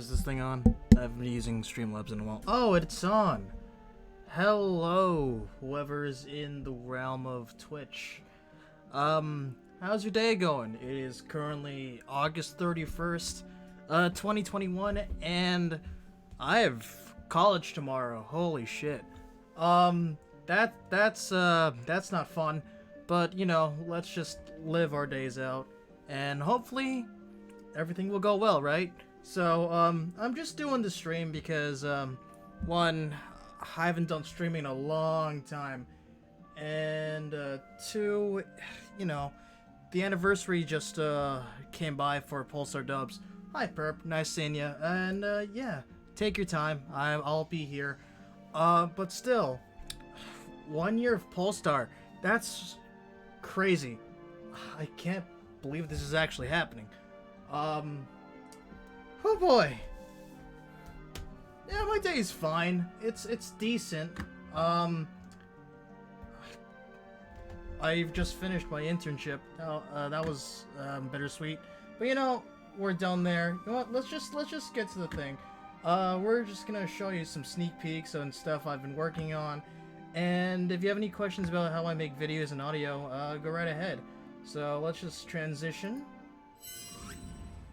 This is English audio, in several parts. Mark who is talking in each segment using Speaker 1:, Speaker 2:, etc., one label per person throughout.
Speaker 1: Is this thing on? I haven't been using Streamlabs in a while. Oh, it's on! Hello, whoever is in the realm of Twitch. How's your day going? It is currently August 31st, 2021, and I have college tomorrow. Holy shit. That's not fun, but, you know, let's just live our days out, and hopefully everything will go well, right? So, I'm just doing the stream because, one, I haven't done streaming in a long time, and, two, you know, the anniversary just, came by for PoleStarDubs. Hi, Perp, nice seeing ya, and, yeah, take your time, I'll be here, but still, 1 year of Polestar, that's crazy. I can't believe this is actually happening. Oh boy. Yeah, my day's fine. It's decent. I've just finished my internship. That was bittersweet. But you know, we're done there. You know what? Let's just get to the thing. We're just gonna show you some sneak peeks and stuff I've been working on. And if you have any questions about how I make videos and audio, go right ahead. So let's just transition.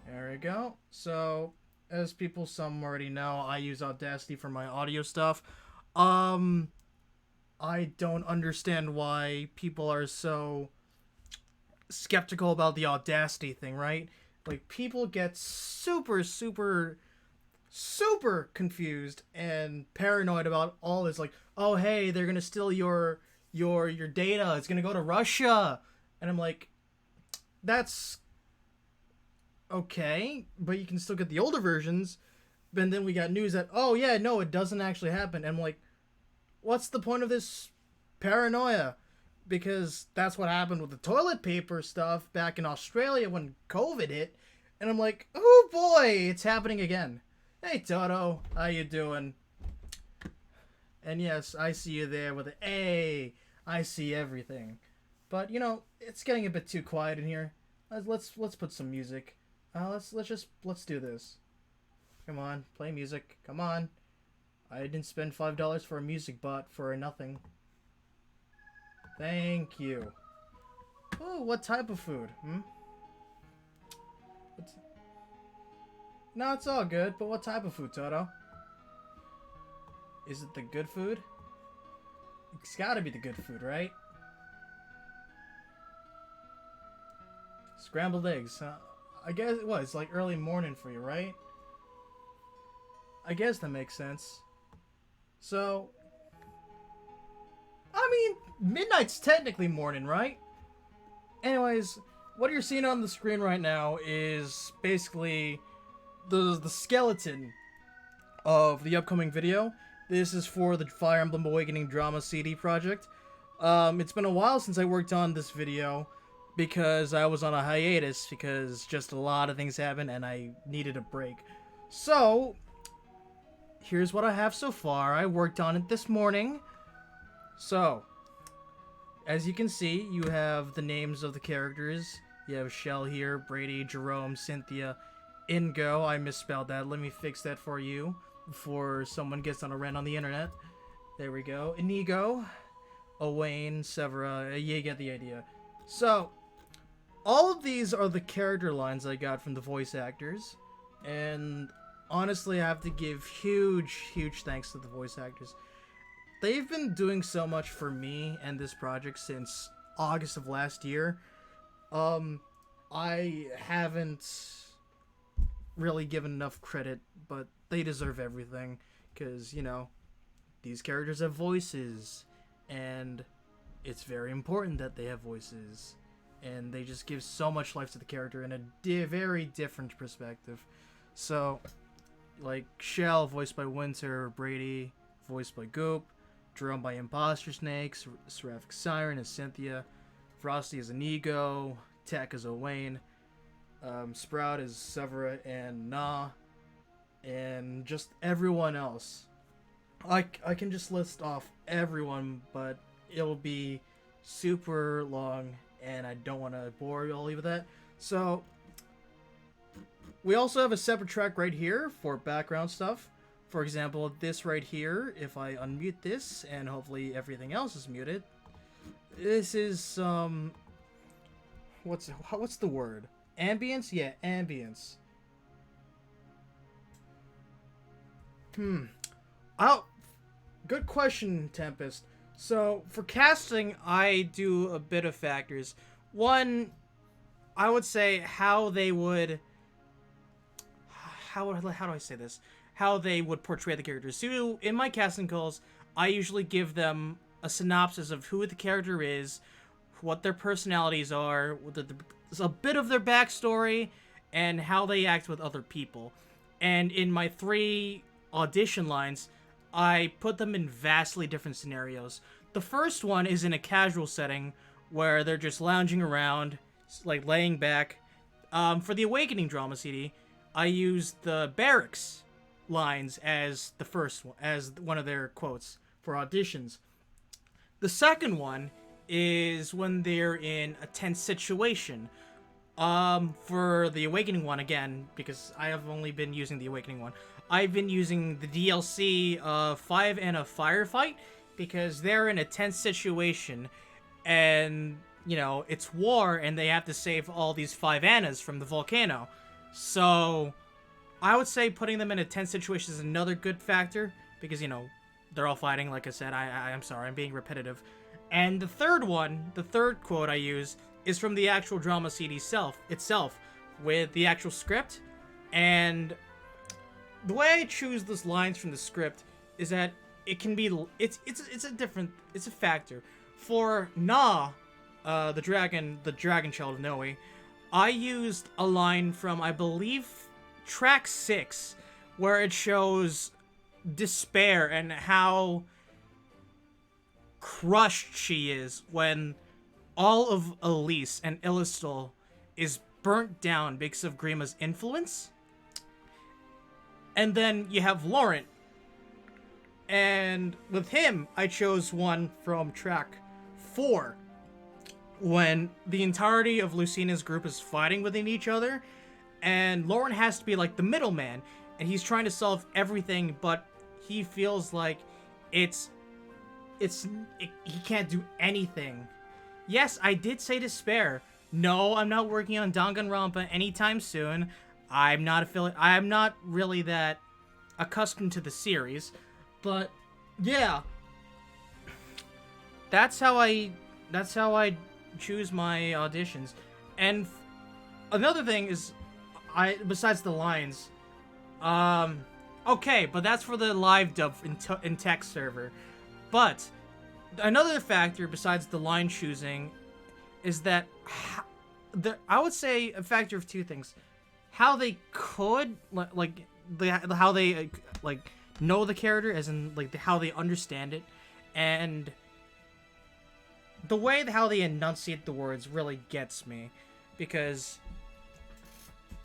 Speaker 1: There we go. So, as some already know, I use Audacity for my audio stuff. I don't understand why people are so skeptical about the Audacity thing, right? Like, people get super confused and paranoid about all this. Like, oh, hey, they're gonna steal your data. It's gonna go to Russia. And I'm like, that's okay, but you can still get the older versions. But then we got news that, oh yeah, no, it doesn't actually happen. And I'm like, what's the point of this paranoia? Because that's what happened with the toilet paper stuff back in Australia when COVID hit. And I'm like, oh boy, it's happening again. Hey Toto, how you doing? And yes, I see you there with an A. I see everything. But you know, it's getting a bit too quiet in here. Let's put some music. Let's do this. Come on, play music. Come on. I didn't spend $5 for a music bot for nothing. Thank you. Oh, what type of food? No, it's all good, but what type of food, Toto? Is it the good food? It's gotta be the good food, right? Scrambled eggs, huh? I guess it was like early morning for you, right? I guess that makes sense. So, I mean, midnight's technically morning, right? Anyways, what you're seeing on the screen right now is basically the skeleton of the upcoming video. This is for the Fire Emblem Awakening Drama CD project. It's been a while since I worked on this video, because I was on a hiatus because just a lot of things happened and I needed a break. So, here's what I have so far. I worked on it this morning. So, as you can see, you have the names of the characters. You have Shell here, Brady, Jerome, Cynthia, Ingo. I misspelled that. Let me fix that for you before someone gets on a rant on the internet. There we go. Inigo, Owain, Severa. You get the idea. So, all of these are the character lines I got from the voice actors, and honestly, I have to give huge thanks to the voice actors. They've been doing so much for me and this project since August of last year. I haven't really given enough credit, but they deserve everything, because, you know, these characters have voices, and it's very important that they have voices. And they just give so much life to the character in a very different perspective. So, like, Shell, voiced by Winter, Brady, voiced by Goop, Jerome by Imposter Snake, Seraphic Siren as Cynthia, Frosty as Inigo, Tech as Owain, Sprout as Severa and Na, and just everyone else. I can just list off everyone, but it'll be super long, and I don't want to bore you all with that. So, We also have a separate track right here for background stuff. For example, this right here, if I unmute this, and hopefully everything else is muted, this is, what's the word? Ambience? Yeah, ambience. Oh, good question, Tempest. So, for casting, I do a bit of factors. One, I would say how they would... How do I say this? How they would portray the characters. So, in my casting calls, I usually give them a synopsis of who the character is, what their personalities are, a bit of their backstory, and how they act with other people. And in my 3 audition lines, I put them in vastly different scenarios. The first one is in a casual setting where they're just lounging around, like laying back. For the Awakening drama CD, I used the barracks lines as the first one, as one of their quotes for auditions. The second one is when they're in a tense situation. For the Awakening one, again, because I have only been using the Awakening one, I've been using the DLC 5 and a Firefight, because they're in a tense situation, and, you know, it's war, and they have to save all these 5 Annas from the volcano. So, I would say putting them in a tense situation is another good factor, because, you know, they're all fighting, like I said. I'm sorry, I'm being repetitive. And the third one, the third quote I use, is from the actual drama CD itself, with the actual script. And the way I choose those lines from the script is that it can be, it's a factor. For Na, the dragon child of Noe, I used a line from, I believe, track 6, where it shows despair and how crushed she is when all of Elise and Illistal is burnt down because of Grima's influence. And then you have Laurent. And with him, I chose one from track 4, when the entirety of Lucina's group is fighting within each other, and Laurent has to be like the middleman, and he's trying to solve everything, but he feels like he can't do anything. Yes, I did say despair. No, I'm not working on Danganronpa anytime soon. I'm not really that accustomed to the series, but yeah, that's how I choose my auditions. And another thing is, besides the lines, okay, but that's for the live dub in text server. But another factor besides the line choosing is that I would say a factor of 2 things: how they could how they know the character, as in how they understand it, and the way how they enunciate the words really gets me, because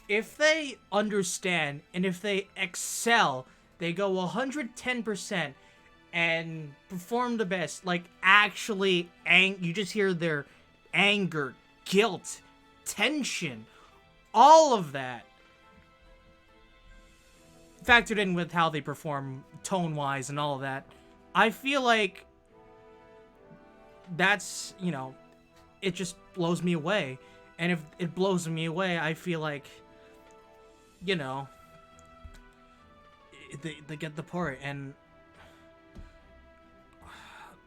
Speaker 1: if they understand and if they excel, they go 110% and perform the best. Like, actually, you just hear their anger, guilt, tension, all of that factored in with how they perform tone-wise and all of that. I feel like that's, you know, it just blows me away. And if it blows me away, I feel like, you know, they get the part. And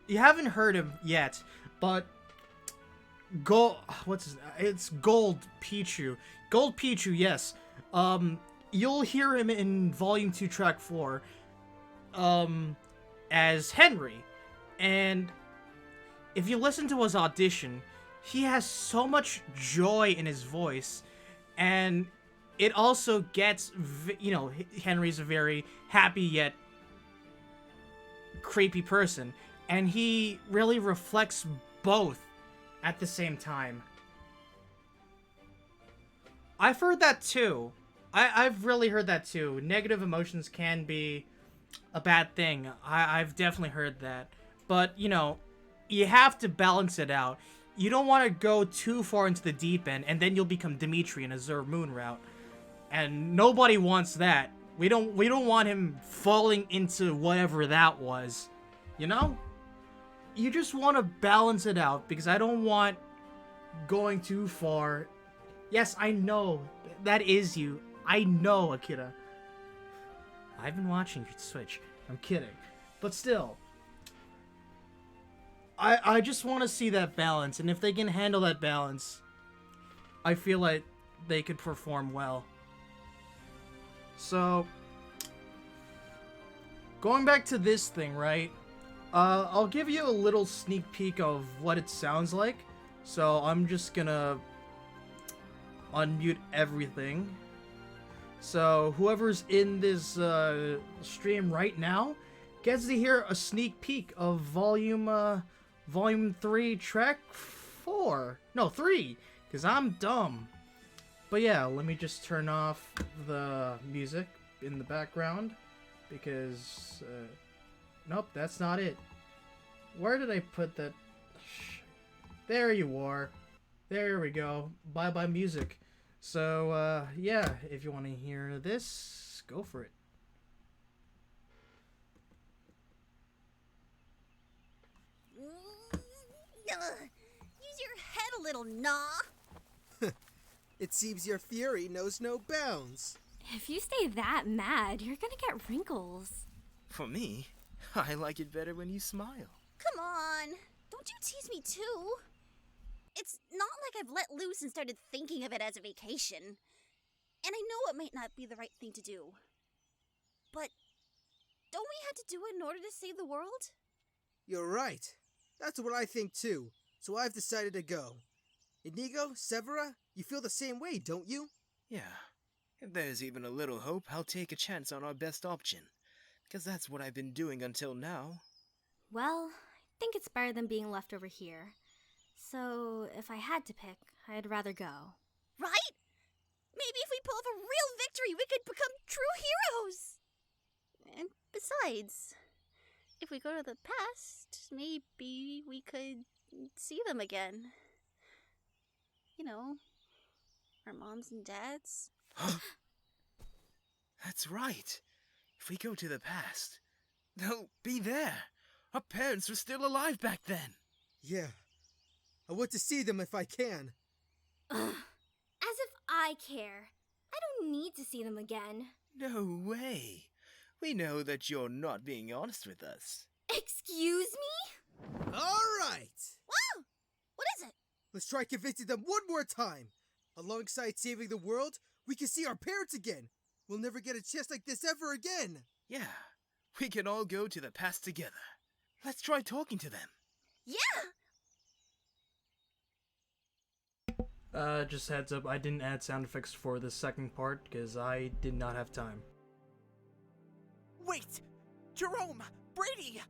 Speaker 1: you haven't heard him yet, but it's Gold Pichu. Gold Pichu, yes. You'll hear him in Volume 2, Track 4, as Henry. And if you listen to his audition, he has so much joy in his voice, and it also gets, you know, Henry's a very happy yet creepy person, and he really reflects both at the same time. I've heard that too. I've really heard that too. Negative emotions can be a bad thing. I've definitely heard that. But, you know, you have to balance it out. You don't want to go too far into the deep end, and then you'll become Dimitri in Azure Moon route. And nobody wants that. We don't want him falling into whatever that was. You know? You just want to balance it out, because I don't want going too far. Yes, I know. That is you. I know, Akira. I've been watching your Switch. I'm kidding. But still. I just want to see that balance. And if they can handle that balance, I feel like they could perform well. So, going back to this thing, right? I'll give you a little sneak peek of what it sounds like. So I'm just gonna unmute everything. So whoever's in this stream right now gets to hear a sneak peek of volume 3, track 4. No, 3, because I'm dumb. But yeah, let me just turn off the music in the background, because nope, that's not it. Where did I put that? There you are. There we go. Bye-bye music. So, yeah, if you want to hear this, go for it.
Speaker 2: Use your head a little, nah.
Speaker 3: It seems your fury knows no bounds.
Speaker 4: If you stay that mad, you're gonna get wrinkles.
Speaker 5: For me, I like it better when you smile.
Speaker 2: Come on. Don't you tease me too. It's not like I've let loose and started thinking of it as a vacation. And I know it might not be the right thing to do. But don't we have to do it in order to save the world?
Speaker 3: You're right. That's what I think too. So I've decided to go. Inigo, Severa, you feel the same way, don't you?
Speaker 5: Yeah. If there's even a little hope, I'll take a chance on our best option. Because that's what I've been doing until now.
Speaker 4: Well, I think it's better than being left over here. So, if I had to pick, I'd rather go.
Speaker 2: Right? Maybe if we pull off a real victory, we could become true heroes. And besides, if we go to the past, maybe we could see them again. You know, our moms and dads.
Speaker 5: That's right. If we go to the past, they'll be there. Our parents were still alive back then.
Speaker 3: Yeah. I want to see them if I can.
Speaker 4: As if I care. I don't need to see them again.
Speaker 5: No way. We know that you're not being honest with us.
Speaker 4: Excuse me?
Speaker 3: All right.
Speaker 2: Wow! What is it?
Speaker 3: Let's try convincing them one more time. Alongside saving the world, we can see our parents again. We'll never get a chance like this ever again.
Speaker 5: Yeah, we can all go to the past together. Let's try talking to them.
Speaker 2: Yeah!
Speaker 1: Just heads up, I didn't add sound effects for the second part because I did not have time.
Speaker 6: Wait! Jerome! Brady!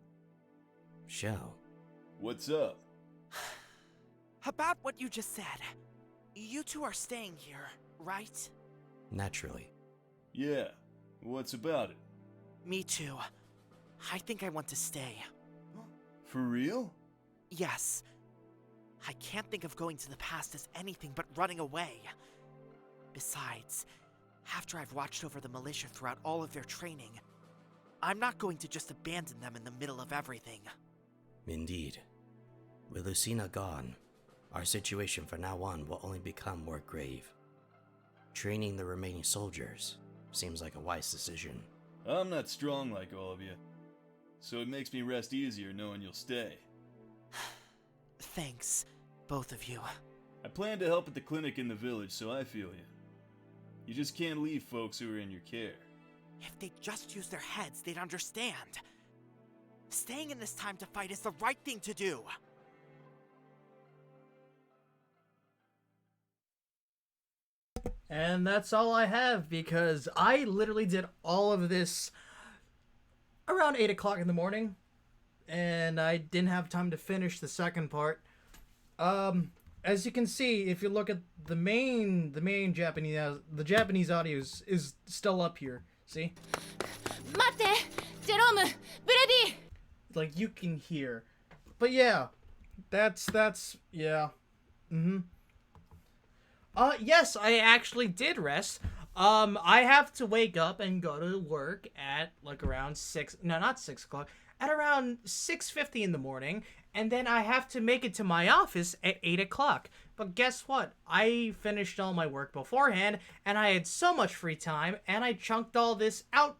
Speaker 7: Shell.
Speaker 8: What's up?
Speaker 6: About what you just said. You two are staying here, right?
Speaker 7: Naturally.
Speaker 8: Yeah. What's about it?
Speaker 6: Me too. I think I want to stay.
Speaker 8: For real?
Speaker 6: Yes. I can't think of going to the past as anything but running away. Besides, after I've watched over the militia throughout all of their training, I'm not going to just abandon them in the middle of everything.
Speaker 7: Indeed. With Lucina gone, our situation from now on will only become more grave. Training the remaining soldiers seems like a wise decision.
Speaker 8: I'm not strong like all of you, so it makes me rest easier knowing you'll stay.
Speaker 6: Thanks, both of you.
Speaker 8: I plan to help at the clinic in the village, so I feel you. You just can't leave folks who are in your care.
Speaker 6: If they just use their heads, they'd understand. Staying in this time to fight is the right thing to do.
Speaker 1: And that's all I have, because I literally did all of this around 8 o'clock in the morning, and I didn't have time to finish the second part. As you can see, if you look at the main Japanese audio is still up here. See?
Speaker 4: Mate! Jerome! Brady!
Speaker 1: Like, you can hear. But yeah, that's yeah. Yes, I actually did rest. I have to wake up and go to work at like around 6, no, not 6 o'clock, at around 6:50 in the morning, and then I have to make it to my office at 8 o'clock. But guess what? I finished all my work beforehand, and I had so much free time, and I chunked all this out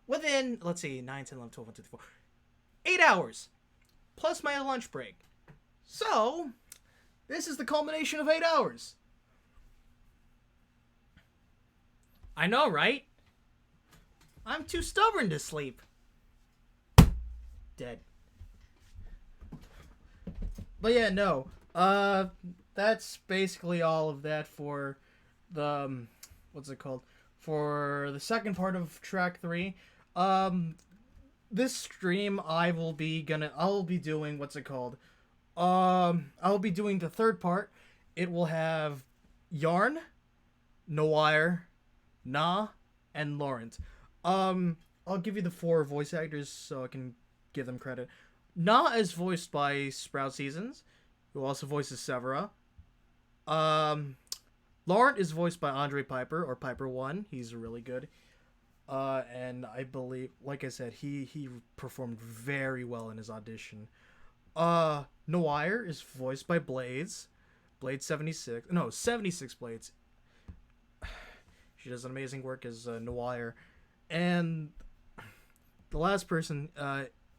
Speaker 1: within, let's see, 9, 10, 11, 12, 1, 2, 3, 4, 8 hours, plus my lunch break. So, this is the culmination of 8 hours. I know, right? I'm too stubborn to sleep. Dead. But yeah, no. That's basically all of that for the, what's it called? For the second part of track 3. This stream I'll be doing, what's it called? I'll be doing the third part. It will have Yarn, Noir, Na, and Laurent. I'll give you the 4 voice actors so I can give them credit. Na is voiced by Sprout Seasons, who also voices Severa. Laurent is voiced by Andre Piper, or Piper 1. He's really good. And I believe, like I said, he performed very well in his audition. Noir is voiced by Blades 76. No, 76 Blades. She does an amazing work as Noir. And the last person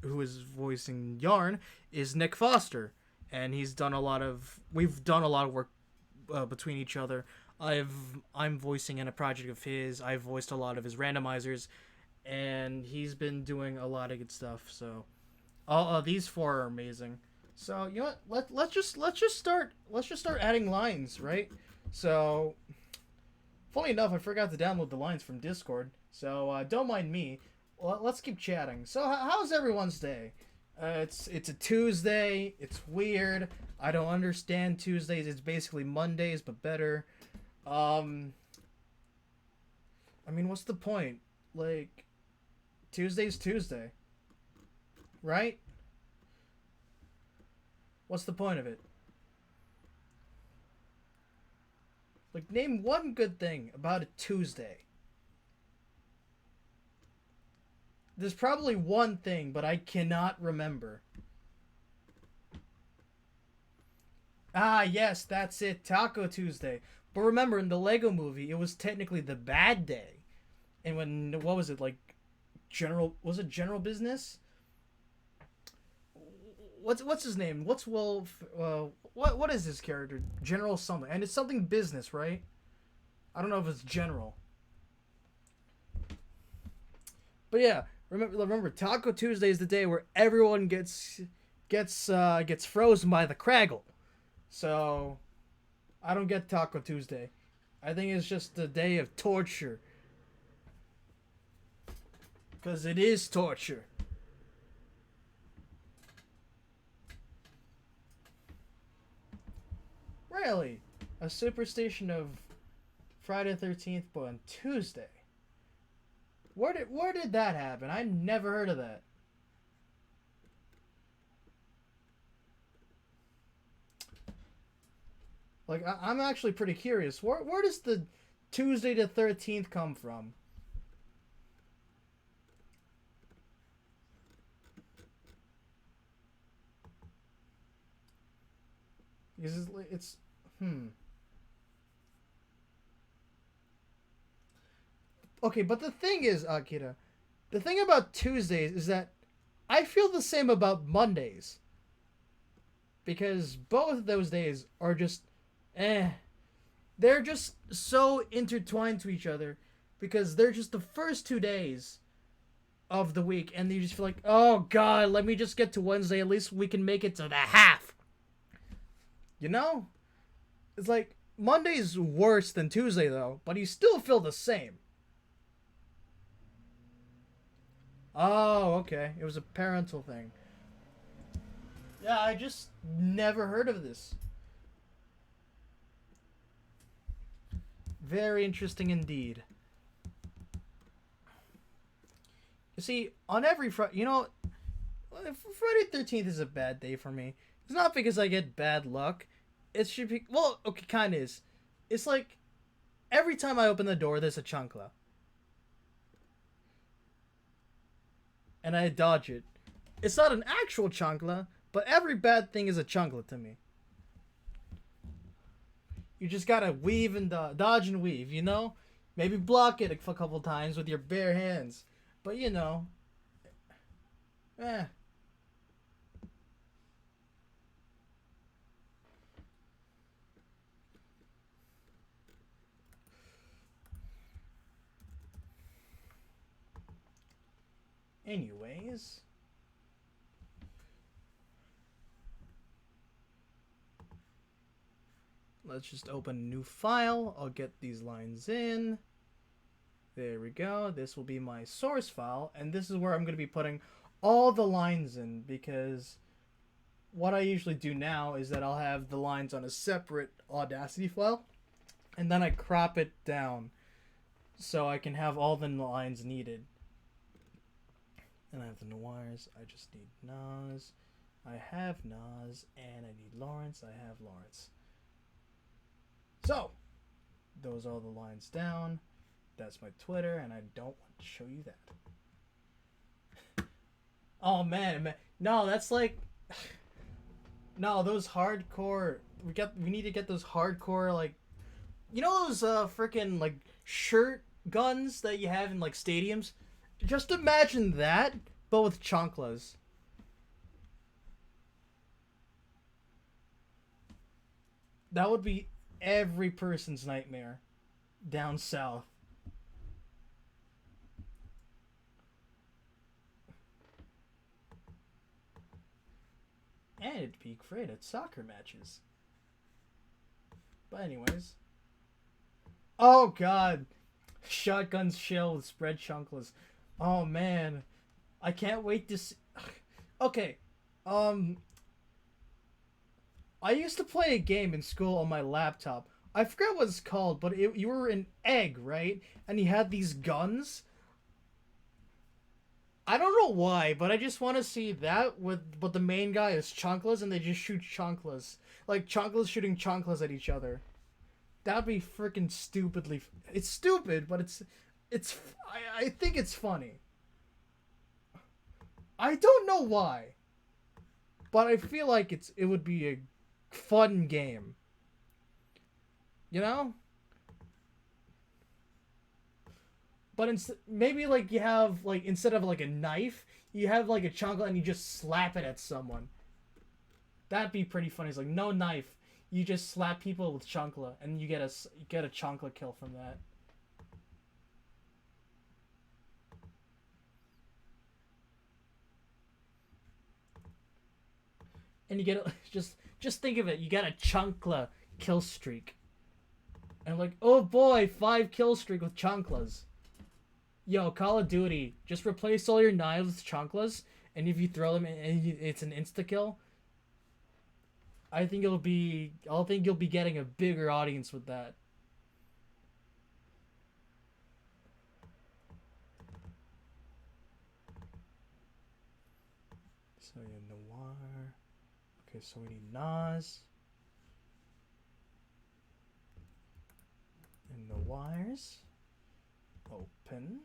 Speaker 1: who is voicing Yarn is Nick Foster. And we've done a lot of work between each other. I'm voicing in a project of his. I've voiced a lot of his randomizers, and he's been doing a lot of good stuff. So, these 4 are amazing. So you know what? Let's just start adding lines, right? So, funny enough, I forgot to download the lines from Discord. So don't mind me. Let's keep chatting. So how's everyone's day? It's a Tuesday. It's weird. I don't understand Tuesdays. It's basically Mondays, but better. I mean, what's the point? Like, Tuesday's Tuesday, right? What's the point of it? Like, name one good thing about a Tuesday. There's probably one thing, but I cannot remember. Ah, yes, that's it. Taco Tuesday. But remember, in the Lego movie, it was technically the bad day. And when, what was it, like, General Business? What's his name? What's Wolf? What is his character? General something. And it's something business, right? I don't know if it's General. But yeah, remember, Taco Tuesday is the day where everyone gets frozen by the Craggle. So, I don't get Taco Tuesday. I think it's just a day of torture. Because it is torture. Really? A superstition of Friday the 13th, but on Tuesday? Where did that happen? I never heard of that. Like, I'm actually pretty curious. Where does the Tuesday the 13th come from? Because it's Okay, but the thing is, Akira, the thing about Tuesdays is that I feel the same about Mondays. Because both of those days are just, they're just so intertwined to each other. Because they're just the first 2 days of the week. And you just feel like, oh God, let me just get to Wednesday. At least we can make it to the half. You know? It's like, Monday's worse than Tuesday, though. But you still feel the same. Oh, okay. It was a parental thing. Yeah, I just never heard of this. Very interesting indeed. You see, on every Friday, Friday 13th is a bad day for me. It's not because I get bad luck. It should be, well, okay, kind of is. It's like, Every time I open the door, there's a chancla. And I dodge it. It's not an actual chancla, but every bad thing is a chancla to me. You just gotta weave and dodge and weave, you know? Maybe block it a couple times with your bare hands. But you know. Anyways. Let's just open a new file. I'll get these lines in. There we go. This will be my source file. And this is where I'm going to be putting all the lines in. Because what I usually do now is that I'll have the lines on a separate Audacity file. And then I crop it down. So I can have all the lines needed. And I have the noirs. I just need Nas. I have Nas. And I need Lawrence. I have Lawrence. So, those are all the lines down. That's my Twitter, and I don't want to show you that. Oh man, no, that's like, no, those hardcore. We need to get those hardcore, like, you know those freaking like shirt guns that you have in like stadiums. Just imagine that, but with chanclas. That would be every person's nightmare down south. And it'd be great at soccer matches. But anyways. Oh god. Shotguns shell with spread chanclas. Oh man. I can't wait to see. Okay. I used to play a game in school on my laptop. I forget what it's called, but you were an egg, right? And you had these guns. I don't know why, but I just want to see that but the main guy is chanclas and they just shoot chanclas. Like chanclas shooting chanclas at each other. That'd be freaking stupidly. It's stupid, but I think it's funny. I don't know why. But I feel like it would be a fun game. You know? But maybe like you have like instead of like a knife, you have like a chancla and you just slap it at someone. That'd be pretty funny. It's like no knife, you just slap people with chancla and you get a chancla kill from that. And you get just think of it. You got a chancla kill streak. And like, oh boy, 5 kill streak with chanclas. Yo, Call of Duty, just replace all your knives with chanclas, and if you throw them, it's an insta kill. I think you'll be getting a bigger audience with that. So yeah, Noir. Okay, so we need Nas. And the wires. Open.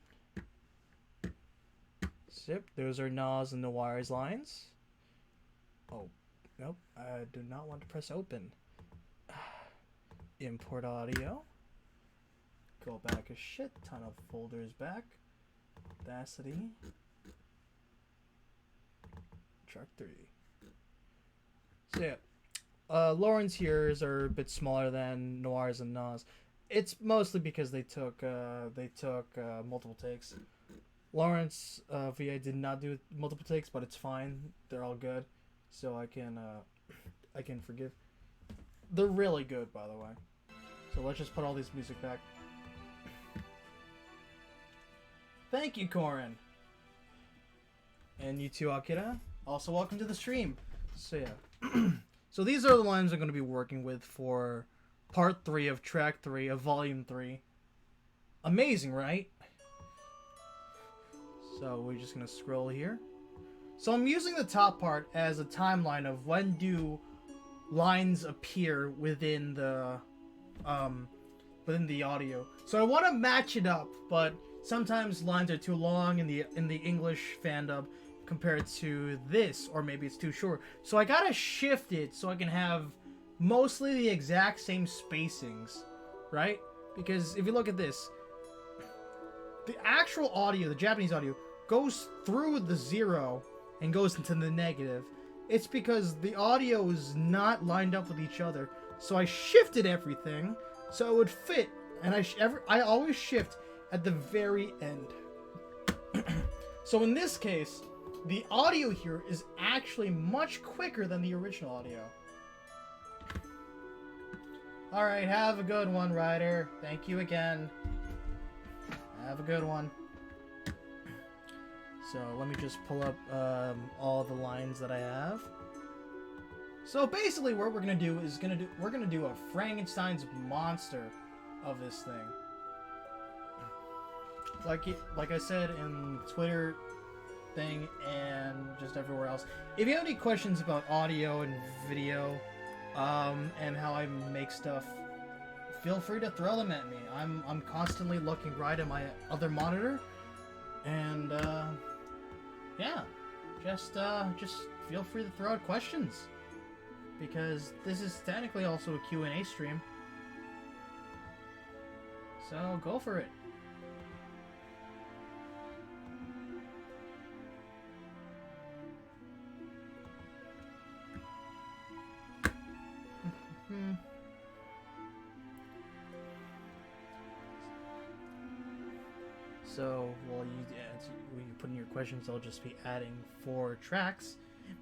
Speaker 1: Zip. Those are Nas and the wires lines. Oh, nope. I do not want to press open. Import audio. Go back a shit ton of folders back. Audacity. Track 3. So yeah. Lawrence here's are a bit smaller than Noirs and Nas. It's mostly because they took multiple takes. Lawrence VA did not do multiple takes, but it's fine. They're all good, so I can forgive. They're really good, by the way. So let's just put all this music back. Thank you, Corin. And you too, Akira. Also, welcome to the stream. So yeah. So these are the lines I'm going to be working with for part 3 of track 3 of volume 3. Amazing, right? So we're just going to scroll here. So I'm using the top part as a timeline of when do lines appear within the within the audio. So I want to match it up, but sometimes lines are too long in the English fan dub compared to this, or maybe it's too short. So I gotta shift it so I can have mostly the exact same spacings, right? Because if you look at this, the actual audio, the Japanese audio, goes through the 0 and goes into the negative. It's because the audio is not lined up with each other. So I shifted everything so it would fit, and I always shift at the very end. So in this case, the audio here is actually much quicker than the original audio. Alright, have a good one, Ryder. Thank you again. Have a good one. So let me just pull up all the lines that I have. So basically what we're gonna do is we're gonna do a Frankenstein's monster of this thing. Like I said in Twitter thing and just everywhere else. If you have any questions about audio and video, and how I make stuff, feel free to throw them at me. I'm constantly looking right at my other monitor, and yeah, just feel free to throw out questions, because this is technically also a Q&A stream. So go for it. So, while you put in your questions, I'll just be adding 4 tracks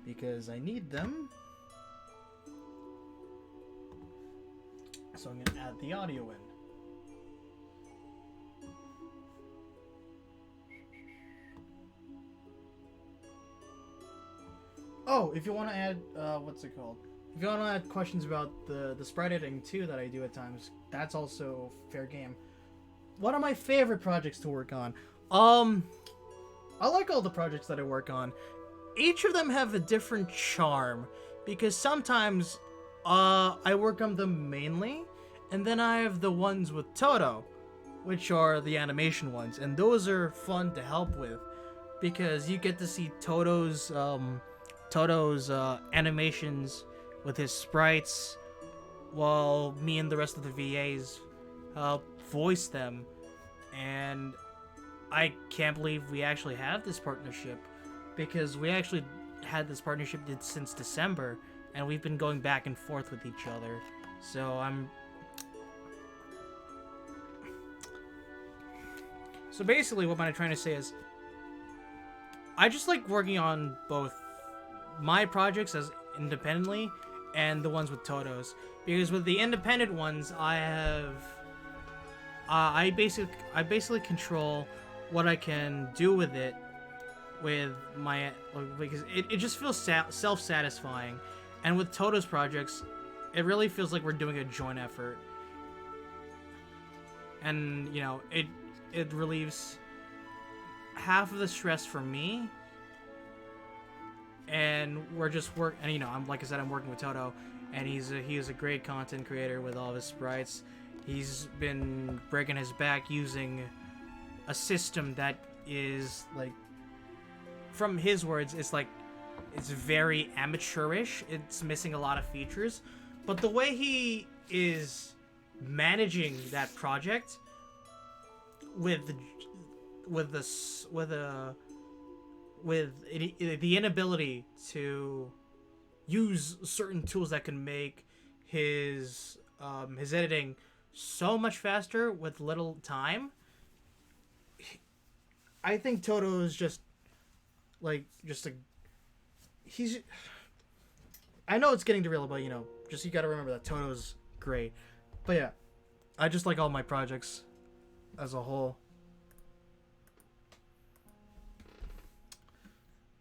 Speaker 1: because I need them. So I'm going to add the audio in. Oh, if you want to add, what's it called? If you want to add questions about the sprite editing too that I do at times, that's also fair game. One of my favorite projects to work on. I like all the projects that I work on. Each of them have a different charm, because sometimes I work on them mainly, and then I have the ones with Toto, which are the animation ones, and those are fun to help with, because you get to see Toto's animations with his sprites, while me and the rest of the VAs voice them. And I can't believe we actually have this partnership, because we actually had this partnership since December, and we've been going back and forth with each other. So basically what I'm trying to say is, I just like working on both my projects as independently and the ones with Toto's, because with the independent ones I basically control what I can do with it, with my, because it just feels self-satisfying, and with Toto's projects it really feels like we're doing a joint effort, and you know, it relieves half of the stress for me, and we're just and you know, like I said, I'm working with Toto, and he is a great content creator with all of his sprites. He's been breaking his back using a system that is, like, from his words, it's very amateurish. It's missing a lot of features, but the way he is managing that project with the inability to use certain tools that can make his editing so much faster with little time. I think Toto is I know it's getting derailed, but you know, just you gotta remember that Toto's great. But yeah, I just like all my projects as a whole.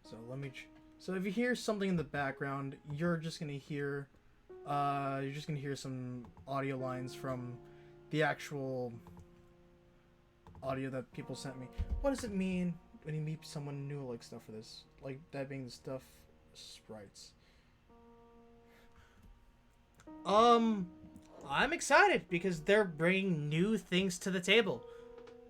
Speaker 1: So so if you hear something in the background, you're just gonna hear some audio lines from the actual audio that people sent me. What does it mean when you meet someone new, like stuff for this? Like that being the stuff sprites. I'm excited because they're bringing new things to the table.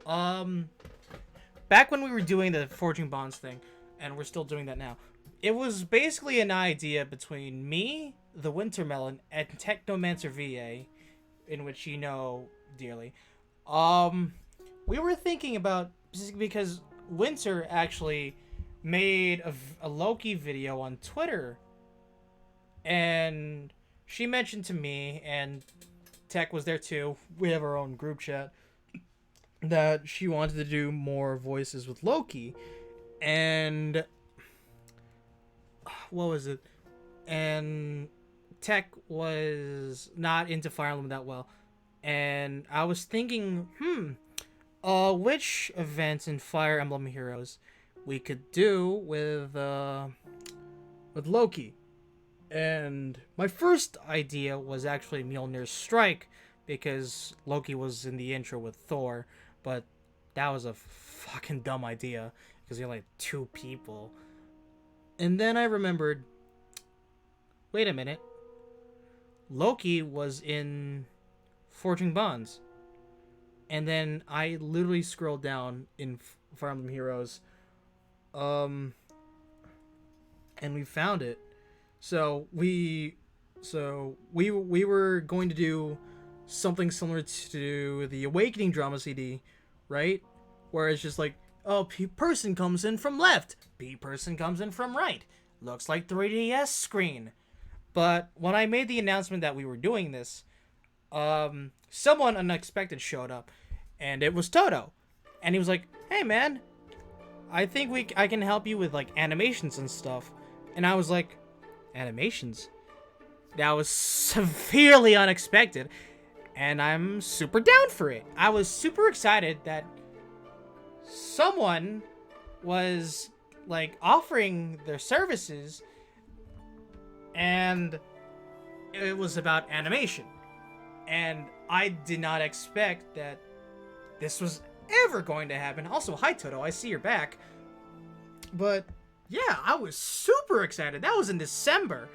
Speaker 1: Back when we were doing the Forging Bonds thing, and we're still doing that now, it was basically an idea between me, the Wintermelon, and Technomancer VA, in which you know dearly. We were thinking about, because Winter actually made a Loki video on Twitter, and she mentioned to me, and Tech was there too, we have our own group chat, that she wanted to do more voices with Loki, and what was it? And Tech was not into Fire Emblem that well, and I was thinking, which events in Fire Emblem Heroes we could do with Loki. And my first idea was actually Mjolnir's Strike, because Loki was in the intro with Thor, but that was a fucking dumb idea, because you only had 2 people. And then I remembered, wait a minute, Loki was in Forging Bonds. And then I literally scrolled down in Fire Emblem Heroes, and we found it. So we were going to do something similar to the Awakening drama CD, right? Where it's just like, oh, person comes in from left, B person comes in from right. Looks like 3DS screen. But when I made the announcement that we were doing this, someone unexpected showed up, and it was Toto. And he was like, hey man, I think I can help you with like animations and stuff. And I was like, animations? That was severely unexpected, and I'm super down for it. I was super excited that someone was like offering their services, and it was about animation. And I did not expect that this was ever going to happen. Also, hi Toto, I see you're back. But yeah, I was super excited. That was in December.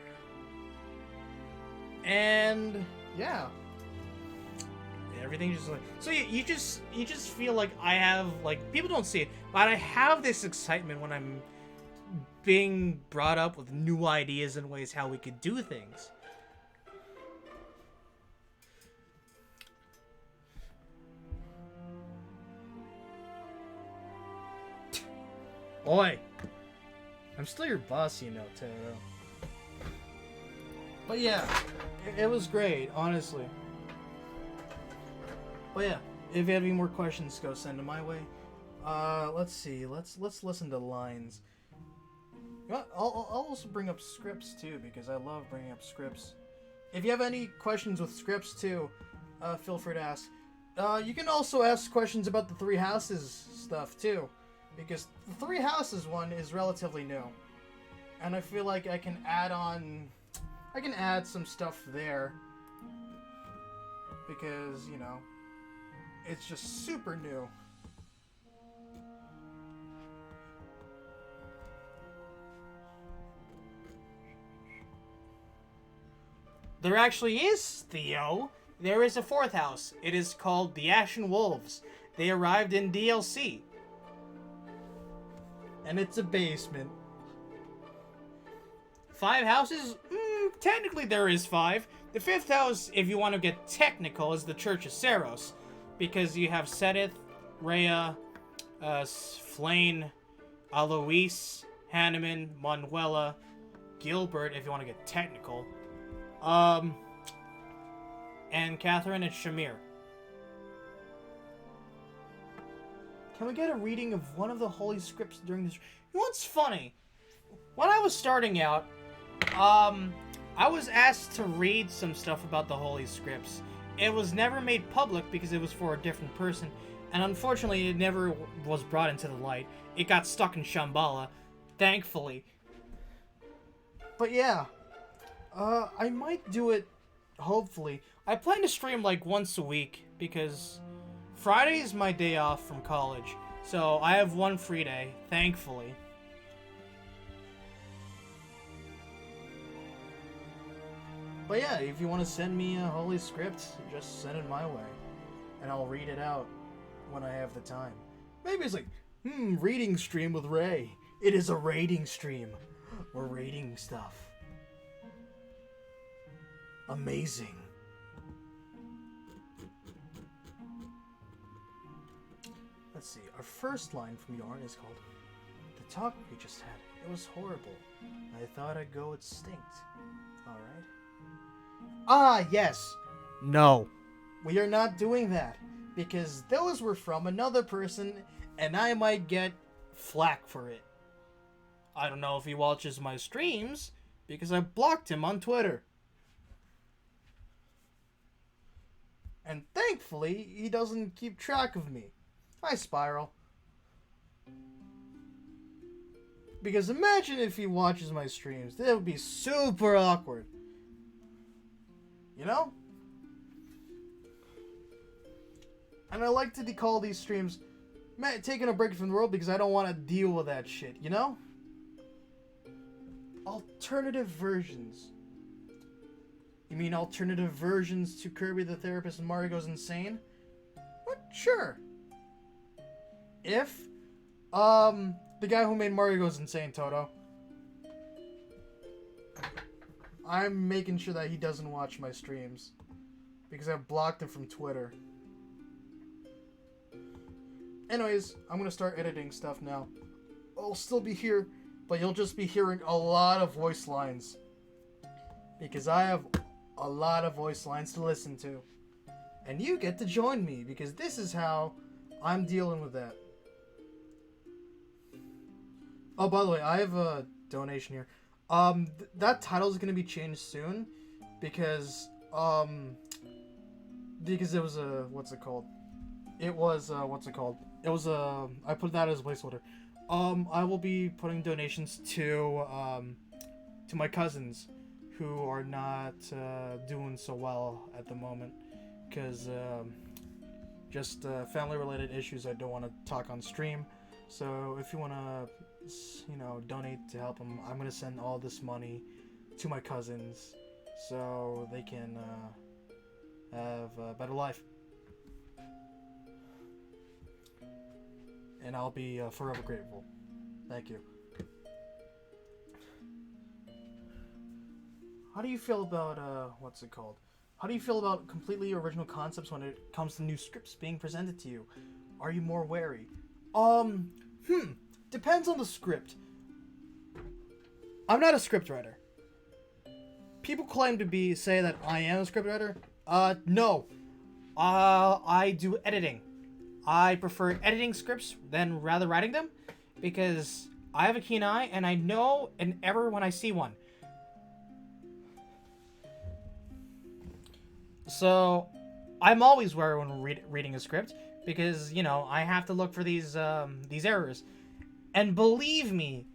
Speaker 1: And yeah, everything just like, so you just feel like I have, like, people don't see it, but I have this excitement when I'm being brought up with new ideas and ways how we could do things. Oi! I'm still your boss, you know, Toto. But yeah, it was great, honestly. But yeah, if you have any more questions, go send them my way. Let's see. Let's listen to lines. You know, I'll also bring up scripts too, because I love bringing up scripts. If you have any questions with scripts too, feel free to ask. You can also ask questions about the Three Houses stuff too, because the Three Houses one is relatively new, and I feel like I can add some stuff there, because, you know, it's just super new. There actually is, Theo. There is a 4th house. It is called the Ashen Wolves. They arrived in DLC. And it's a basement. 5 houses? Technically there is 5. The 5th house, if you want to get technical, is the Church of Saros. Because you have Sedith, Rhea, Flayn, Alois, Hanneman, Manuela, Gilbert, if you want to get technical. And Catherine and Shamir. Can we get a reading of one of the holy scripts during this? You know what's funny? When I was starting out, I was asked to read some stuff about the holy scripts. It was never made public because it was for a different person, and unfortunately it never was brought into the light. It got stuck in Shambhala, thankfully. But yeah, I might do it, hopefully. I plan to stream like once a week, because Friday is my day off from college, so I have one free day, thankfully. But But yeah, if you want to send me a holy script, just send it my way. And I'll read it out when I have the time. Maybe it's like, reading stream with Ray. It is a rating stream. We're rating stuff. Amazing. Let's see. Our first line from Yarn is called, "The talk we just had. It was horrible. I thought I'd go extinct." Alright. Ah, yes. No. We are not doing that. Because those were from another person, and I might get flack for it. I don't know if he watches my streams, because I blocked him on Twitter. And thankfully, he doesn't keep track of me. Hi, Spiral. Because imagine if he watches my streams. That would be super awkward. You know? And I like to call these streams taking a break from the world because I don't want to deal with that shit, you know? Alternative versions. You mean alternative versions to Kirby the Therapist and Mario Goes Insane? What? Sure. If, the guy who made Mario Goes Insane, Toto. I'm making sure that he doesn't watch my streams. Because I blocked him from Twitter. Anyways, I'm gonna start editing stuff now. I'll still be here, but you'll just be hearing a lot of voice lines. Because I have a lot of voice lines to listen to. And you get to join me, because this is how I'm dealing with that. Oh, by the way, I have a donation here. That title is gonna be changed soon, because it was a, what's it called? It was, It was a, I put that as a placeholder. I will be putting donations to my cousins, who are not, doing so well at the moment, because, just, family-related issues I don't want to talk on stream. So if you want to, you know, donate to help them, I'm going to send all this money to my cousins, so they can, have a better life. And I'll be forever grateful. Thank you. How do you feel about, what's it called? How do you feel about completely original concepts when it comes to new scripts being presented to you? Are you more wary? Depends on the script. I'm not a scriptwriter. People claim to say that I am a scriptwriter. No. I do editing. I prefer editing scripts than rather writing them, because I have a keen eye and I know an error when I see one. So I'm always wary when reading a script, because, you know, I have to look for these errors. And believe me,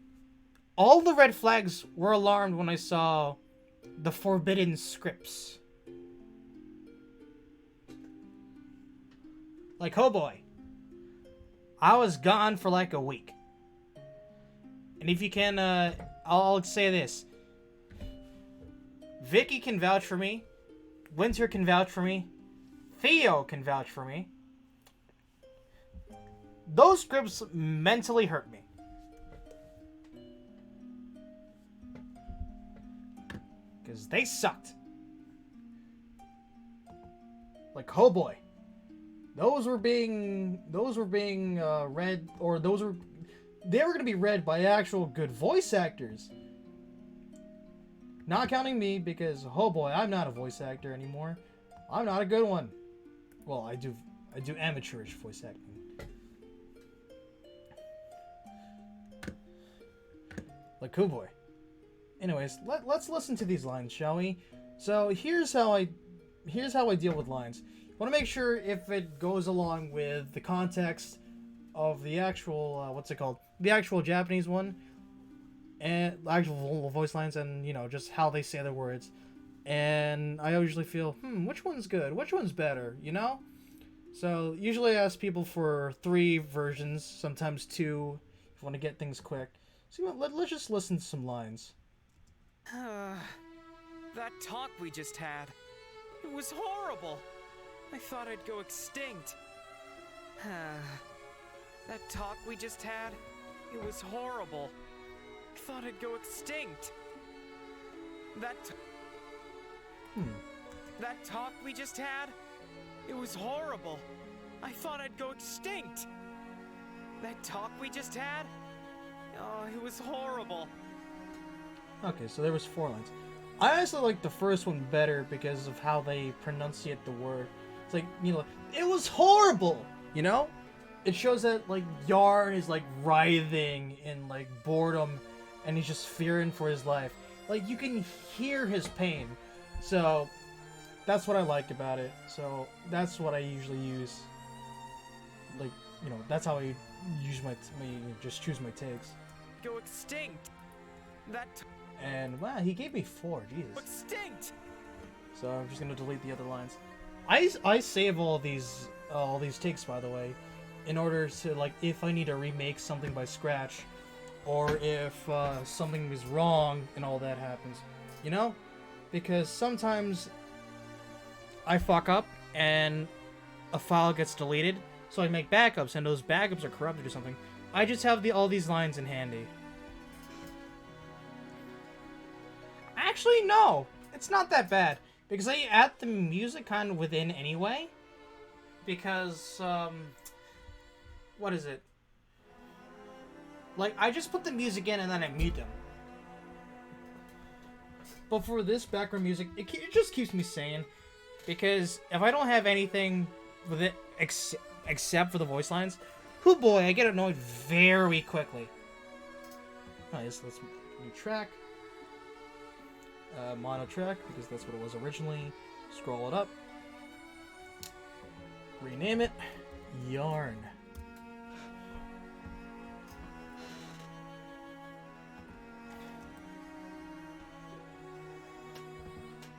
Speaker 1: all the red flags were alarmed when I saw the forbidden scripts. Like, oh boy. I was gone for like a week. And if you can, I'll say this. Vicky can vouch for me. Winter can vouch for me. Theo can vouch for me. Those scripts mentally hurt me. Because they sucked. Like, oh boy. They were being read, or they were going to be read by actual good voice actors. Not counting me, because, oh boy, I'm not a voice actor anymore. I'm not a good one. Well, I do amateurish voice acting. Like, oh boy. Anyways, let's listen to these lines, shall we? So here's how I deal with lines. I want to make sure if it goes along with the context of the actual the actual Japanese one, and actual voice lines, and, you know, just how they say the words. And I usually feel, which one's good? Which one's better? You know? So usually I ask people for 3 versions, sometimes 2, if you want to get things quick. So let's just listen to some lines.
Speaker 9: That talk we just had, it was horrible. I thought I'd go extinct. That talk we just had, it was horrible. I thought I'd go extinct. That talk we just had, it was horrible. I thought I'd go extinct. That talk we just had, oh, it was horrible.
Speaker 1: Okay, so there was 4 lines. I honestly like the first one better because of how they pronunciate the word. It's like, you know, it was horrible, you know? It shows that, like, Yarn is, like, writhing in, like, boredom, and he's just fearing for his life. Like, you can hear his pain. So, that's what I like about it. So, that's what I usually use. Like, you know, that's how I use just choose my takes.
Speaker 9: Go extinct.
Speaker 1: And, wow, he gave me 4, Jesus.
Speaker 9: Extinct.
Speaker 1: So I'm just gonna delete the other lines. I save all these takes, by the way, in order to, like, if I need to remake something by scratch, or if something is wrong and all that happens, you know? Because sometimes I fuck up and a file gets deleted, so I make backups, and those backups are corrupted or something. I just have all these lines in handy. Actually, no, it's not that bad, because I add the music kind of within anyway, because, what is it? Like, I just put the music in and then I mute them. But for this background music, it just keeps me sane, because if I don't have anything with it except for the voice lines, oh boy, I get annoyed very quickly. Alright, so let's new track. Mono track, because that's what it was originally. Scroll it up. Rename it Yarn.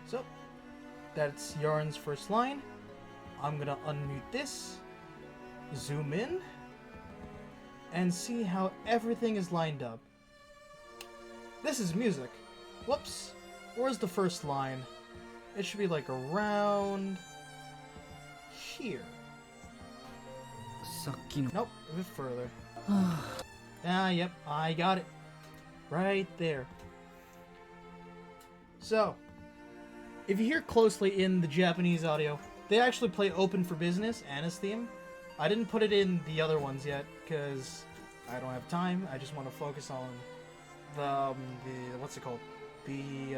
Speaker 1: So, that's Yarn's first line. I'm gonna unmute this, zoom in, and see how everything is lined up. This is music. Whoops. Where's the first line? It should be like around here. Nope, a bit further. Yep, I got it. Right there. So, if you hear closely in the Japanese audio, they actually play Open for Business, Anna's theme. I didn't put it in the other ones yet, because I don't have time. I just want to focus on the what's it called? The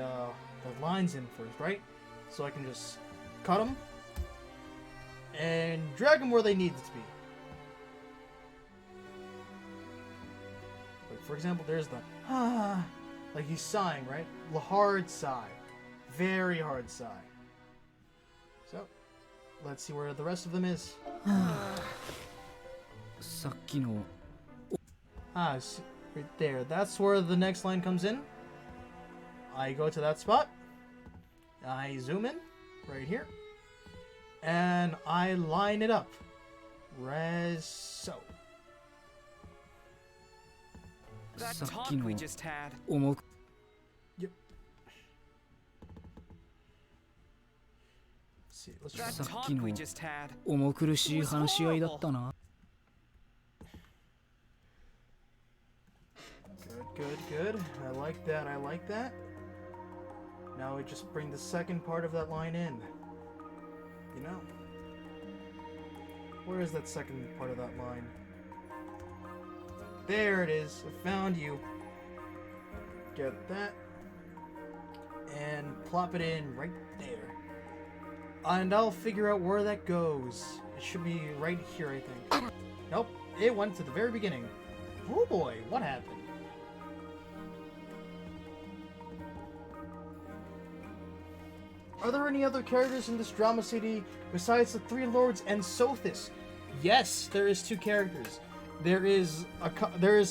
Speaker 1: lines in first, right? So I can just cut them and drag them where they need to be. Like, for example, there's the like he's sighing, right? The hard sigh. Very hard sigh. So, let's see where the rest of them is. Right there. That's where the next line comes in. I go to that spot. I zoom in, right here. And I line it up. So.
Speaker 9: That talk we just had.
Speaker 1: Yep. See, let's try
Speaker 9: that talk we just had.
Speaker 10: 重苦しい話し合いだったな。
Speaker 1: Good. I like that. Now we just bring the second part of that line in. You know? Where is that second part of that line? There it is. I found you. Get that. And plop it in right there. And I'll figure out where that goes. It should be right here, I think. Nope. It went to the very beginning. Oh boy, what happened? Are there any other characters in this drama CD besides the Three Lords and Sothis? Yes, there is 2 characters. There is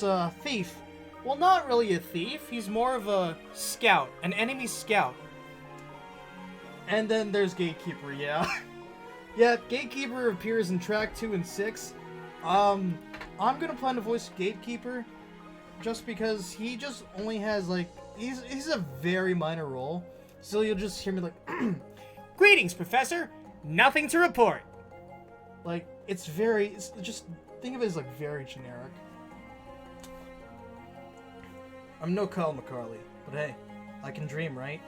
Speaker 1: a thief. Well, not really a thief. He's more of a scout, an enemy scout. And then there's Gatekeeper, yeah. Yeah, Gatekeeper appears in track 2 and 6. I'm gonna plan to voice Gatekeeper just because he just only has, like, he's a very minor role. So you'll just hear me like,
Speaker 9: Greetings, Professor. Nothing to report.
Speaker 1: like, it's just, think of it as like very generic. I'm no Kyle McCarley, but hey, I can dream, right?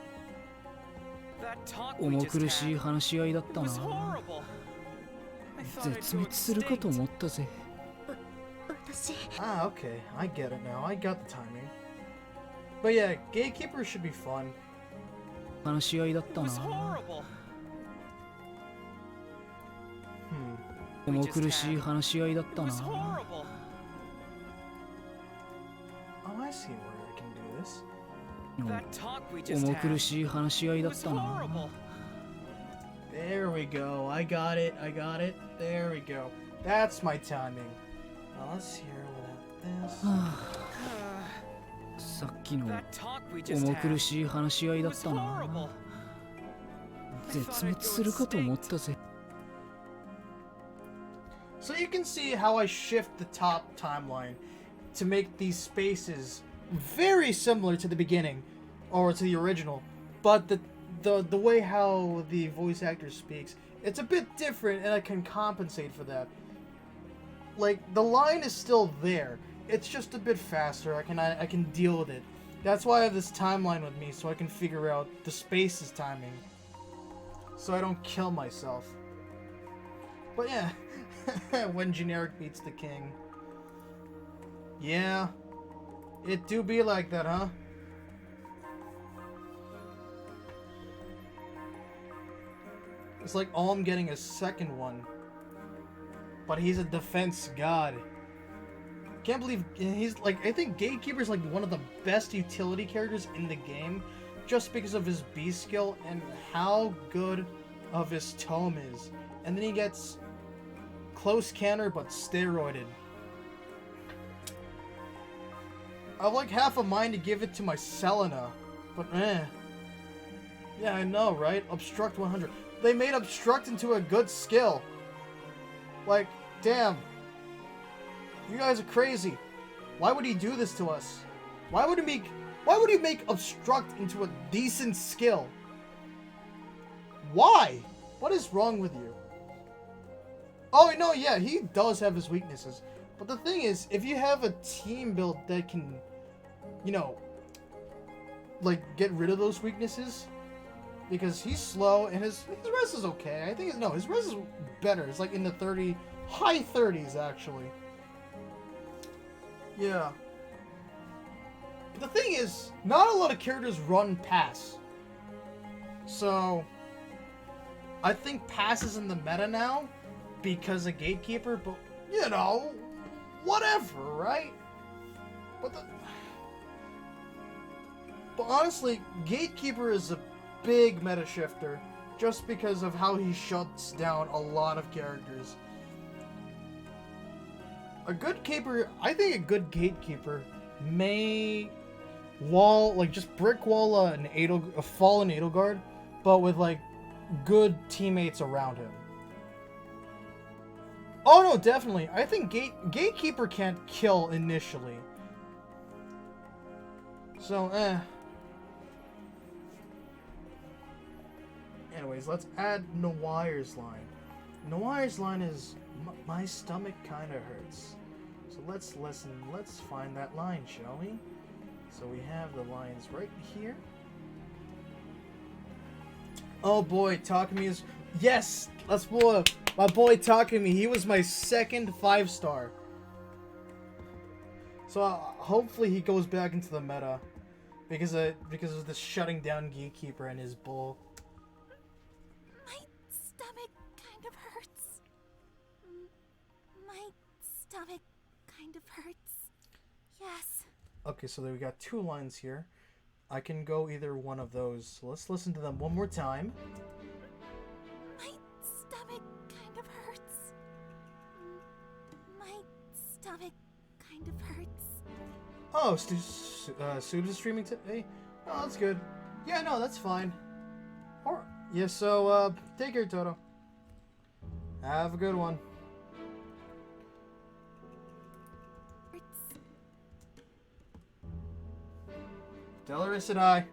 Speaker 9: That talk we
Speaker 10: 重
Speaker 9: just
Speaker 10: 苦しい
Speaker 9: had,
Speaker 10: 話し合いだっ
Speaker 9: it
Speaker 10: た
Speaker 9: was
Speaker 10: な。
Speaker 9: horrible. I thought I'd
Speaker 10: 絶
Speaker 9: go
Speaker 10: 滅するかと
Speaker 9: extinct.
Speaker 10: 思ったぜ。
Speaker 2: 私、
Speaker 1: Ah, okay, I get it now. I got the timing. But yeah, Gatekeeper should be fun.
Speaker 10: 話し合いだっ
Speaker 9: It
Speaker 10: た
Speaker 9: was
Speaker 10: な。
Speaker 9: horrible.
Speaker 1: Hmm.
Speaker 10: 重苦しい話し合いだっ
Speaker 9: It
Speaker 10: た
Speaker 9: was
Speaker 10: な。
Speaker 9: horrible.
Speaker 1: Oh, I see where I can do this.
Speaker 9: That talk we just
Speaker 10: 重
Speaker 9: had,
Speaker 10: 苦しい話し合い
Speaker 9: it
Speaker 10: だっ
Speaker 9: was
Speaker 10: たな。
Speaker 9: horrible.
Speaker 1: There we go. I got it. There we go. That's my timing. Now let's hear without this.
Speaker 10: さっきの
Speaker 9: That talk we just
Speaker 10: 重
Speaker 9: had,
Speaker 10: 苦しい話し合い
Speaker 9: it
Speaker 10: だっ
Speaker 9: was
Speaker 10: た
Speaker 9: horrible.
Speaker 10: な。
Speaker 9: I
Speaker 10: 絶
Speaker 9: thought
Speaker 10: 滅
Speaker 9: I'd
Speaker 10: す
Speaker 9: go
Speaker 10: るかと思っ
Speaker 9: extinct.
Speaker 10: たぜ。
Speaker 1: So you can see how I shift the top timeline to make these spaces very similar to the beginning, or to the original, but the way how the voice actor speaks, it's a bit different, and I can compensate for that. Like, the line is still there, it's just a bit faster. I can deal with it. That's why I have this timeline with me, so I can figure out the space's timing, so I don't kill myself. But yeah, when generic beats the king. Yeah, it do be like that, huh? It's like Alm getting a second one, but he's a defense god. Can't believe he's like, I think Gatekeeper's like one of the best utility characters in the game, just because of his B skill and how good of his tome is. And then he gets close canter but steroided. I have like half a mind to give it to my Selena, but yeah, I know, right? Obstruct 100. They made Obstruct into a good skill. Like, damn. You guys are crazy. Why would he do this to us? Why would he make Obstruct into a decent skill? Why? What is wrong with you? Oh, no, yeah, he does have his weaknesses. But the thing is, if you have a team build that can, you know, like, get rid of those weaknesses, because he's slow and his res is okay. I think his res is better. It's like in the high 30s actually. Yeah. But the thing is, not a lot of characters run pass. So I think pass is in the meta now because of Gatekeeper, but you know, whatever, right? But honestly, Gatekeeper is a big meta shifter just because of how he shuts down a lot of characters. I think a good Gatekeeper may just brick wall a fallen Edelgard, but with like good teammates around him. Oh no, definitely. I think Gatekeeper can't kill initially. So, Anyways, let's add Noir's line. Noir's line is, my stomach kinda hurts. So let's listen, let's find that line, shall we? So we have the lines right here. Oh boy, Takumi is... Yes! Let's blow my boy Takumi, he was my second 5-star. So hopefully he goes back into the meta. Because of the shutting down Gatekeeper and his bull.
Speaker 2: My stomach kind of hurts. My stomach kind of hurts. Yes.
Speaker 1: Okay, so we got 2 lines here. I can go either one of those. So let's listen to them one more time.
Speaker 2: My stomach kind of hurts. My stomach kind of hurts.
Speaker 1: Oh, Subs is streaming today? Oh, that's good. Yeah, no, that's fine. Yeah, so, take care, Toto. Have a good one. Delaris and I.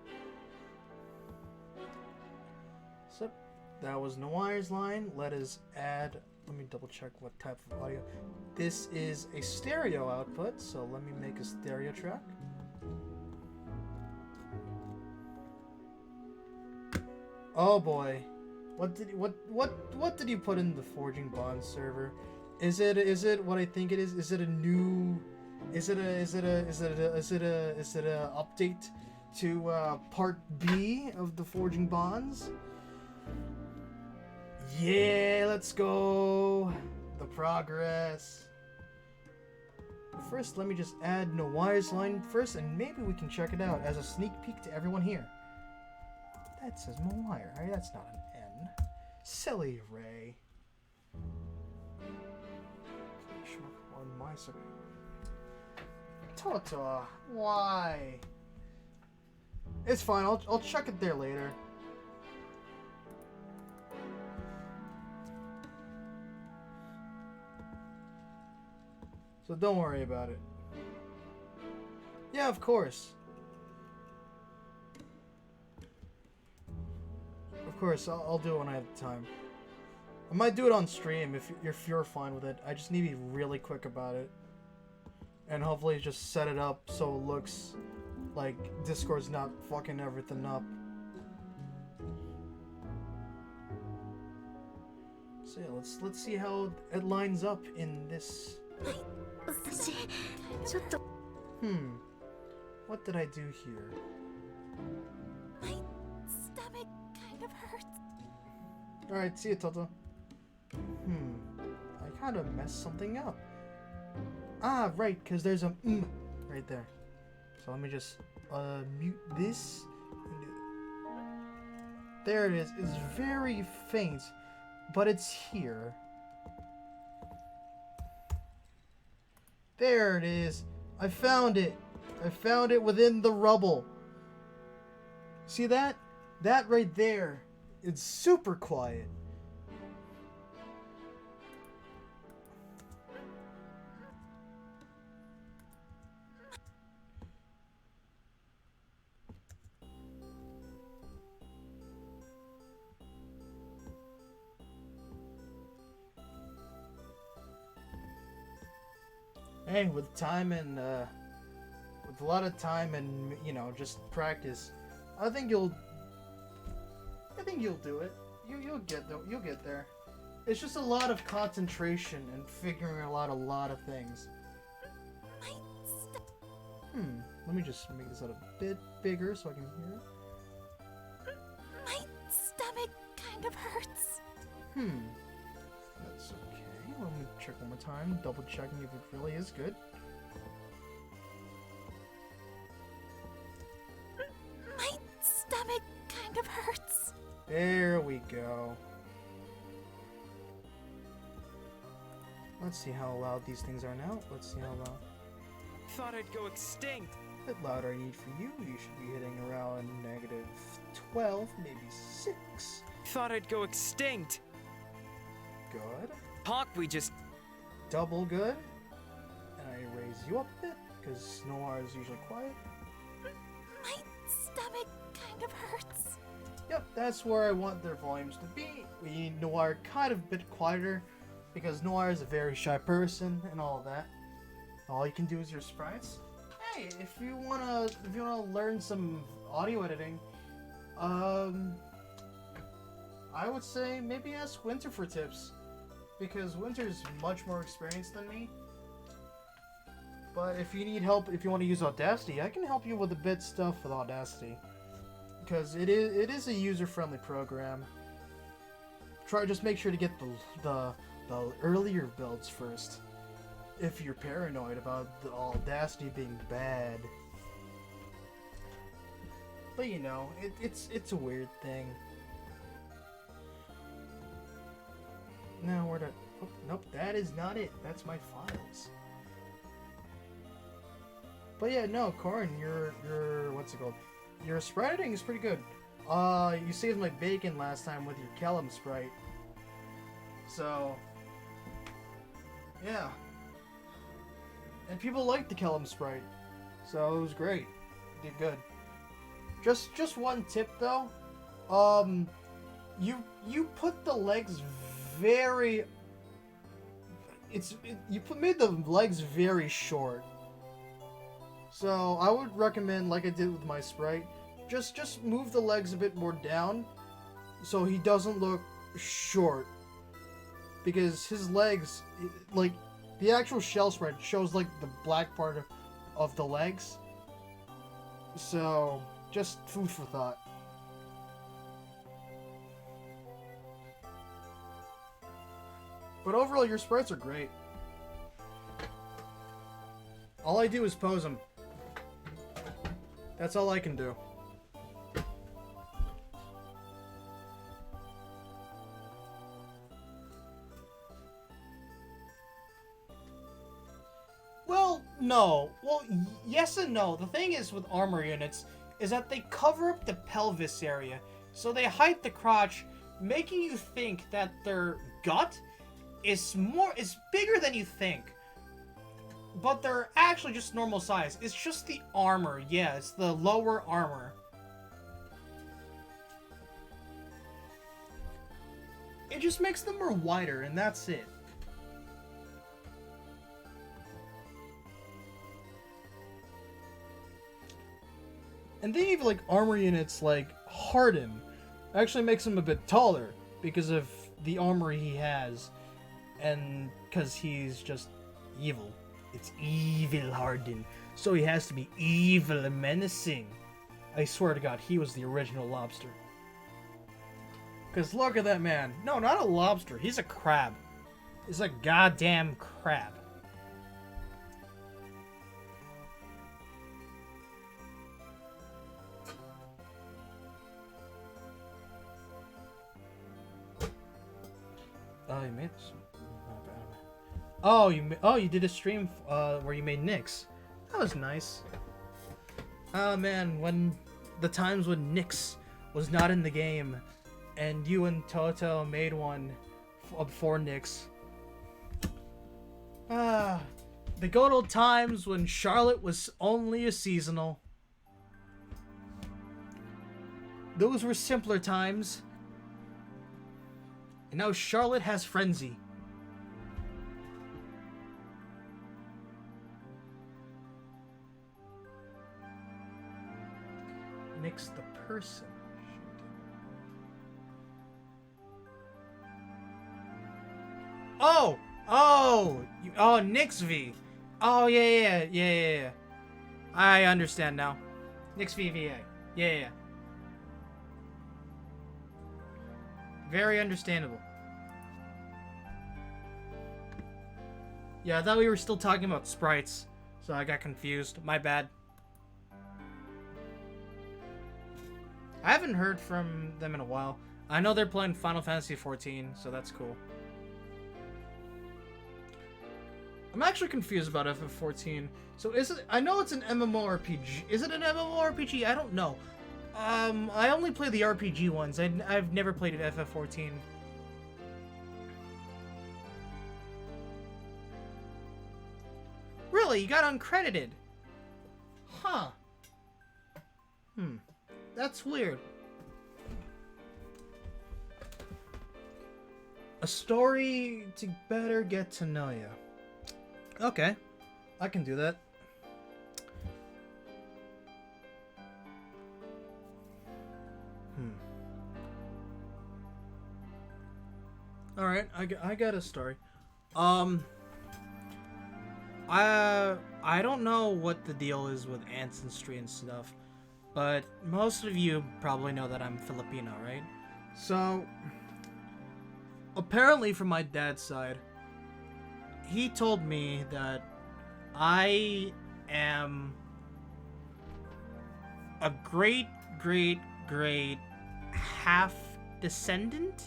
Speaker 1: That was Noir's line. Let us add... Let me double check what type of audio. This is a stereo output, so let me make a stereo track. Oh boy. What did you put in the Forging Bonds server? Is it what I think it is? Is it a new is it a update to part B of the Forging Bonds? Yeah, let's go. The progress. First, let me just add Noir's line first, and maybe we can check it out as a sneak peek to everyone here. That says Noir. Right? That's not an N. Silly Ray. On my side. Tota, why? It's fine. I'll check it there later. So don't worry about it. Yeah, of course. Of course, I'll do it when I have the time. I might do it on stream if you're fine with it. I just need to be really quick about it. And hopefully just set it up so it looks like Discord's not fucking everything up. So yeah, let's see how it lines up in this. What did I do here?
Speaker 2: My stomach kind of hurts.
Speaker 1: Alright, see you, Toto. I kind of messed something up. Ah, right, because there's a right there. So let me just mute this. There it is. It's very faint, but it's here. There it is. I found it. I found it within the rubble. See that? That right there. It's super quiet. Hey, with time and with a lot of time and just practice, I think you'll do it. You'll get there. It's just a lot of concentration and figuring out a lot of things. Let me just make this out a bit bigger so I can hear it.
Speaker 2: My stomach kind of hurts.
Speaker 1: That's okay. Let me check one more time, double checking if it really is good.
Speaker 2: My stomach kind of hurts.
Speaker 1: There we go. Let's see how loud these things are now. Let's see how loud.
Speaker 9: Thought I'd go extinct.
Speaker 1: A bit louder I need for you. You should be hitting around -12, maybe 6.
Speaker 9: Thought I'd go extinct.
Speaker 1: Good.
Speaker 9: Talk we just...
Speaker 1: Double good. And I raise you up a bit, because Noir is usually quiet.
Speaker 2: My stomach kind of hurts.
Speaker 1: Yep, that's where I want their volumes to be. We need Noir kind of a bit quieter, because Noir is a very shy person and all of that. All you can do is your sprites. Hey, if you wanna learn some audio editing, I would say maybe ask Winter for tips, because Winter's much more experienced than me. But if you need help, if you want to use Audacity, I can help you with a bit stuff with Audacity, because it is a user-friendly program. Just make sure to get the earlier builds first, if you're paranoid about the Audacity being bad. But it's a weird thing. Now where to? Oh, nope, that is not it. That's my files. But yeah, no, Corn, your what's it called? Your sprite editing is pretty good. You saved my bacon last time with your Kellum sprite. So yeah. And people liked the Kellum sprite. So it was great. You did good. Just one tip though. you put the legs very. Made the legs very short. So I would recommend, like I did with my sprite, just move the legs a bit more down, so he doesn't look short. Because his legs, like the actual shell sprite shows like the black part of the legs. So just food for thought. But overall, your sprites are great. All I do is pose them. That's all I can do. Well, no. Well, yes and no. The thing is with armor units is that they cover up the pelvis area. So they hide the crotch, making you think that their gut is bigger than you think. But they're actually just normal size. It's just the armor. Yeah, it's the lower armor. It just makes them more wider, and that's it. And then even like armor units like Harden actually makes him a bit taller because of the armor he has, and because he's just evil. It's evil Harden, so he has to be evil and menacing. I swear to God, he was the original lobster. Because look at that man. No, not a lobster. He's a crab. He's a goddamn crab. Oh, you made this? Oh, you did a stream where you made Nyx. That was nice. Oh man, when the times when Nyx was not in the game, and you and Toto made one for Nyx. Ah, the good old times when Charlotte was only a seasonal. Those were simpler times. And now Charlotte has Frenzy. Nyx the person. Oh! Nyx V. Oh, yeah. I understand now. Nyx VVA. Yeah. Very understandable. Yeah, I thought we were still talking about sprites, so I got confused. My bad. I haven't heard from them in a while. I know they're playing Final Fantasy XIV, so that's cool. I'm actually confused about FF14. So is it... I know it's an MMORPG. Is it an MMORPG? I don't know. I only play the RPG ones. I've never played FF14. Really? You got uncredited? Huh. That's weird. A story to better get to know you. Okay. I can do that. Alright, I got a story. I don't know what the deal is with ancestry and stuff, but most of you probably know that I'm Filipino, right? So, apparently from my dad's side, he told me that I am a great half descendant.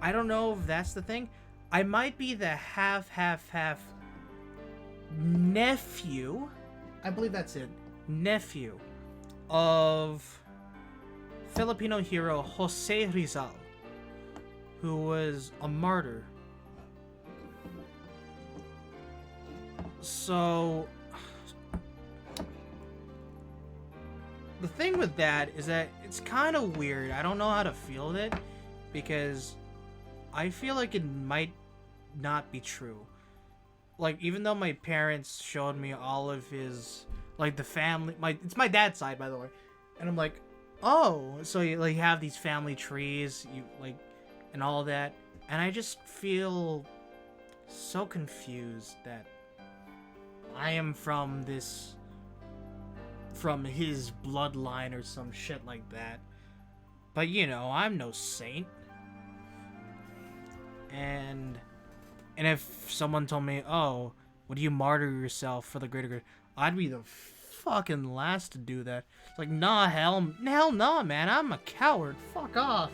Speaker 1: I don't know if that's the thing. I might be the half nephew. I believe that's it. Nephew of Filipino hero Jose Rizal, who was a martyr. So the thing with that is that it's kind of weird. I don't know how to feel it because I feel like it might not be true. Like, even though my parents showed me all of his, like, the family, it's my dad's side, by the way, and I'm like, oh, so you like have these family trees, you like, and all that, and I just feel so confused that I am from his bloodline or some shit like that. But you know, I'm no saint. And if someone told me, oh, would you martyr yourself for the greater good, I'd be the fucking last to do that. It's like, nah, hell no, man, I'm a coward. Fuck off.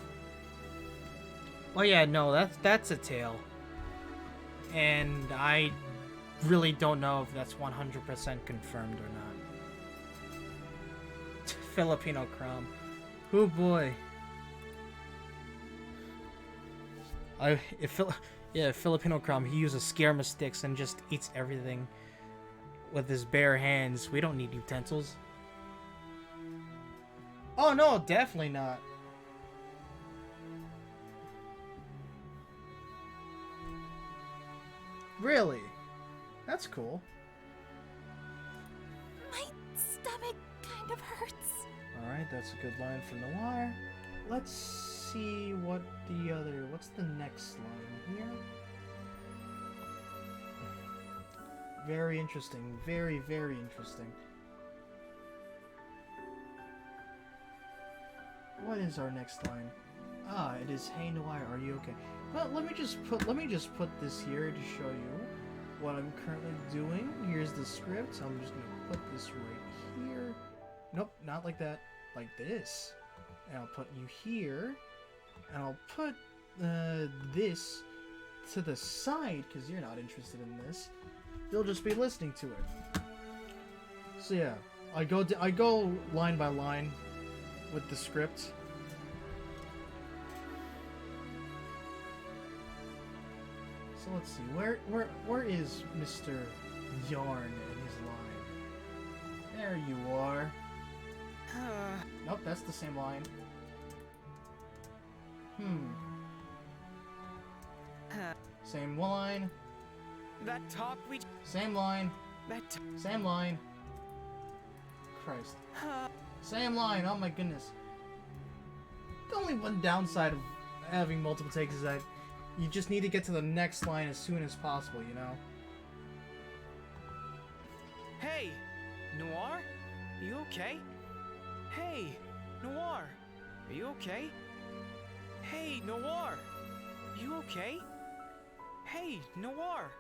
Speaker 1: Well, yeah, no, that's a tale. And I really don't know if that's 100% confirmed or not. Filipino crumb. Oh boy. Filipino crumb, he uses scarema sticks and just eats everything with his bare hands. We don't need utensils. Oh no, definitely not. Really? That's cool.
Speaker 2: My stomach kind of hurts.
Speaker 1: Alright, that's a good line for Noir. Let's see what's the next line here? Very interesting. Very, very interesting. What is our next line? Ah, it is, hey Noir, are you okay? Well, let me just put this here to show you what I'm currently doing. Here's the script. I'm just gonna put this right here. Nope, not like that. Like this. And I'll put you here. And I'll put this to the side because you're not interested in this. You'll just be listening to it. So yeah, I go line by line with the script. So let's see, where is Mr. Yarn in his line? There you are. Nope, that's the same line. Same line.
Speaker 9: That talk we...
Speaker 1: Same line.
Speaker 9: That...
Speaker 1: Same line. Christ. Same line, oh my goodness. The only one downside of having multiple takes is that you just need to get to the next line as soon as possible, you know?
Speaker 9: Hey, Noir? Are you okay? Hey, Noir? Are you okay? Hey, Noir? Are you okay? Hey, Noir?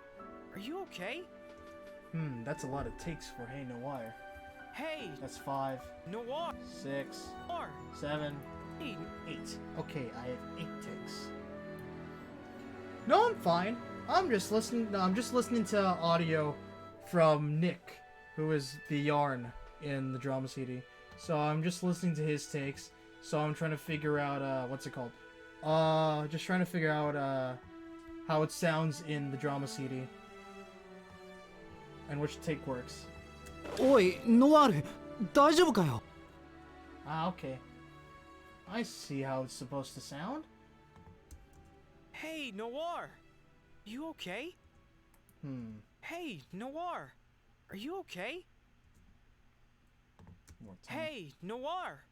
Speaker 9: Are you okay?
Speaker 1: That's a lot of takes for Hey Noir.
Speaker 9: Hey!
Speaker 1: That's 5.
Speaker 9: Noir!
Speaker 1: 6.
Speaker 9: Noir!
Speaker 1: 7.
Speaker 9: Hey!
Speaker 1: 8. Okay, I have 8 takes. No, I'm fine. I'm just listening to audio from Nick, who is the Yarn in the drama CD. So I'm just listening to his takes. So I'm trying to figure out what's it called? Just trying to figure out how it sounds in the drama CD. And which take works.
Speaker 10: Oi, Noir, 大丈夫かよ?
Speaker 1: Ah, okay. I see how it's supposed to sound.
Speaker 9: Hey, Noir! You okay? Hey, Noir! Are you okay?
Speaker 1: More time.
Speaker 9: Hey, Noir!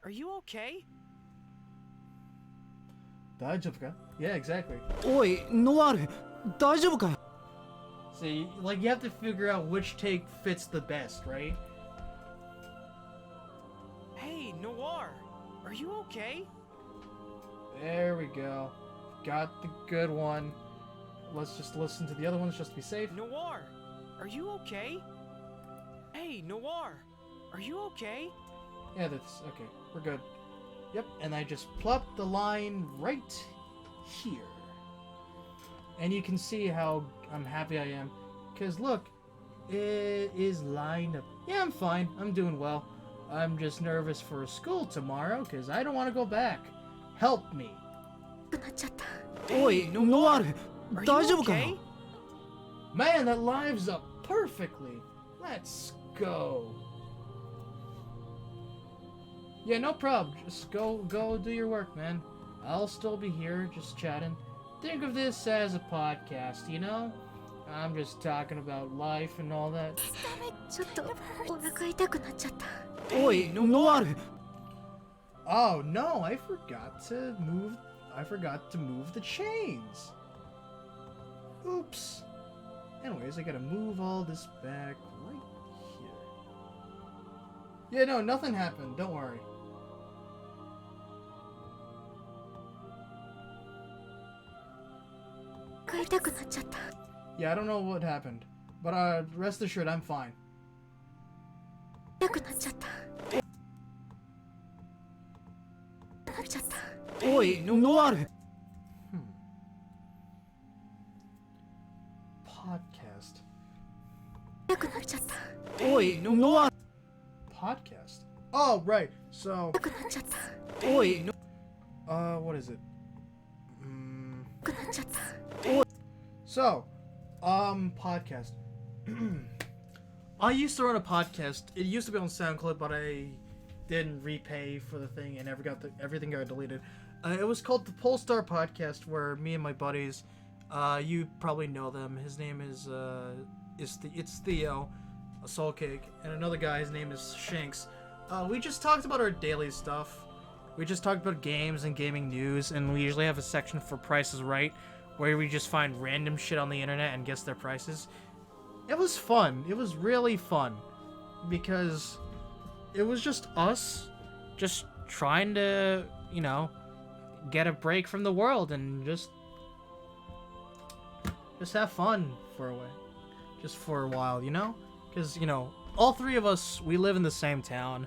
Speaker 9: Are you okay?
Speaker 1: 大丈夫か? Yeah, exactly.
Speaker 10: Oi, Noir, 大丈夫かよ?
Speaker 1: See, like, you have to figure out which take fits the best, right?
Speaker 9: Hey, Noir! Are you okay?
Speaker 1: There we go. Got the good one. Let's just listen to the other ones just to be safe.
Speaker 9: Noir! Are you okay? Hey, Noir! Are you okay?
Speaker 1: Yeah, that's okay. We're good. Yep, and I just plopped the line right here. And you can see how I'm happy I am. Because look, it is lined up. Yeah, I'm fine. I'm doing well. I'm just nervous for school tomorrow because I don't want to go back. Help me.
Speaker 10: Oi, Noir, 大丈夫かよ?
Speaker 1: Man, that lives up perfectly. Let's go. Yeah, no problem. Just go do your work, man. I'll still be here, just chatting. Think of this as a podcast, you know? I'm just talking about life and all that.
Speaker 4: ちょっとお腹痛くなっちゃった。
Speaker 10: おい、ノワール。
Speaker 1: Oh no, I forgot to move the chains. Oops. Anyways, I gotta move all this back right here. Yeah, no, nothing happened. Don't worry. Yeah, I don't know what happened, but rest assured, I'm fine.
Speaker 10: Oi, Noir!
Speaker 1: Podcast.
Speaker 10: Oi, Noir!
Speaker 1: Podcast? Oh, right. So,
Speaker 10: Oi,
Speaker 1: what is it? So, podcast. I used to run a podcast. It used to be on SoundCloud, but I didn't repay for the thing and everything got deleted. It was called the PoleStar Podcast, where me and my buddies, you probably know them. His name is it's Theo, a Soul Cake, and another guy. His name is Shanks. We just talked about our daily stuff. We just talked about games and gaming news, and we usually have a section for Price is Right, where we just find random shit on the internet and guess their prices. It was fun. It was really fun, because it was just us, just trying to, you know, get a break from the world and just have fun for a while, you know? Because, you know, all three of us, we live in the same town,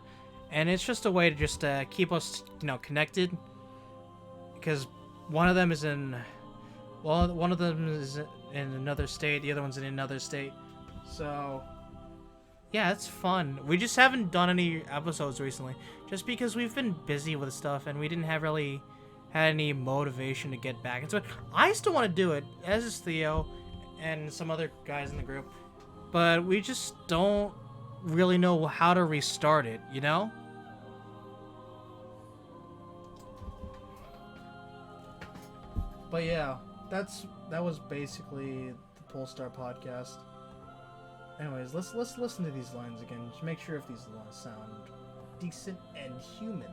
Speaker 1: and it's just a way to just keep us, you know, connected. Because one of them is in another state, the other one's in another state. So, yeah, it's fun. We just haven't done any episodes recently, just because we've been busy with stuff, and we didn't have really had any motivation to get back into it. I still want to do it, as is Theo and some other guys in the group, but we just don't really know how to restart it, you know? But yeah, that was basically the Polestar podcast. Anyways, let's listen to these lines again to make sure if these lines sound decent and human.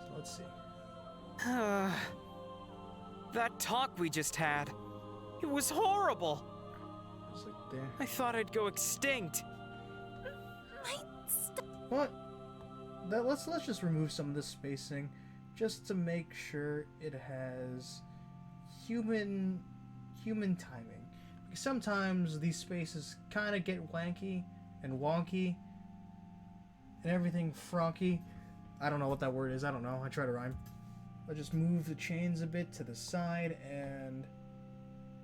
Speaker 1: So let's see.
Speaker 9: That talk we just had, it was horrible.
Speaker 1: It's like there.
Speaker 9: I thought I'd go extinct.
Speaker 1: What? Let's just remove some of this spacing, just to make sure it has human timing. Because sometimes these spaces kind of get wanky and wonky, and everything fronky. I don't know what that word is. I don't know. I try to rhyme. I'll just move the chains a bit to the side and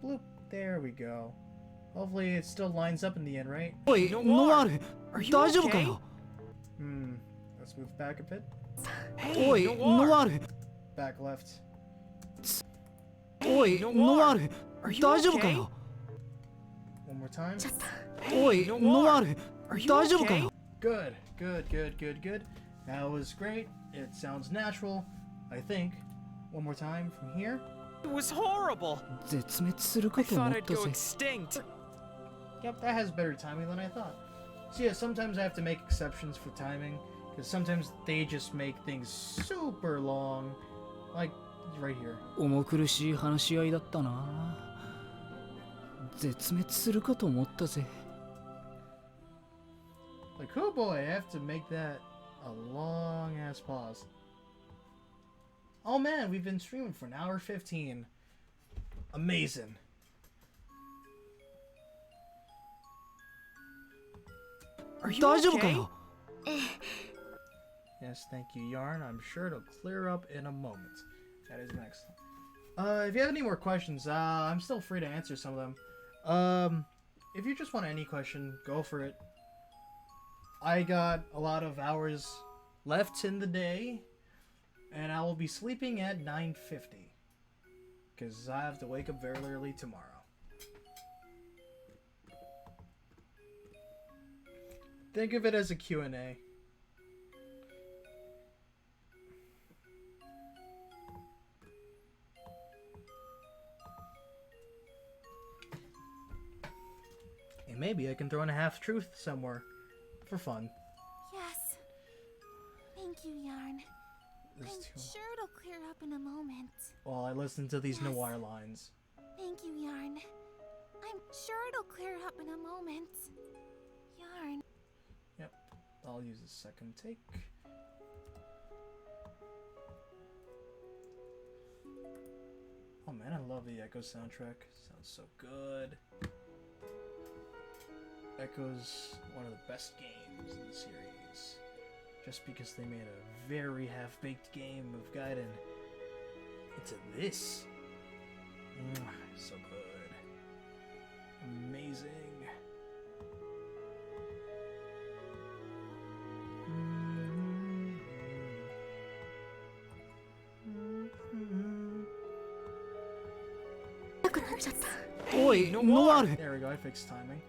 Speaker 1: bloop. There we go. Hopefully it still lines up in the end, right?
Speaker 10: Oi, Noir!
Speaker 9: Are you okay?
Speaker 1: Let's move back a bit.
Speaker 9: Hey,
Speaker 10: Oi, Noir!
Speaker 1: Back left.
Speaker 10: Oi, Noir!
Speaker 9: Are you okay?
Speaker 1: One more time.
Speaker 10: Oi, Noir!
Speaker 9: Are you okay?
Speaker 1: Good. That was great. It sounds natural, I think. One more time from here.
Speaker 9: It was horrible. I thought I'd go extinct.
Speaker 1: Yep, that has better timing than I thought. So yeah, sometimes I have to make exceptions for timing, because sometimes they just make things super long. Like, right here.
Speaker 10: 重苦しい話し合いだったな。絶滅するかと思ったぜ。
Speaker 1: Like, oh boy, I have to make that a long ass pause. Oh man, we've been streaming for an hour 15. Amazing.
Speaker 9: Are you okay?
Speaker 1: Yes, thank you, Yarn. I'm sure it'll clear up in a moment. That is next. If you have any more questions, I'm still free to answer some of them. If you just want any question, go for it. I got a lot of hours left in the day, and I will be sleeping at 9:50, because I have to wake up very early tomorrow. Think of it as a Q&A. maybe I can throw in a half-truth somewhere. For fun.
Speaker 2: Yes. Thank you, Yarn. I'm sure it'll clear up in a moment.
Speaker 1: While I listen to these noir lines.
Speaker 2: Thank you, Yarn. I'm sure it'll clear up in a moment. Yarn.
Speaker 1: Yep. I'll use a second take. Oh man, I love the Echo soundtrack. Sounds so good. Echo's one of the best games in the series. Just because they made a very half-baked game of Gaiden into this. So good. Amazing.
Speaker 10: Oi, Noir!
Speaker 1: There we go, I fixed timing.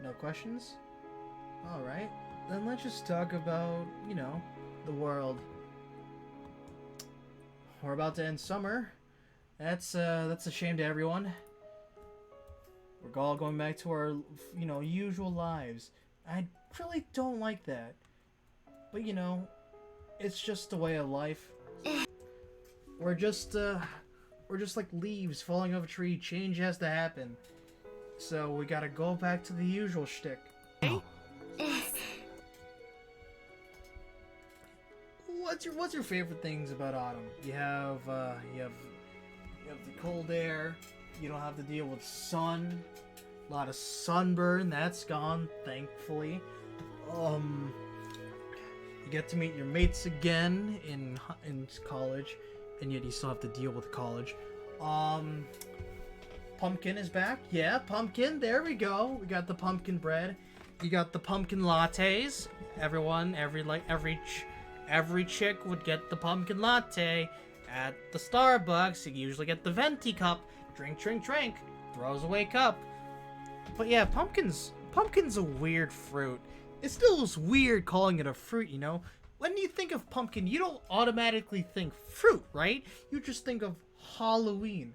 Speaker 1: No questions? Alright, then let's just talk about, you know, the world. We're about to end summer. That's a shame to everyone. We're all going back to our, you know, usual lives. I really don't like that. But, you know, it's just the way of life. We're just like leaves falling off a tree. Change has to happen. So we gotta go back to the usual shtick. What's your favorite things about autumn? You have the cold air. You don't have to deal with sun. A lot of sunburn. That's gone, thankfully. You get to meet your mates again in college, and yet you still have to deal with college. Pumpkin is back. Yeah, pumpkin. There we go. We got the pumpkin bread. You got the pumpkin lattes. Every chick would get the pumpkin latte at the Starbucks. You usually get the venti cup. Drink, drink, drink. Throws away cup. But yeah, pumpkin's a weird fruit. It still is weird calling it a fruit, you know? When you think of pumpkin, you don't automatically think fruit, right? You just think of Halloween.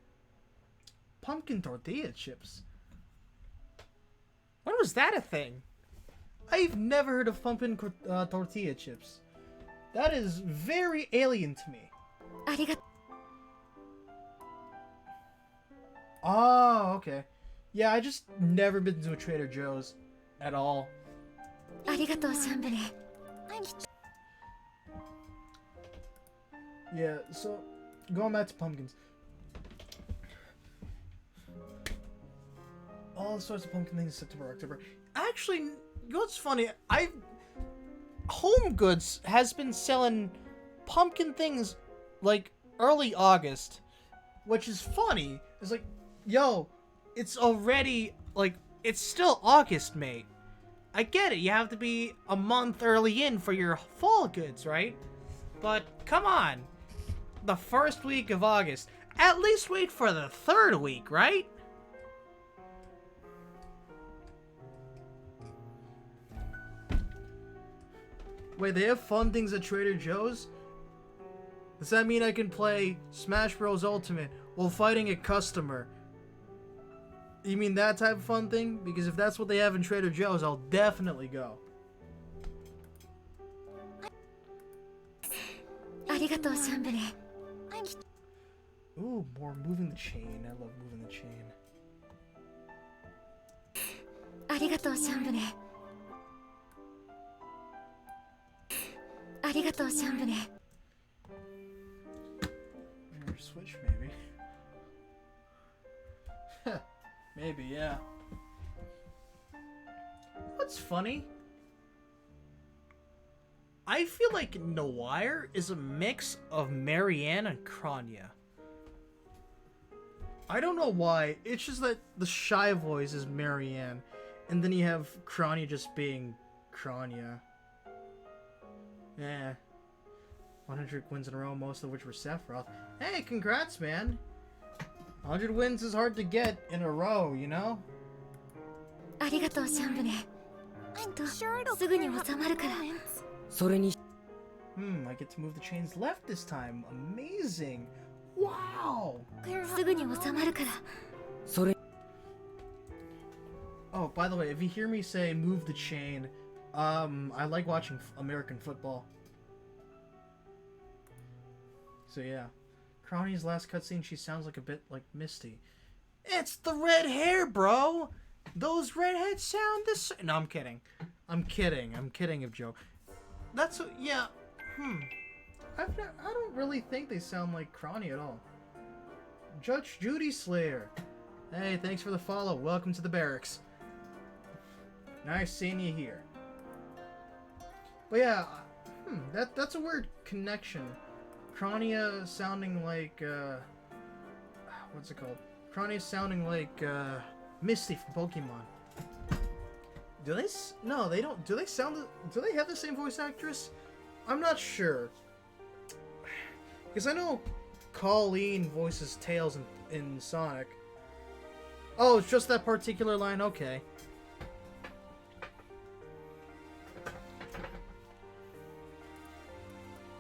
Speaker 1: Pumpkin tortilla chips. When was that a thing? I've never heard of pumpkin tortilla chips. That is very alien to me. Oh, okay. Yeah, I just never been to a Trader Joe's at all. Yeah, so going back to pumpkins. All sorts of pumpkin things in September, October. Actually, you know what's funny? Home Goods has been selling pumpkin things like early August, which is funny. It's like, yo, it's already like it's still August, mate. I get it. You have to be a month early in for your fall goods, right? But come on, the first week of August. At least wait for the third week, right? Wait, they have fun things at Trader Joe's? Does that mean I can play Smash Bros. Ultimate while fighting a customer? You mean that type of fun thing? Because if that's what they have in Trader Joe's, I'll definitely go. Ooh, more moving the chain. I love moving the chain. Mirror switch, maybe. Maybe, yeah. What's funny? I feel like Noir is a mix of Marianne and Kranya. I don't know why. It's just that the shy voice is Marianne, and then you have Kranya just being Kranya. Yeah. 100 wins in a row, most of which were Sephiroth. Hey, congrats, man. 100 wins is hard to get in a row, you know?
Speaker 2: I'm sure it'll clear up in a moment.
Speaker 1: I get to move the chains left this time. Amazing. Wow.
Speaker 4: すぐに収まるから。
Speaker 1: Oh, by the way, if you hear me say move the chain, I like watching American football. So yeah. Crony's last cutscene, she sounds like a bit like Misty. It's the red hair, bro! Those redheads sound the same. No, I'm kidding. I'm kidding of Joe. That's, yeah, I don't really think they sound like Crony at all. Judge Judy Slayer. Hey, thanks for the follow. Welcome to the barracks. Nice seeing you here. But yeah, that's a weird connection. Cronia sounding like, what's it called? Cronia sounding like, Misty from Pokemon. Do they? No, they don't. Do they sound? Do they have the same voice actress? I'm not sure. Because I know Colleen voices Tails in Sonic. Oh, it's just that particular line? Okay.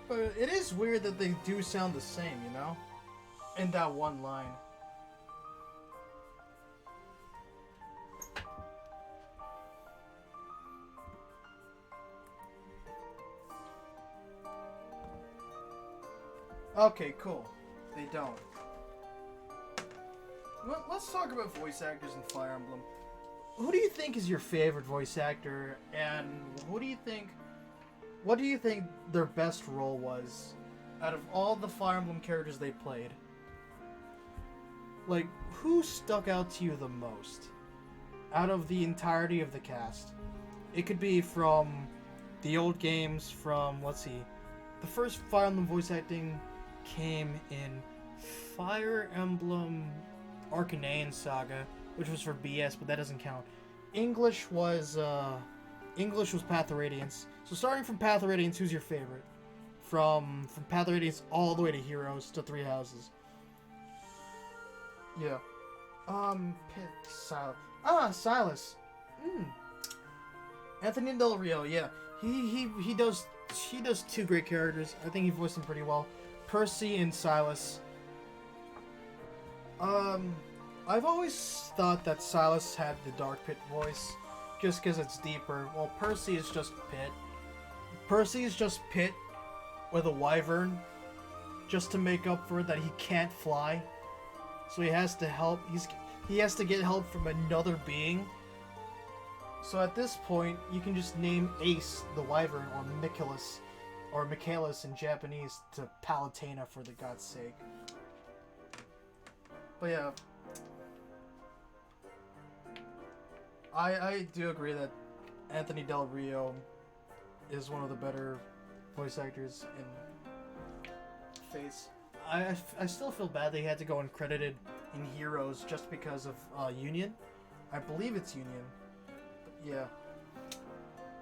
Speaker 1: But it is weird that they do sound the same, you know? In that one line. Okay, cool. They don't. Well, let's talk about voice actors in Fire Emblem. Who do you think is your favorite voice actor, and what do you think their best role was out of all the Fire Emblem characters they played? Like, who stuck out to you the most out of the entirety of the cast? It could be from the old games, from, let's see, the first Fire Emblem voice acting came in Fire Emblem Arcanine Saga, which was for BS, but that doesn't count. English was Path of Radiance. So starting from Path of Radiance, who's your favorite? From Path of Radiance all the way to Heroes to Three Houses. Yeah. Silas. Anthony Del Rio, yeah. He does two great characters. I think he voiced them pretty well. Percy and Silas. I've always thought that Silas had the Dark Pit voice, just because it's deeper. Well, Percy is just Pit. Percy is just Pit with a wyvern, just to make up for it that he can't fly. So he has to help. He has to get help from another being. So at this point, you can just name Ace the wyvern, or Michaelis in Japanese, to Palutena for the God's sake. But yeah, I do agree that Anthony Del Rio is one of the better voice actors in Fates. I still feel bad they had to go uncredited in Heroes just because of Union. I believe it's Union. But yeah.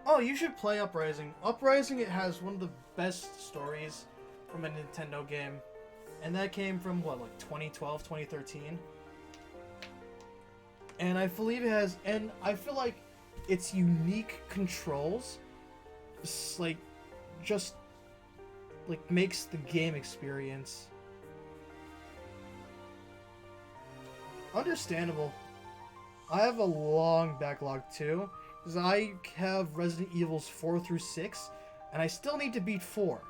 Speaker 1: Oh, you should play Uprising. Uprising, it has one of the best stories from a Nintendo game. And that came from, what, like 2012, 2013? And I believe it has, and I feel like its unique controls, just makes the game experience understandable. I have a long backlog too, because I have Resident Evils 4 through 6, and I still need to beat 4.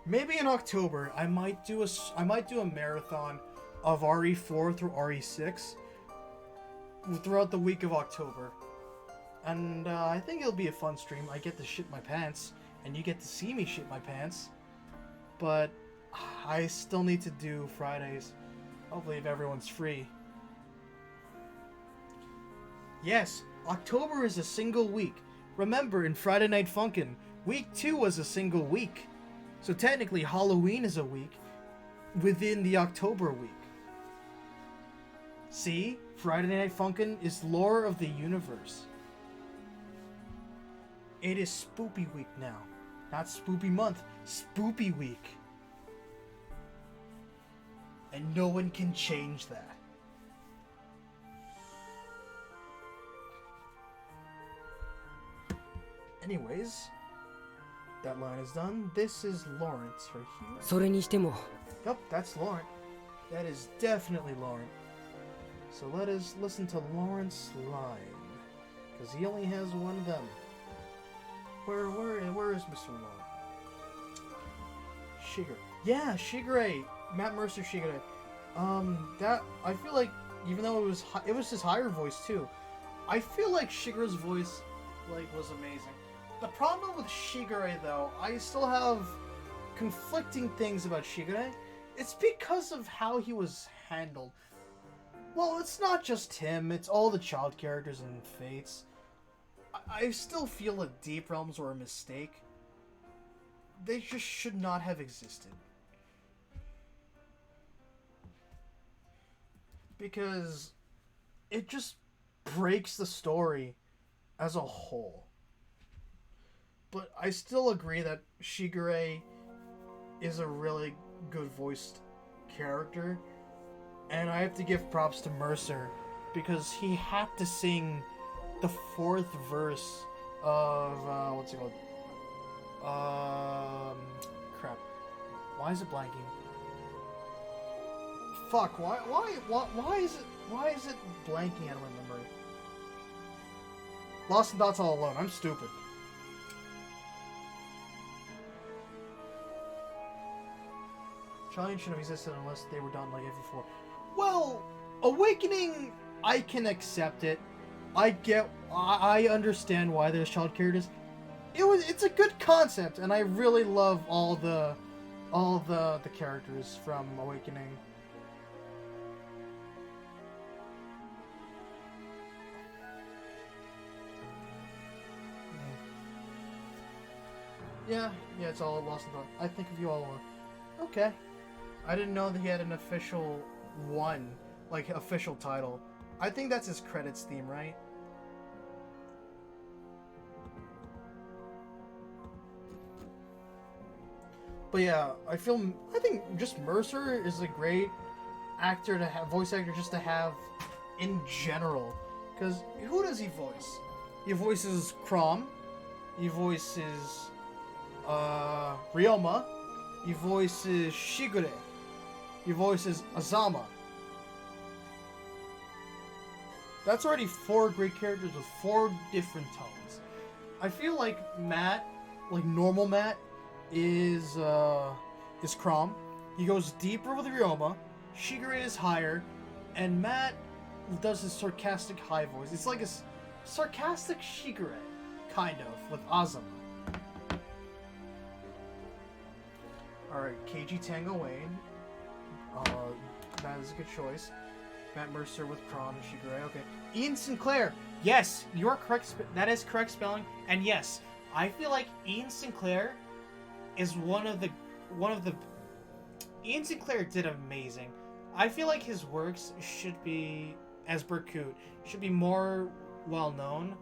Speaker 1: Maybe in October, I might do a marathon of RE4 through RE6 throughout the week of October. And I think it'll be a fun stream. I get to shit my pants, and you get to see me shit my pants. But I still need to do Fridays. Hopefully if everyone's free. Yes, October is a single week. Remember, in Friday Night Funkin', week 2 was a single week. So technically, Halloween is a week within the October week. See? Friday Night Funkin' is lore of the universe. It is Spoopy Week now. Not Spoopy Month. Spoopy Week. And no one can change that. Anyways, that line is done. This is Lawrence right here.
Speaker 10: それにしても
Speaker 1: Yup, that's Laurent. That is definitely Laurent. So let us listen to Lawrence live, because he only has one of them. Where is Mr. Laurent? Shigure. Yeah, Shigure. Matt Mercer Shigure. That I feel like, even though it was his higher voice too, I feel like Shigure's voice was amazing. The problem with Shigure though, I still have conflicting things about Shigure. It's because of how he was handled. Well, it's not just him, it's all the child characters in Fates. I still feel that Deep Realms were a mistake. They just should not have existed. Because it just breaks the story as a whole. But I still agree that Shigure is a really good voiced character, and I have to give props to Mercer because he had to sing the fourth verse of what's it called? Crap. Why is it blanking? Fuck. Why is it blanking out of my memory? Lost in Thoughts All Alone. I'm stupid. Challenge shouldn't have existed unless they were done like it before. Well, Awakening, I can accept it. I understand why there's child characters. It's a good concept, and I really love all the characters from Awakening. Yeah, it's all Lost in Thought. I think of you all. Okay. I didn't know that he had an official official title. I think that's his credits theme, right? But yeah, I think just Mercer is a great actor to have, voice actor just to have in general. Because who does he voice? He voices Chrom. He voices Ryoma. He voices Shigure. He voices Azama. That's already 4 great characters with 4 different tones. I feel like Matt, like normal Matt, is Chrom. He goes deeper with Ryoma. Shigure is higher, and Matt does his sarcastic high voice. It's like a sarcastic Shigure, kind of, with Azama. Alright, KG Tango Wayne. That is a good choice. Matt Mercer with Chrom and Shigure. Okay. Ian Sinclair. Yes, you are correct. That is correct spelling. And yes, I feel like Ian Sinclair is one of the. Ian Sinclair did amazing. I feel like his works should be, as Berkut, should be more well known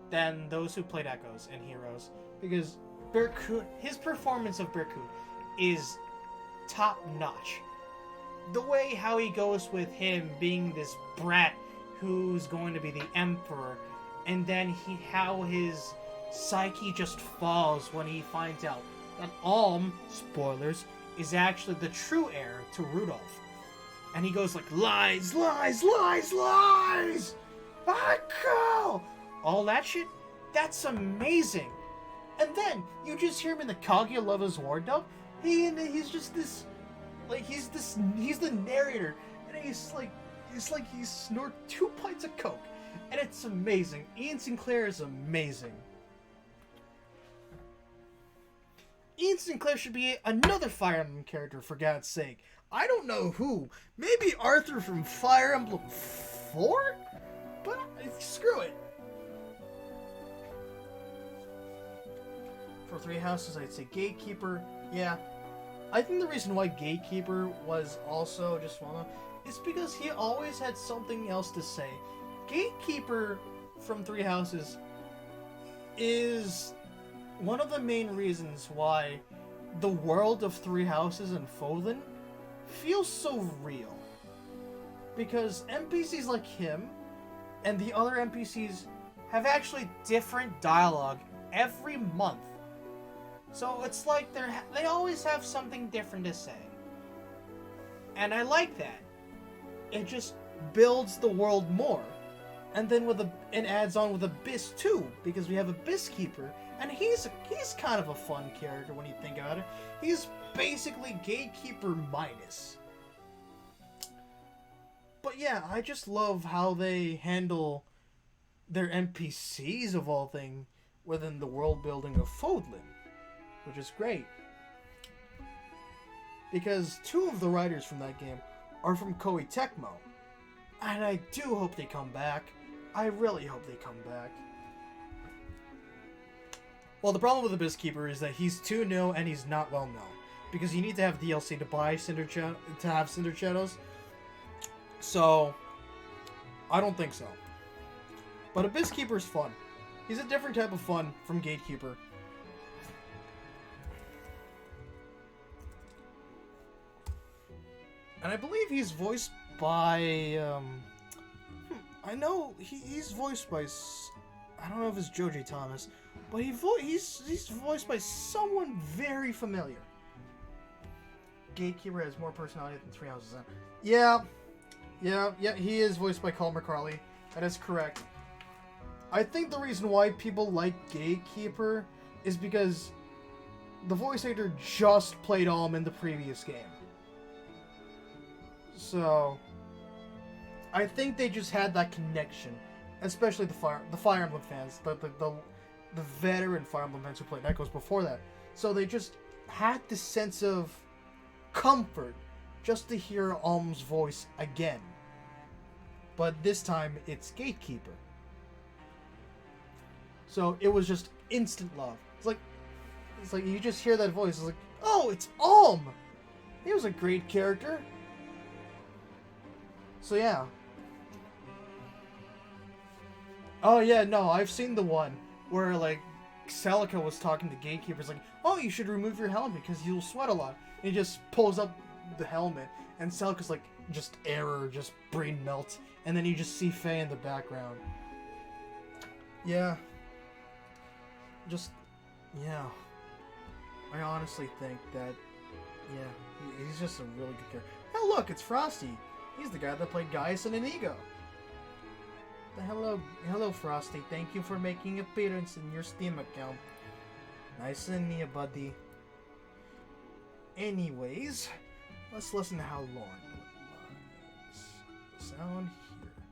Speaker 1: than those who played Echoes and Heroes, because Berkut, his performance of Berkut is top notch. The way how he goes with him being this brat who's going to be the emperor, and then how his psyche just falls when he finds out that Alm, spoilers, is actually the true heir to Rudolph. And he goes like, lies, lies, lies, lies! Echo! All that shit, that's amazing. And then, you just hear him in the Kaguya Lover's War dub, he's just this, he's the narrator, and he snort 2 pints of coke, and it's amazing. Ian Sinclair is amazing. Ian Sinclair should be another Fire Emblem character, for God's sake. I don't know who. Maybe Arthur from Fire Emblem 4? But screw it. For 3 houses, I'd say Gatekeeper. Yeah. I think the reason why Gatekeeper was also just one is because he always had something else to say. Gatekeeper from 3 houses is one of the main reasons why the world of 3 houses and Fodlan feels so real. Because NPCs like him and the other NPCs have actually different dialogue every month. So it's like they always have something different to say. And I like that. It just builds the world more. And then it adds on with Abyss too, because we have Abyss Keeper, and he's kind of a fun character when you think about it. He's basically Gatekeeper minus. But yeah, I just love how they handle their NPCs of all things within the world building of Fodlan, which is great. Because 2 of the writers from that game are from Koei Tecmo, and I do hope they come back. I really hope they come back. Well, the problem with Abyss Keeper is that he's too new and he's not well known, because you need to have DLC to buy to have Cinder Shadows. So I don't think so. But Abyss Keeper's fun. He's a different type of fun from Gatekeeper. And I believe he's voiced by I know he's voiced by, I don't know if it's Joji Thomas, but he's voiced by someone very familiar. Gatekeeper has more personality than 3 Houses. Yeah, he is voiced by Colm McCarley. That is correct. I think the reason why people like Gatekeeper is because the voice actor just played Alm in the previous game. So I think they just had that connection, especially the Fire Emblem fans, the veteran Fire Emblem fans who played Echoes before that. So they just had the sense of comfort just to hear Alm's voice again. But this time it's Gatekeeper. So it was just instant love. It's like you just hear that voice. It's like, oh, it's Alm. He was a great character. So yeah. Oh yeah, no, I've seen the one where like Celica was talking to Gatekeepers like, oh, you should remove your helmet because you'll sweat a lot. And he just pulls up the helmet, and Celica's like, just error, just brain melt, and then you just see Faye in the background. Yeah. Yeah. I honestly think that, yeah, he's just a really good character. Oh look, it's Frosty. He's the guy that played Gaius and Inigo. Hello, Frosty. Thank you for making an appearance in your Steam account. Nice and you, buddy. Anyways, let's listen to how Lauren plays. Sound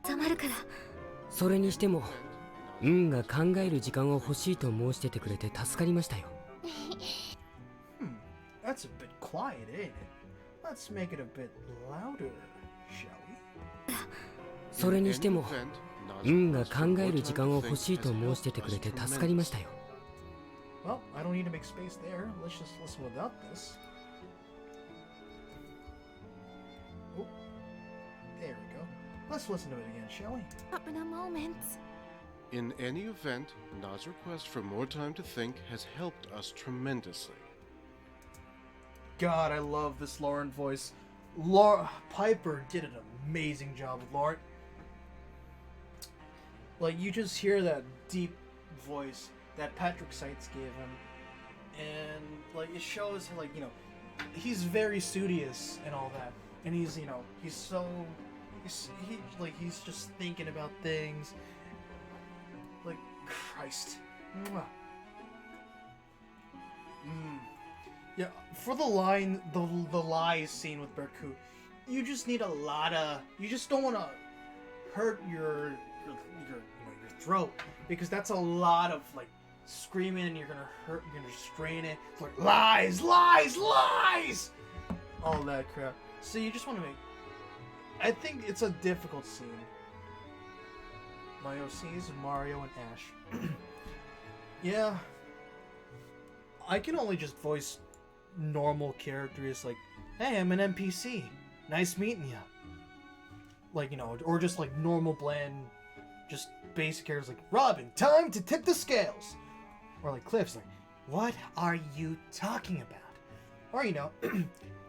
Speaker 1: here.
Speaker 11: それにしても、運が考える時間を欲しいと申しててくれて助かりましたよ。
Speaker 1: That's a bit quiet, ain't it? Let's make it a bit louder, shall we?
Speaker 11: それにしても、運が考える時間を欲しいと申しててくれて助かりましたよ。
Speaker 1: Well, I don't need to make space there. Let's just listen without this. Oh, there we go. Let's listen to it again, shall we?
Speaker 2: Up in a moment.
Speaker 12: In any event, Na's request for more time to think has helped us tremendously.
Speaker 1: God, I love this Lauren voice. Piper did an amazing job with Lauren. Like, you just hear that deep voice that Patrick Seitz gave him, and like it shows, like, you know, he's very studious and all that, and he's, you know, he's just thinking about things. Like, Christ. Mwah. Yeah, for the line, the lies scene with Berku, you just need a lot of, you just don't want to hurt your throat, because that's a lot of like screaming, and you're gonna strain it. It's like lies, all that crap. So you just want to make. I think it's a difficult scene. Mario sees Mario and Ash. Yeah, I can only just voice normal characters like, "Hey, I'm an NPC. Nice meeting ya." Like, you know, or just like normal bland, just basic characters like, "Robin, time to tip the scales," or like Cliff's like, "What are you talking about?" Or, you know,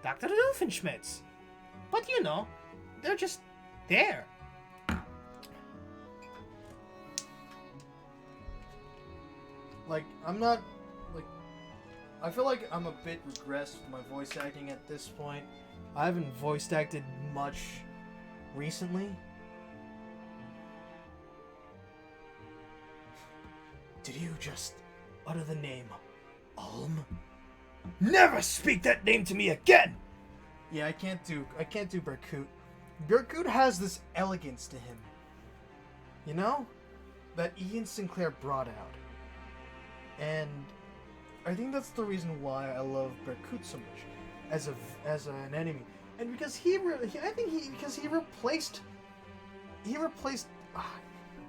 Speaker 1: Dr. Doofenshmirtz. But you know, they're just there. like, I'm not, like, I feel like I'm a bit regressed with my voice acting at this point. I haven't voice acted much recently. Did you just utter the name Ulm?
Speaker 13: Never speak that name to me again!
Speaker 1: Yeah, I can't do Berkut. Berkut has this elegance to him. You know? That Ian Sinclair brought out. And I think that's the reason why I love Berkut so much as an enemy. And because he replaced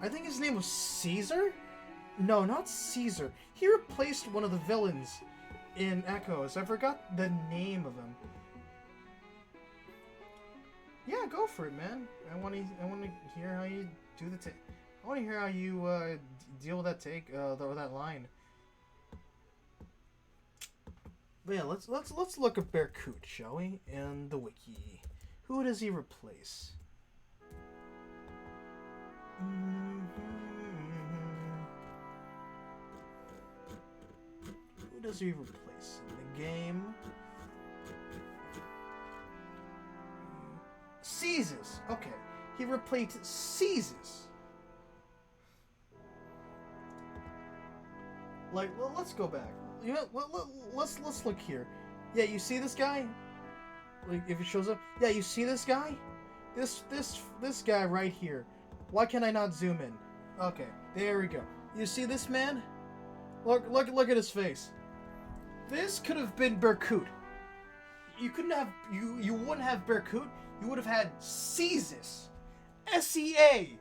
Speaker 1: I think his name was Caesar? No, not Caesar. He replaced one of the villains in Echoes. I forgot the name of him. Yeah, go for it, man. I want to hear how you do the take. I want to hear how you deal with that take or that line. But yeah, let's look at Berkut, shall we? In the wiki, who does he replace? Who does he replace in the game? Caesar. Okay, he replaced Caesar. Like, well, let's go back. You know, let's look here. Yeah, you see this guy? Like, if it shows up. Yeah, you see this guy? This guy right here. Why can I not zoom in? Okay, there we go. You see this man? Look at his face. This could have been Berkut. You couldn't have you wouldn't have Berkut. You would have had Caesar. S-E-A-Z-A-S.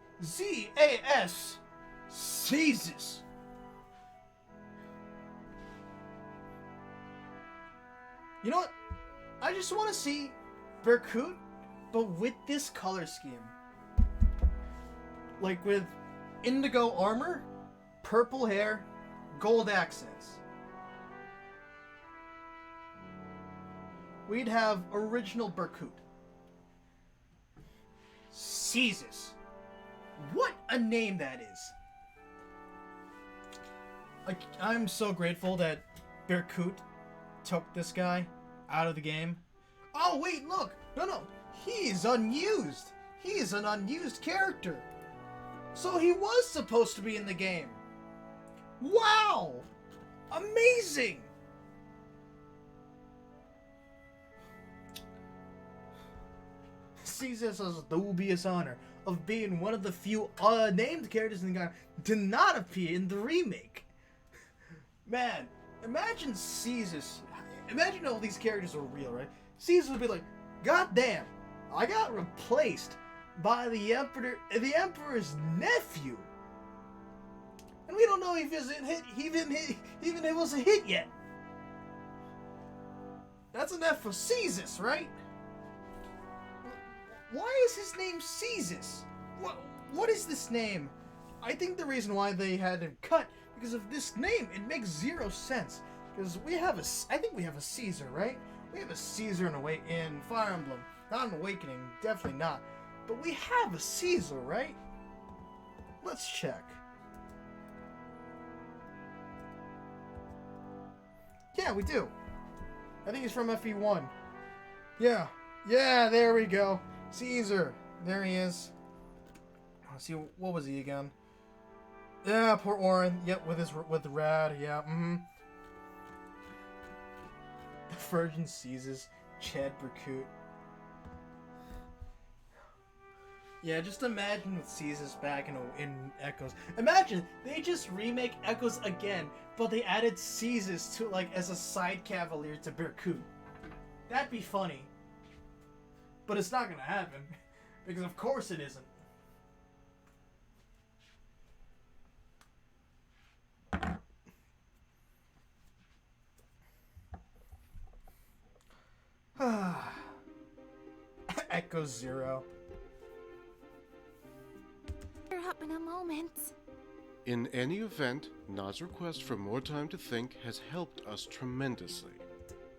Speaker 1: Caesar. You know what? I just want to see Berkut, but with this color scheme. Like with indigo armor, purple hair, gold accents. We'd have original Berkut. Caesar. What a name that is. Like, I'm so grateful that Berkut took this guy out of the game. Oh, wait, look! No. He's unused. He is an unused character. So he was supposed to be in the game. Wow! Amazing! Caesar has the dubious honor of being one of the few named characters in the game to not appear in the remake. Man, imagine Caesar. Imagine all these characters are real, right? Caesar would be like, God damn, I got replaced by the Emperor's nephew. And we don't know if it was a hit yet. That's an F for Caesar, right? Why is his name Caesar? What is this name? I think the reason why they had him cut because of this name. It makes zero sense. Because I think we have a Caesar, right? We have a Caesar in Fire Emblem. Not an Awakening, definitely not. But we have a Caesar, right? Let's check. Yeah, we do. I think he's from FE1. Yeah, there we go. Caesar. There he is. Let's see, what was he again? Yeah, poor Orin. Yep, with the rad. Yeah, Virgin Caesars, Chad Berkut. Yeah, just imagine with Caesar's back in Echoes. Imagine they just remake Echoes again, but they added Caesar's to as a side cavalier to Berkut. That'd be funny. But it's not gonna happen. Because of course it isn't. Echo Zero.
Speaker 2: Up in a moment.
Speaker 12: In any event, Na's request for more time to think has helped us tremendously.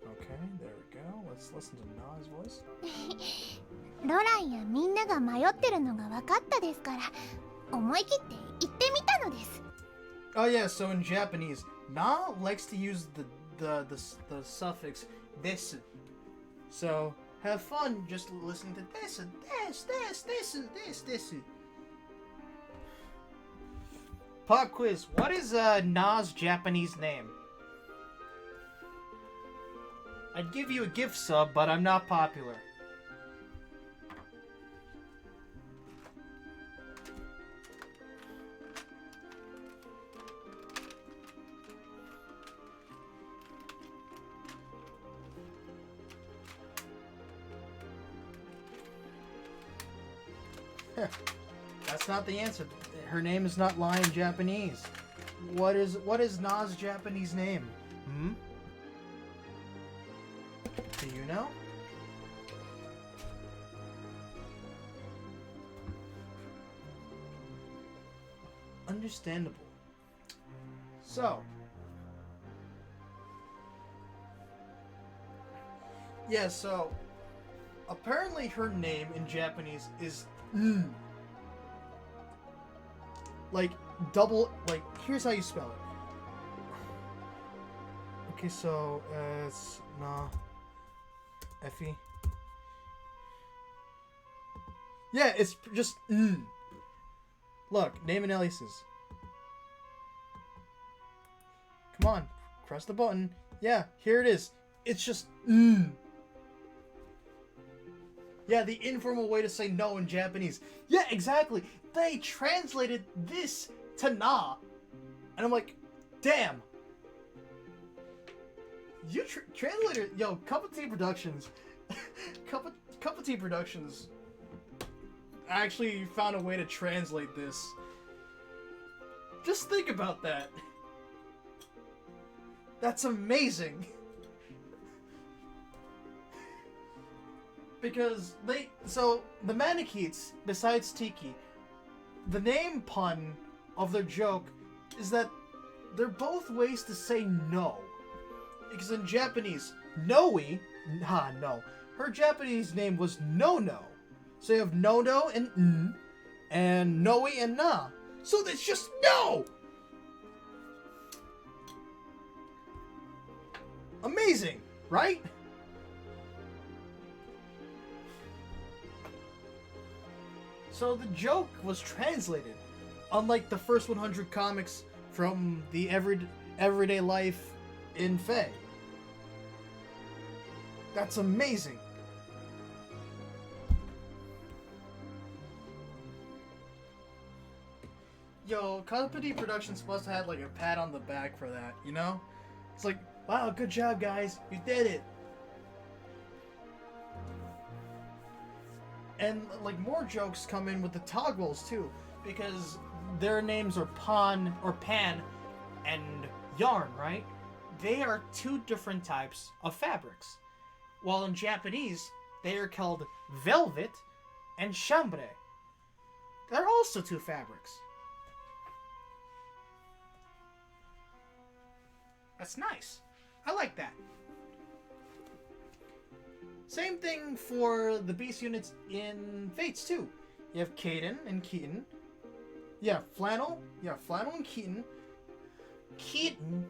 Speaker 1: Okay, there we go. Let's listen to Na's voice.
Speaker 14: ロランやみんなが迷ってるのが分かったですから、思い切って言ってみたのです。
Speaker 1: Oh yeah, so in Japanese, na likes to use the suffix desu. So have fun just listening to desu. Pop quiz. What is Na's Japanese name? I'd give you a gift sub, but I'm not popular. That's not the answer. Her name is not Lion Japanese. What is Na's Japanese name? Hmm? Do you know? Understandable. So. Yeah, so. Apparently her name in Japanese is like double, like, here's how you spell it. Okay, so, it's na. Effie. Yeah, it's just Look, name and aliases. Come on, press the button. Yeah, here it is. It's just Yeah, the informal way to say no in Japanese. Yeah, exactly. They translated this to na. And I'm like, damn. You translated... Yo, Cup of Tea Productions. Cup of Tea Productions actually found a way to translate this. Just think about that. That's amazing. Because so the Manikites, besides Tiki, the name pun of their joke is that they're both ways to say no. Because in Japanese, Noe, no. Her Japanese name was No-No. So you have No-No and and Noe and Na. So it's just no! Amazing, right? So the joke was translated, unlike the first 100 comics from the everyday life in Fae. That's amazing. Yo, Company Productions must have had like a pat on the back for that, you know? It's like, wow, good job guys, you did it. And like more jokes come in with the Toggles too, because their names are Pan and Yarn, right? They are two different types of fabrics. While in Japanese, they are called velvet and chambre. They're also two fabrics. That's nice. I like that. Same thing for the beast units in Fates too. You have Kaden and Keaton. Yeah, Flannel. Yeah, Flannel and Keaton. Keaton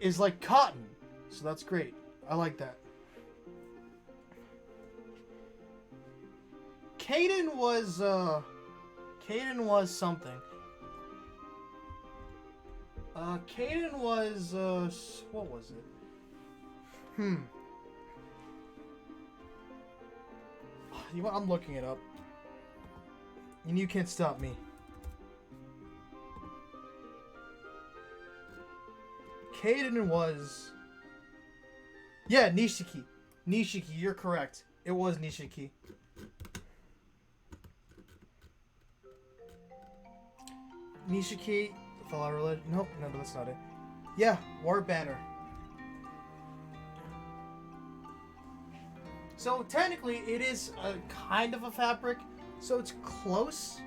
Speaker 1: is like cotton, so that's great. I like that. Kaden was something. Kaden was what was it? You know, I'm looking it up. And you can't stop me. Kaden was... Yeah, Nishiki. Nishiki, you're correct. It was Nishiki. Nishiki... Fallout Religion... Nope, no, that's not it. Yeah, War Banner. So technically, it is a kind of a fabric, so it's close.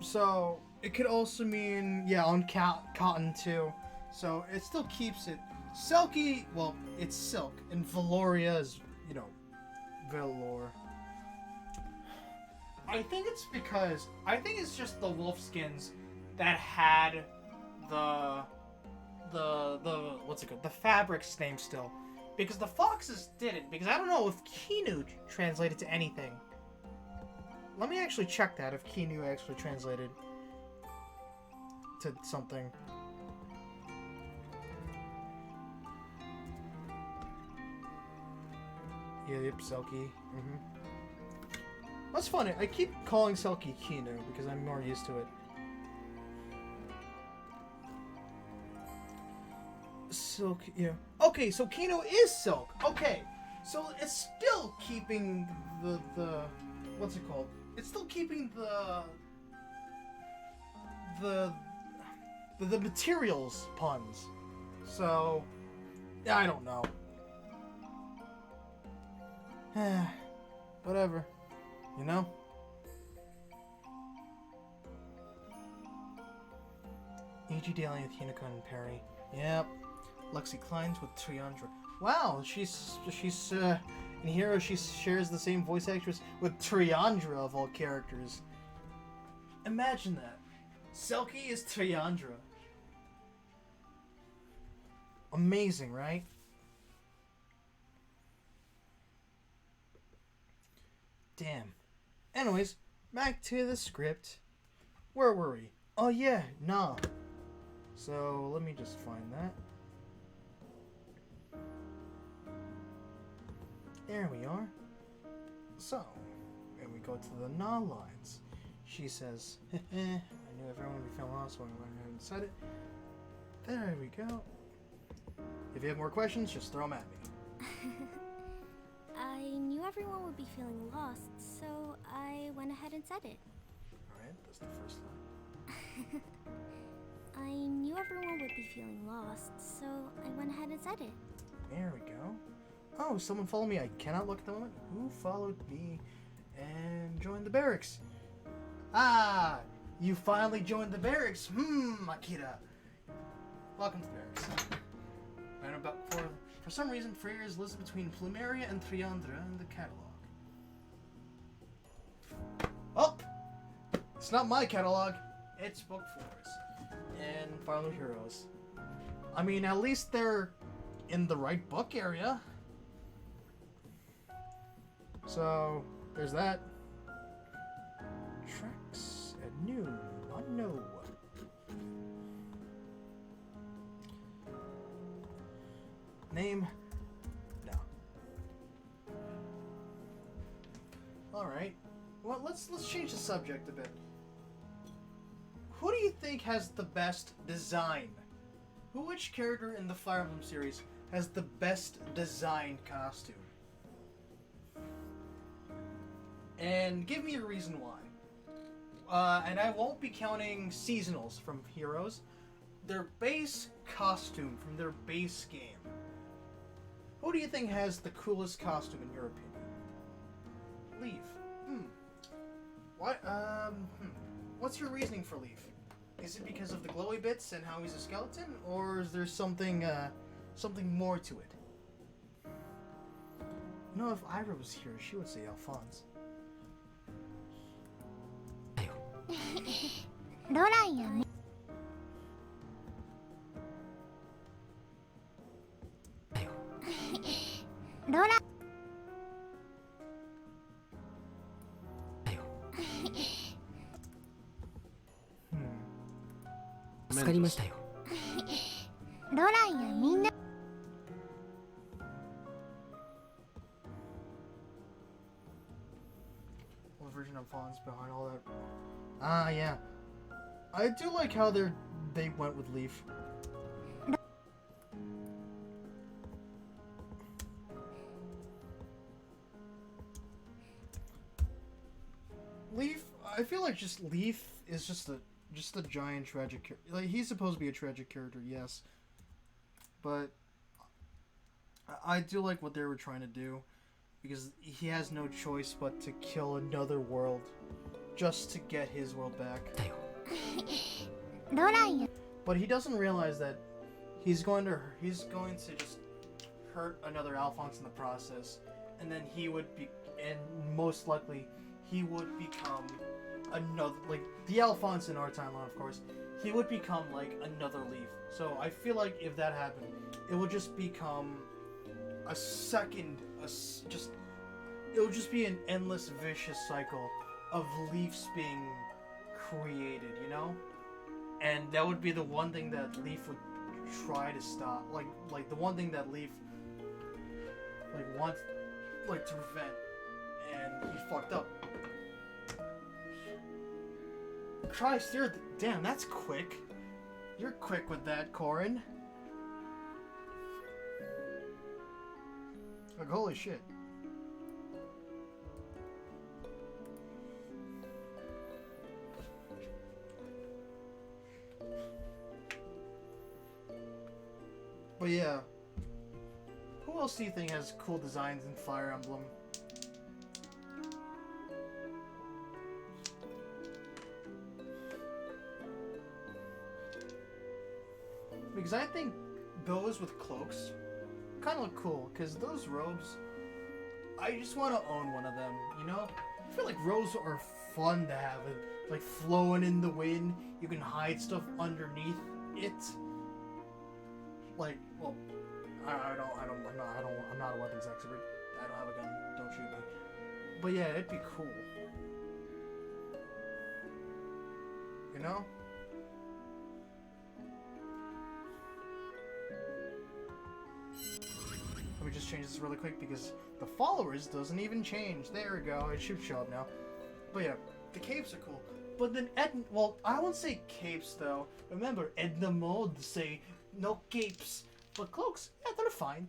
Speaker 1: So it could also mean, yeah, on cotton too. So it still keeps it silky. Well, it's silk, and Veloria is, you know, velour. I think it's because it's just the wolf skins that had the what's it called? The fabric's name still. Because the foxes didn't. Because I don't know if Kinu translated to anything. Let me actually check that if Kinu actually translated to something. Yeah, yep, Selkie. That's funny. I keep calling Selkie Kinu because I'm more used to it. Silk, yeah. Okay, so Kino is Silk. Okay, so it's still keeping the what's it called? It's still keeping the materials puns. So I don't know. Whatever, you know. E.G. Daly with Unicorn and Perry. Yep. Lexi Klein's with Triandra. Wow, she's in Hero she shares the same voice actress with Triandra of all characters. Imagine that. Selkie is Triandra. Amazing, right? Damn. Anyways, back to the script. Where were we? Oh yeah, nah. So let me just find that. There we are. So, and we go to the Nah lines. She says, I knew everyone would be feeling lost, so I went ahead and said it. There we go. If you have more questions, just throw them at me.
Speaker 4: I knew everyone would be feeling lost, so I went ahead and said it.
Speaker 1: Alright, that's the first line.
Speaker 4: I knew everyone would be feeling lost, so I went ahead and said it.
Speaker 1: There we go. Oh, someone followed me. I cannot look at the moment. Who followed me and joined the barracks? Ah, you finally joined the barracks. Akira. Welcome to the barracks. And about for some reason, Freyr is listed between Plumeria and Triandra in the catalog. Oh, it's not my catalog. It's Book 4's and Final Heroes. I mean, at least they're in the right book area. So, there's that. Tracks at noon. I know. Name? No. Alright. Well, let's change the subject a bit. Who do you think has the best design? Which character in the Fire Emblem series has the best designed costume? And give me a reason why. And I won't be counting seasonals from Heroes. Their base costume from their base game. Who do you think has the coolest costume in your opinion? Leaf. What? What's your reasoning for Leaf? Is it because of the glowy bits and how he's a skeleton, or is there something more to it? You know, if Ira was here, she would say Alphonse.
Speaker 14: ロランやみロラン
Speaker 11: 助かりましたよ。
Speaker 14: ロランやみんな
Speaker 1: What version of Fawn's behind all that? Ah, yeah. I do like how they went with Leaf. Leaf, I feel like just Leaf is just a giant tragic character. Like, he's supposed to be a tragic character, yes. But I do like what they were trying to do, because he has no choice but to kill another world just to get his world back. But he doesn't realize that he's going to just hurt another Alphonse in the process, and then he would be, and most likely he would become another, like, the Alphonse in our timeline, of course, he would become, like, another Leaf. So I feel like if that happened, it would just become a second, it would just be an endless vicious cycle of Leafs being created, you know? And that would be the one thing that Leaf would try to stop, like the one thing that Leaf, like, wants, like, to prevent, and he fucked up. Christ, damn, that's quick. You're quick with that, Corin. Like, holy shit. But yeah, who else do you think has cool designs in Fire Emblem? Because I think those with cloaks kind of look cool, because those robes, I just want to own one of them, you know? I feel like robes are fun to have, like flowing in the wind, you can hide stuff underneath it. Like, well, I'm not a weapons expert. I don't have a gun. Don't shoot me. But yeah, it'd be cool. You know? Let me just change this really quick because the followers doesn't even change. There we go. It should show up now. But yeah, the capes are cool. But then well, I won't say capes though. Remember, Edna Mode say no capes. But cloaks, yeah, they're fine.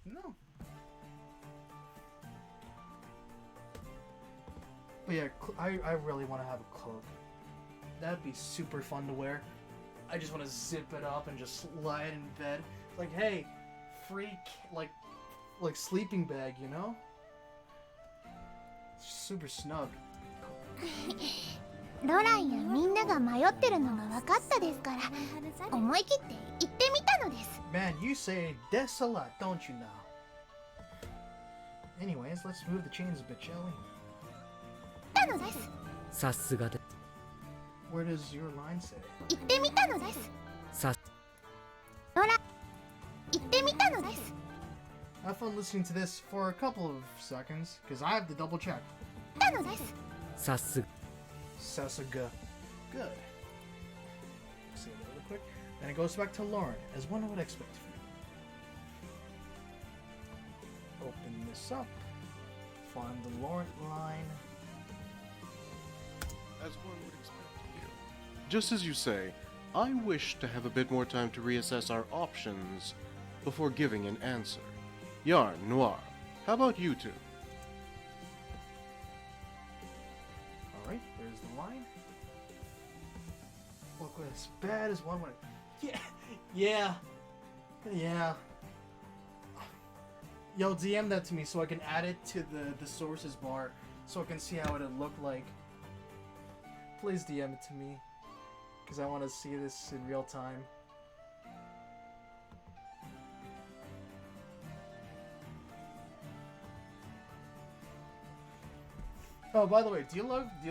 Speaker 1: No. But yeah, I really want to have a cloak. That'd be super fun to wear. I just want to zip it up and just lie in bed. Like, hey, free, like sleeping bag, you know? It's super snug.
Speaker 14: ロランやみんなが迷ってるのが分かったですから思い切って行ってみたのです
Speaker 1: Man, you say des a lot, don't you now? Anyways, let's move the chains a bit, shall we?
Speaker 14: たのです
Speaker 11: さすがで
Speaker 1: Where does your line say?
Speaker 14: 行ってみたのです
Speaker 11: さ
Speaker 14: ロラ行ってみたのです
Speaker 1: Have fun listening to this for a couple of seconds, because I have to double check.
Speaker 14: たのです
Speaker 11: さす
Speaker 1: Sasuga. Good. Say that really quick. And it goes back to Lauren, as one would expect from you. Open this up. Find the Lauren line.
Speaker 12: As one would expect of you. Just as you say, I wish to have a bit more time to reassess our options before giving an answer. Yarn, Noir, how about you two?
Speaker 1: Alright, there's the line. Look as bad as one would. Yeah. Yo, DM that to me so I can add it to the sources bar so I can see how it'd look like. Please DM it to me, because I want to see this in real time. Oh, by the way, do you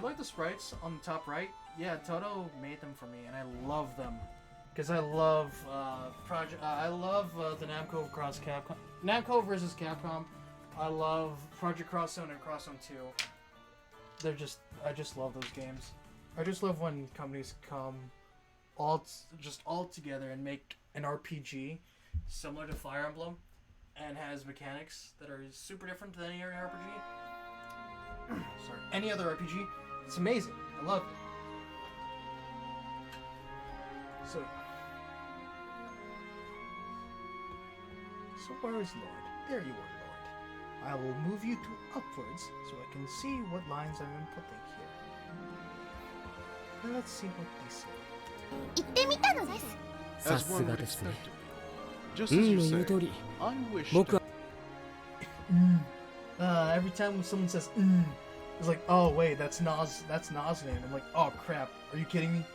Speaker 1: like the sprites on the top right? Yeah, Toto made them for me, and I love them, because I love the Namco Cross Capcom, Namco versus Capcom. I love Project Cross Zone and Cross Zone 2. I just love those games. I just love when companies come all together and make an RPG similar to Fire Emblem, and has mechanics that are super different than any other RPG. Sorry, any other RPG. It's amazing. I love it. So where is Lord? There you are, Lord. I will move you to upwards so I can see what lines I'm inputting here. Now let's see what they say.
Speaker 14: 行ってみたのです
Speaker 12: As one would expect of you. Just as you say, I wish to...
Speaker 1: Every time someone says it's like, oh wait, that's Nas name. I'm like, oh crap, are you kidding me?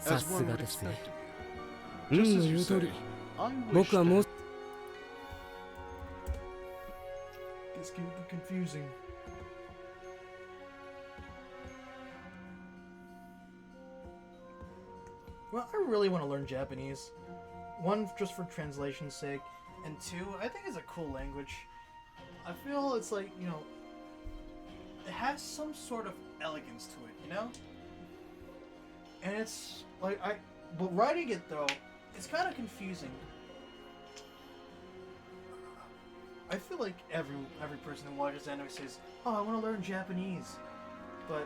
Speaker 12: As one would expect of you. Just as you say, I wish to...
Speaker 1: It's confusing. Well, I really want to learn Japanese. One, just for translation's sake, and two, I think it's a cool language. I feel it's like, you know, it has some sort of elegance to it, you know? And it's like, but writing it though, it's kind of confusing. I feel like every person who watches anime says, "Oh, I want to learn Japanese," but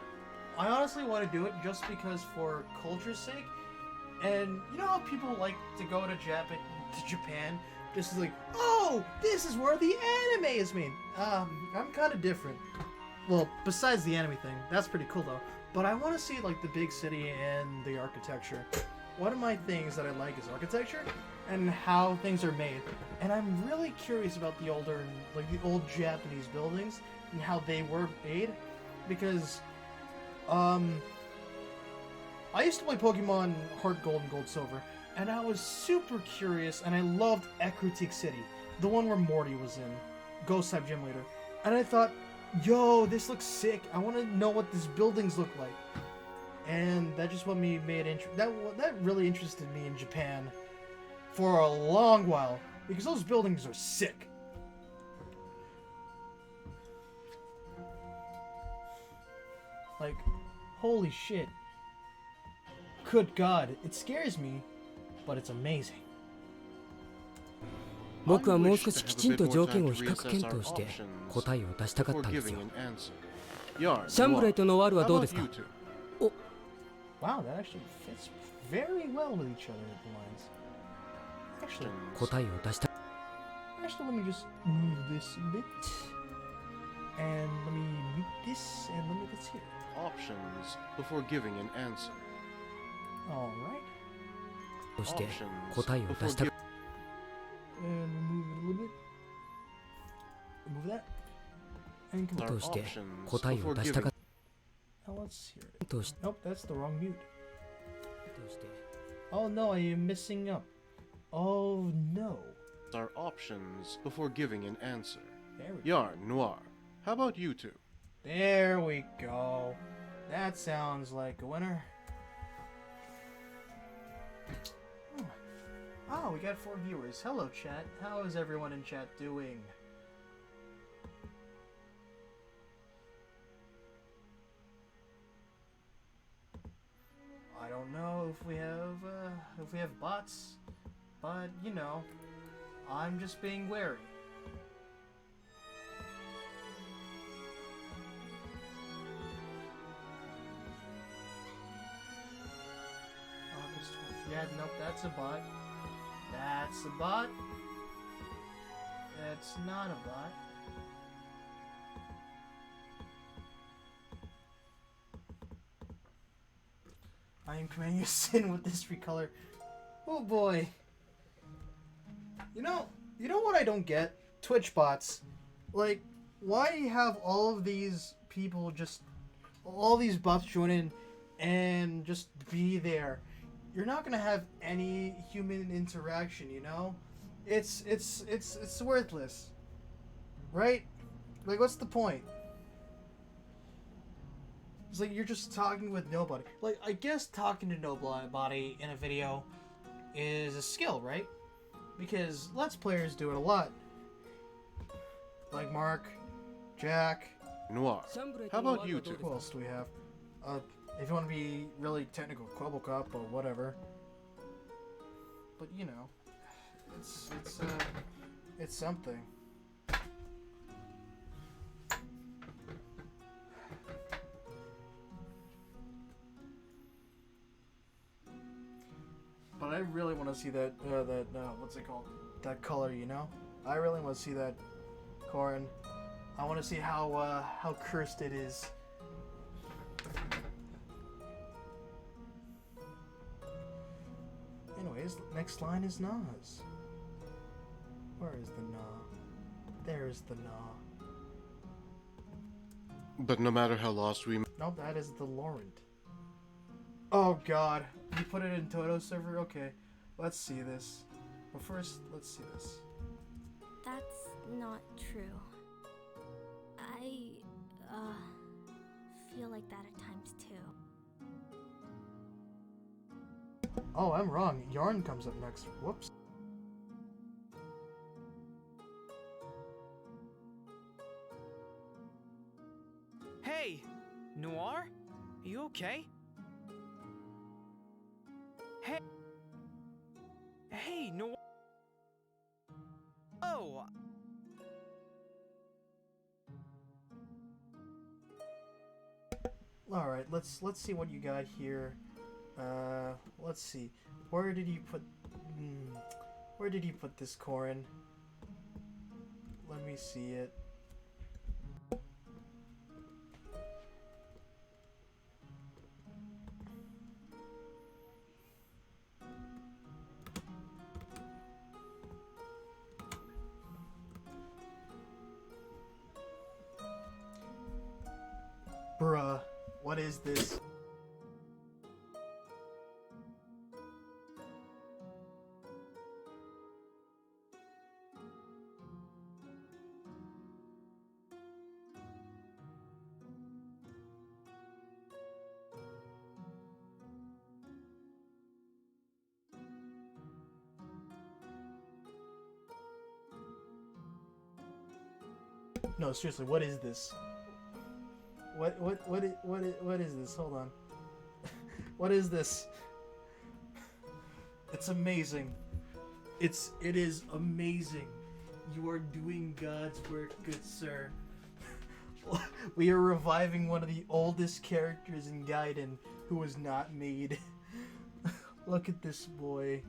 Speaker 1: I honestly want to do it just because for culture's sake. And you know how people like to go to Japan, just like, "Oh, this is where the anime is made." I'm kind of different. Well, besides the anime thing, that's pretty cool though. But I want to see like the big city and the architecture. One of my things that I like is architecture and how things are made. And I'm really curious about the older, like the old Japanese buildings and how they were made, because I used to play Pokemon Heart Gold and Gold Silver, and I was super curious, and I loved Ecruteak City, the one where Morty was in, Ghost Type Gym Leader. And I thought, yo, this looks sick. I want to know what these buildings look like. And that just what made that really interested me in Japan for a long while, because those buildings are sick. Like, holy shit. Good God, it scares me, but it's amazing.
Speaker 11: 僕はもう少しきちんと条件を比較検討して答えを出したかったんですよ。シャンブレイとノワールはどうですか？
Speaker 1: Wow, that actually fits very well with each other at the lines. Actually,
Speaker 11: 答えを出した。
Speaker 1: Actually, let me just move this a bit. And let me mute this, and let me get here.
Speaker 12: Options before giving an answer.
Speaker 1: Alright.
Speaker 11: そして答えを出した。
Speaker 1: And move it a little bit. Move that. And come on.
Speaker 11: として答えを出したか。
Speaker 1: Now let's hear it. Nope, that's the wrong mute. Oh no, I am messing up. Oh no.
Speaker 12: Our options before giving an answer.
Speaker 1: There we
Speaker 12: Yarn, Noir. How about you two?
Speaker 1: There we go. That sounds like a winner. Oh, we got 4 viewers. Hello, chat. How is everyone in chat doing? I don't know if we have bots, but you know, I'm just being wary. August 20th. Yeah, nope, that's a bot. That's a bot. That's not a bot. I am committing a sin with this recolor. Oh boy. You know what I don't get? Twitch bots. Like, why have all of these people all these bots join in and just be there? You're not gonna have any human interaction, you know? It's worthless. Right? Like, what's the point? It's like you're just talking with nobody. Like, I guess talking to nobody in a video is a skill, right? Because Let's Players do it a lot. Like Mark, Jack,
Speaker 12: Noir. How about you two?
Speaker 1: Who else do we have? If you want to be really technical, Quabblecup or whatever. But you know, it's something. But I really want to see that what's it called? That color, you know? I really want to see that Corrin. I want to see how cursed it is. Anyways, next line is Nas. Where is the Na? There's the Na.
Speaker 12: But no matter how lost we...
Speaker 1: Nope, that is the Laurent. Oh god. You put it in Toto server? Okay. Let's see this. But first, let's see this.
Speaker 4: That's not true. I, feel like that at times too.
Speaker 1: Oh, I'm wrong. Yarn comes up next. Whoops.
Speaker 9: Hey, Noir? Are you okay? Hey. Hey, Noir. Oh.
Speaker 1: All right, let's see what you got here. Let's see. Where did you put this, Corin? Let me see it. Bruh, what is this? No, seriously, what is this? What is this? Hold on. What is this? It's amazing. It is amazing. You are doing God's work, good sir. We are reviving one of the oldest characters in Gaiden who was not made. Look at this boy.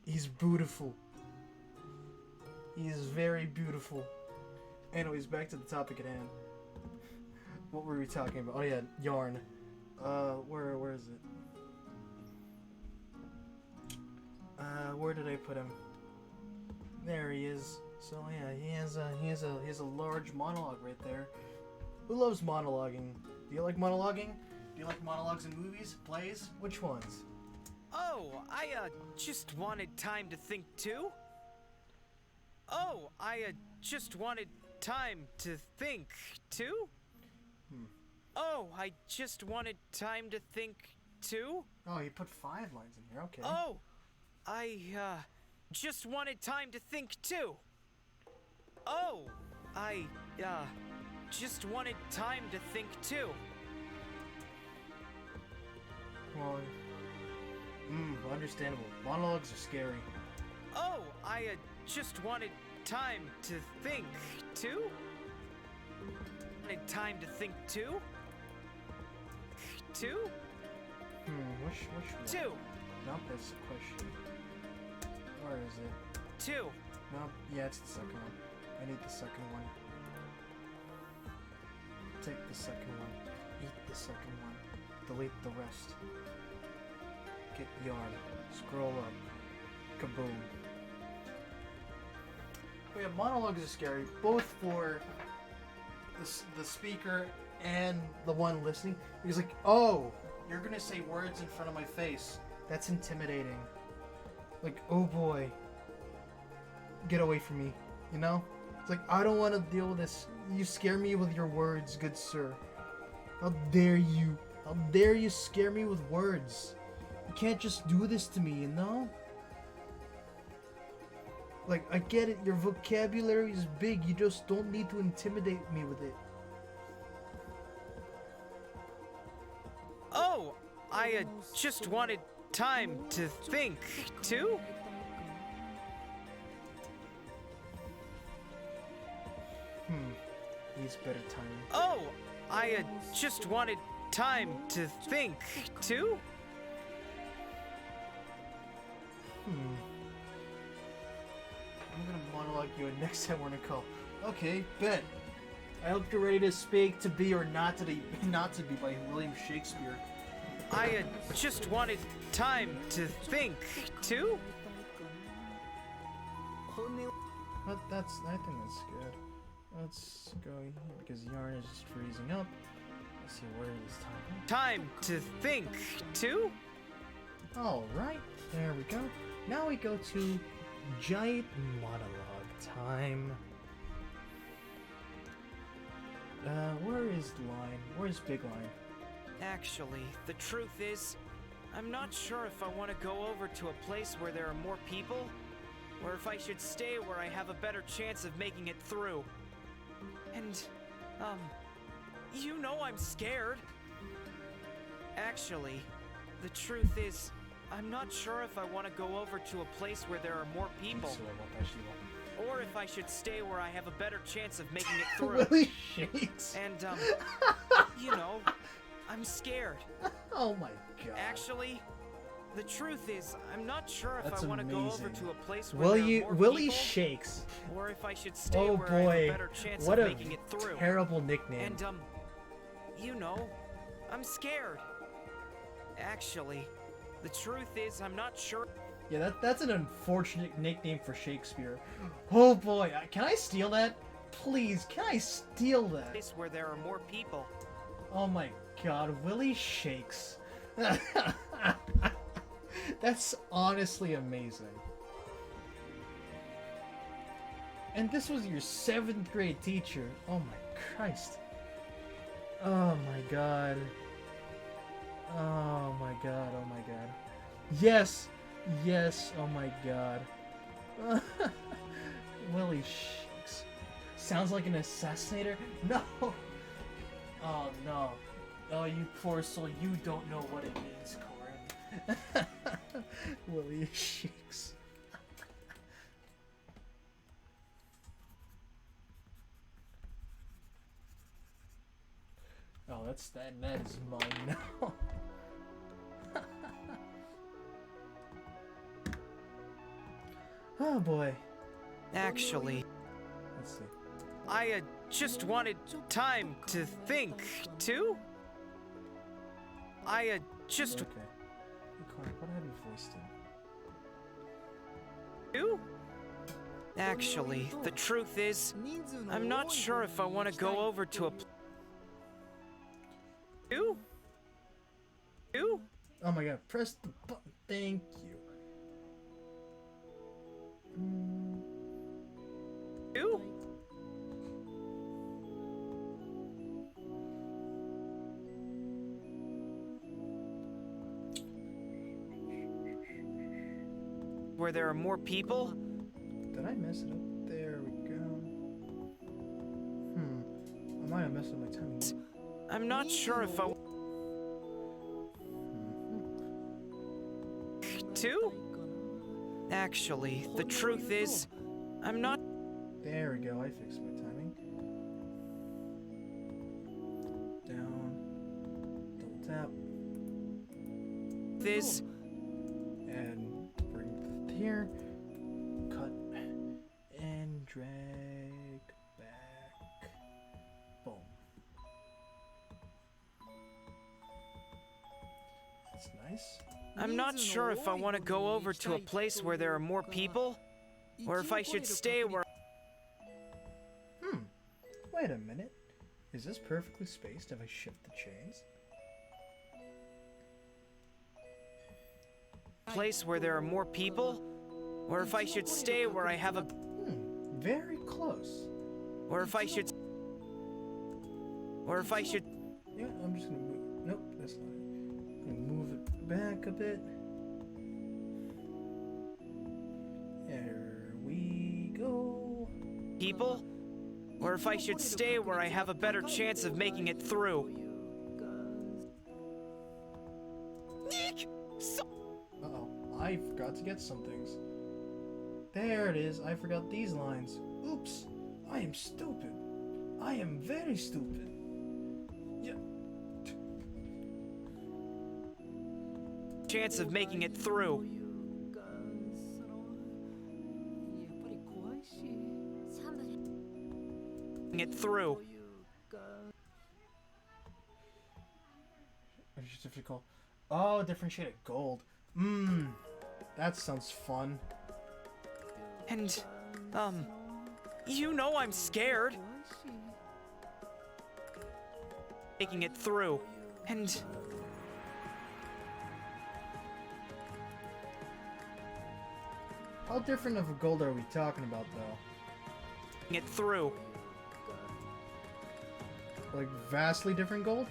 Speaker 1: He's beautiful. He is very beautiful. Anyways, back to the topic at hand. What were we talking about? Oh yeah, Yarn. Where is it? Where did I put him? There he is. So yeah, he has a large monologue right there. Who loves monologuing? Do you like monologuing? Do you like monologues in movies, plays? Which ones?
Speaker 9: Oh, I just wanted time to think too. Oh, I just wanted time to think too. Oh, I just wanted time to think too.
Speaker 1: Oh, you put 5 lines in here. Okay.
Speaker 9: Oh, I just wanted time to think too. Oh, I just wanted time to think too.
Speaker 1: Well, understandable. Monologues are scary.
Speaker 9: Oh, I just wanted time to think too. Wanted time to think too. Two?
Speaker 1: Which one?
Speaker 9: Two.
Speaker 1: Nope, that's the question. Where is it?
Speaker 9: Two.
Speaker 1: Nope, yeah, it's the second one. I need the second one. Take the second one. Eat the second one. Delete the rest. Get Yarn. Scroll up. Kaboom. Oh yeah, monologues are scary, both for the speaker and the one listening. He's like, oh, you're gonna say words in front of my face. That's intimidating. Like, oh boy. Get away from me. You know? It's like, I don't want to deal with this. You scare me with your words, good sir. How dare you? How dare you scare me with words? You can't just do this to me, you know? Like, I get it, your vocabulary is big, you just don't need to intimidate me with it.
Speaker 9: Oh, I just wanted time to think too.
Speaker 1: Needs better timing.
Speaker 9: Oh, I just wanted time to think too.
Speaker 1: I'm gonna monologue you next time we're gonna call. Okay, bet. I hope you're ready to speak to be or not to be by William Shakespeare.
Speaker 9: I just wanted time to think too.
Speaker 1: But I think that's good. Let's go here because Yarn is just freezing up. Let's see, where is time?
Speaker 9: Time to think too.
Speaker 1: Alright, there we go. Now we go to giant monologue time. Where is Line? Where's Big Line?
Speaker 9: Actually, the truth is, I'm not sure if I want to go over to a place where there are more people, or if I should stay where I have a better chance of making it through. And, you know I'm scared. Actually, the truth is, I'm not sure if I want to go over to a place where there are more people, or if I should stay where I have a better chance of making it through.
Speaker 1: Willie shakes.
Speaker 9: And, you know, I'm scared.
Speaker 1: Oh my god.
Speaker 9: Actually, the truth is, I'm not sure if
Speaker 1: That's
Speaker 9: I want to go over
Speaker 1: amazing.
Speaker 9: to a place where there are more
Speaker 1: Willie
Speaker 9: people,
Speaker 1: shakes.
Speaker 9: or if I should stay
Speaker 1: Oh
Speaker 9: where I have a
Speaker 1: boy.
Speaker 9: better chance
Speaker 1: What
Speaker 9: of
Speaker 1: a
Speaker 9: making it through.
Speaker 1: terrible nickname.
Speaker 9: And, you know, I'm scared. Actually, the truth is, I'm not sure.
Speaker 1: Yeah, that's an unfortunate nickname for Shakespeare. Oh boy, can I steal that? Please, can I steal that?
Speaker 9: Place where there are more people.
Speaker 1: Oh my god, Willie shakes. That's honestly amazing. And this was your 7th grade teacher. Oh my Christ. Oh my god. Oh my god, oh my god. Yes! Yes, oh my god. Willie shakes. Sounds like an assassinator? No! Oh no. Oh, you poor soul, you don't know what it means, Corin. Willie shakes. Oh, that is mine now. Oh boy.
Speaker 9: Actually,
Speaker 1: Let's see.
Speaker 9: I just wanted time to think, too. I just.
Speaker 1: Okay. Corin, what have you voiced in?
Speaker 9: Too? Actually, the truth is, I'm not sure if I want to go over to a. Too? Too?
Speaker 1: Oh my god, press the button. Thank you.
Speaker 9: Too? Where there are more people?
Speaker 1: Did I mess it up? There we go. I might have messed up my timing.
Speaker 9: I'm not sure if I. Two? Actually, the truth is, I'm not.
Speaker 1: There we go, I fixed my timing. Down. Double tap.
Speaker 9: This.
Speaker 1: And bring it here. Cut. And drag back. Boom. That's nice.
Speaker 9: I'm not sure if I want to go over to a place where there are more people, or if I should stay where.
Speaker 1: Wait a minute. Is this perfectly spaced if I shift the chains?
Speaker 9: Place where there are more people, or if I should stay where I have a.
Speaker 1: Very close.
Speaker 9: Or if I should. Or if I should.
Speaker 1: Yeah, I'm just gonna move. Nope, that's not it. I'm gonna move it back a bit. There we go.
Speaker 9: People? Or if I should stay where I have a better chance of making it through. Nick!
Speaker 1: Uh-oh, I forgot to get some things. There it is, I forgot these lines. Oops, I am stupid. I am very stupid. Yeah.
Speaker 9: Chance of making it through. It through.
Speaker 1: Difficult. Oh, different shade of gold. That sounds fun.
Speaker 9: And, you know I'm scared. Making it through. And...
Speaker 1: How different of a gold are we talking about, though?
Speaker 9: It through.
Speaker 1: Like, vastly different gold?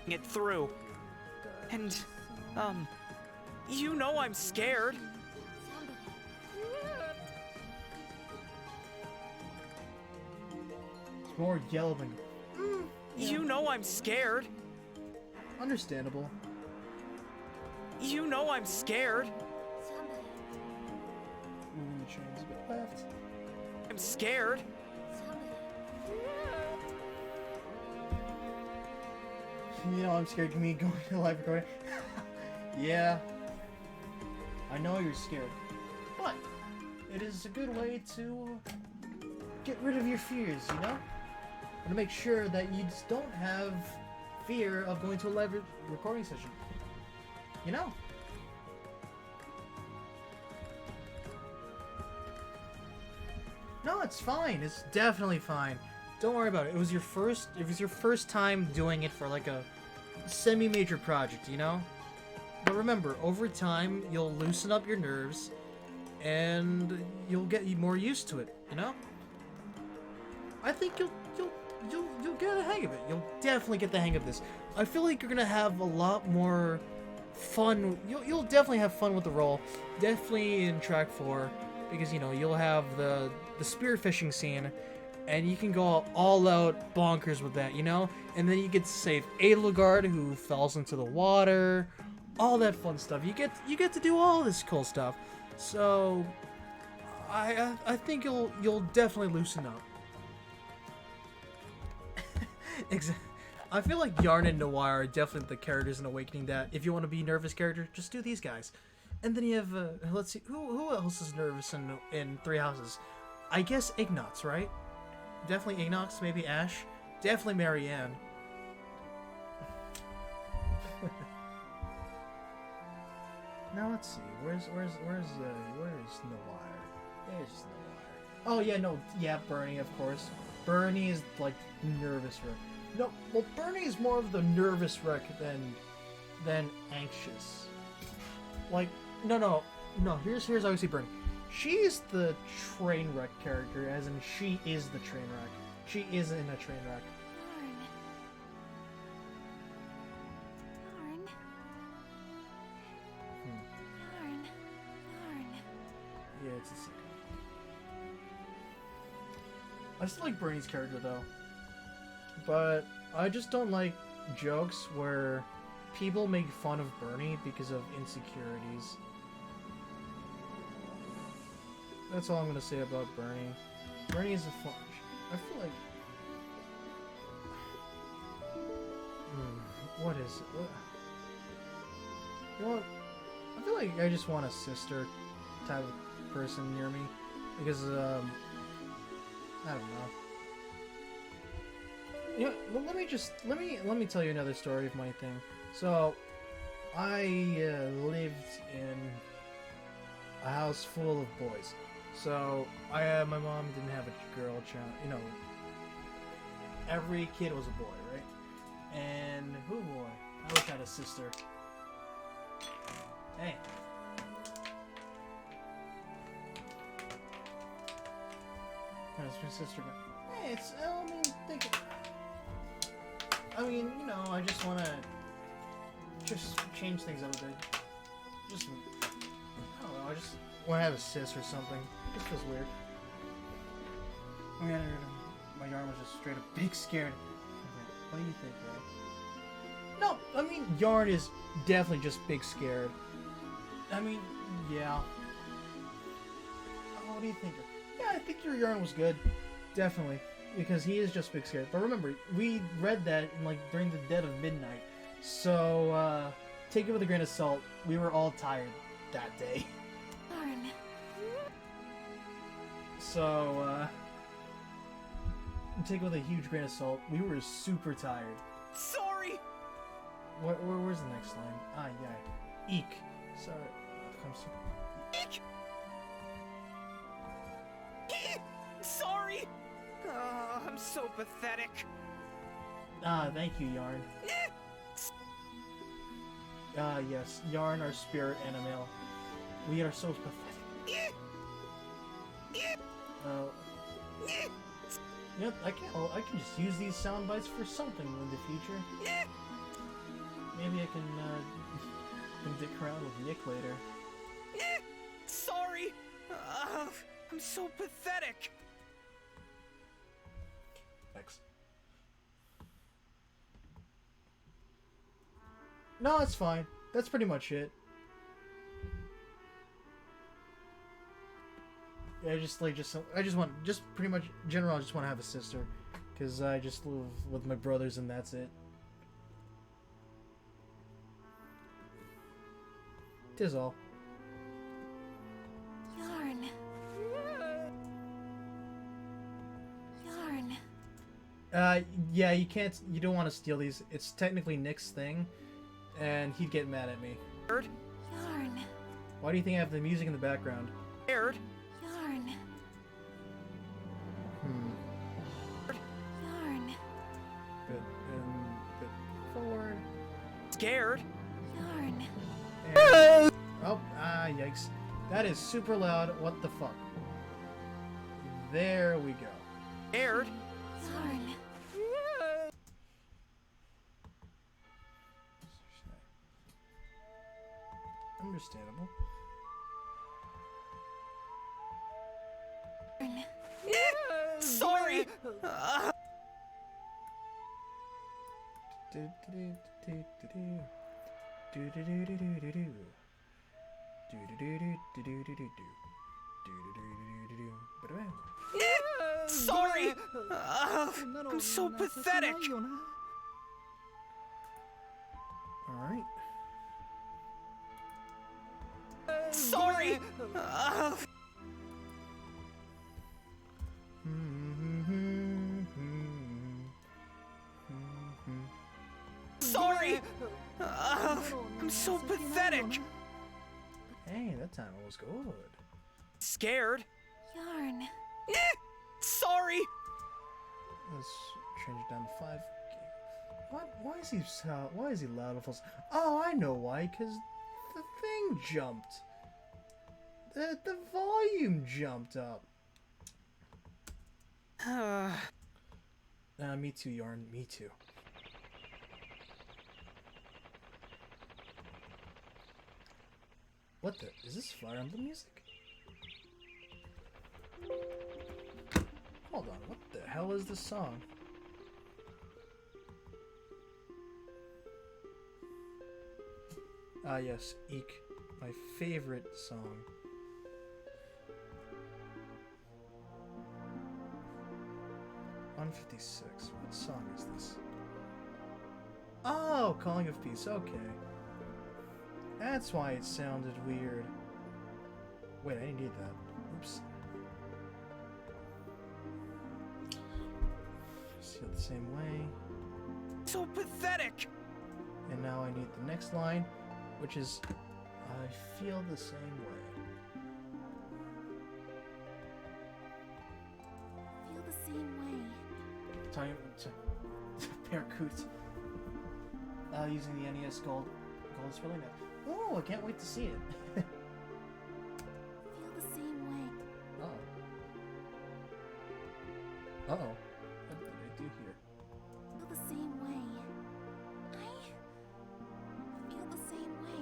Speaker 9: It through. And, you know I'm scared.
Speaker 1: It's more yellow than...
Speaker 9: You know I'm scared.
Speaker 1: Understandable.
Speaker 9: You know I'm scared.
Speaker 1: Moving the chains a bit left.
Speaker 9: I'm scared.
Speaker 1: You know, I'm scared of me going to live recording. Yeah. I know you're scared. But it is a good way to get rid of your fears, you know? And to make sure that you just don't have fear of going to a live recording session. You know? No, it's fine. It's definitely fine. Don't worry about it. It was your first time doing it for like a semi-major project, you know? But remember, over time, you'll loosen up your nerves, and you'll get more used to it, you know? I think you'll get the hang of it. You'll definitely get the hang of this. I feel like you're gonna have a lot more fun. You'll definitely have fun with the role. Definitely in track 4, because, you know, you'll have the spearfishing scene, and you can go all out bonkers with that, you know? And then you get to save Edelgard, who falls into the water, all that fun stuff. You get to do all this cool stuff. So I think you'll definitely loosen up. Exactly. I feel like Yarn and Noir are definitely the characters in Awakening that if you want to be nervous character, just do these guys. And then you have let's see, who else is nervous in Three Houses? I guess Ignox, right? Definitely Ignox, maybe Ash, definitely Marianne. Now let's see, where's Noir? There's Noir. Oh yeah, no, yeah, Bernie, of course. Bernie is like nervous wreck. No, well, Bernie is more of the nervous wreck than anxious. Like, no. Here's how I see Bernie. She's the train wreck character, as in she is the train wreck. She is in a train wreck. Yeah, it's a second. I still like Bernie's character though, but I just don't like jokes where people make fun of Bernie because of insecurities. That's all I'm gonna say about Bernie. Bernie is a fun. I feel like. What is it? What? You know what? I feel like I just want a sister type of person near me because I don't know. You know, well, let me tell you another story of my thing. So, I lived in a house full of boys. So my mom didn't have a girl child. You know, every kid was a boy, right? And oh boy, I wish I had a sister. Hey. That's my sister. Hey, it's. I mean, you know, I just want to just change things up a bit. Just, I don't know. I just want to have a sis or something. This feels weird. Oh yeah, my yarn was just straight up big scared. Okay, what do you think, Ray? No, I mean, Yarn is definitely just big scared. I mean, yeah. Oh, what do you think? Yeah, I think your Yarn was good. Definitely. Because he is just big scared. But remember, we read that in, like, during the dead of midnight. So, take it with a grain of salt. We were all tired that day.
Speaker 4: Darn.
Speaker 1: So, take it with a huge grain of salt. We were super tired.
Speaker 9: Sorry!
Speaker 1: Where's the next line? Ah, yeah. Eek. Sorry.
Speaker 9: Eek! Sorry! Oh, I'm so pathetic.
Speaker 1: Ah, thank you, Yarn. Ah, yes. Yarn, our spirit animal. We are so pathetic. Oh. Yep, I can just use these sound bites for something in the future. Maybe I can dick around with Nick later.
Speaker 9: Sorry! I'm so pathetic!
Speaker 1: Thanks. No, it's fine. That's pretty much it. Yeah, I just pretty much, in general, I just want to have a sister. Because I just live with my brothers and that's it. Tis all.
Speaker 14: Yarn.
Speaker 1: Yeah, you don't want to steal these. It's technically Nick's thing, and he'd get mad at me.
Speaker 9: Yarn.
Speaker 1: Why do you think I have the music in the background?
Speaker 9: Scared.
Speaker 14: Yarn.
Speaker 1: Bit forward.
Speaker 9: Scared.
Speaker 14: Yarn.
Speaker 1: And, yikes. That is super loud. What the fuck? There we go.
Speaker 9: Scared.
Speaker 14: Yarn.
Speaker 1: Understandable.
Speaker 9: Sorry! Sorry! I'm so pathetic!
Speaker 1: Alright.
Speaker 9: Sorry! Sorry! I'm so pathetic!
Speaker 1: Hey, that time was good.
Speaker 9: Scared?
Speaker 14: Yarn.
Speaker 9: Sorry!
Speaker 1: Let's change it down to 5. What? Why is he loud? Oh, I know why. Because the thing jumped. The volume jumped up. Me too, Yarn. Me too. What the? Is this Fire Emblem music? Hold on. What the hell is this song? Ah, yes. Eek. My favorite song. $156. What song is this? Oh, Calling of Peace. Okay. That's why it sounded weird. Wait, I didn't need that. Oops. Seal the same way.
Speaker 9: So pathetic!
Speaker 1: And now I need the next line, which is, I feel the same way.
Speaker 14: Feel the same way.
Speaker 1: Time to Paracoot. Using the NES Gold is really nice. Oh, I can't wait to see it.
Speaker 14: Feel the same way.
Speaker 1: Uh-oh. What did I do here?
Speaker 14: Feel the same way. I feel the same way.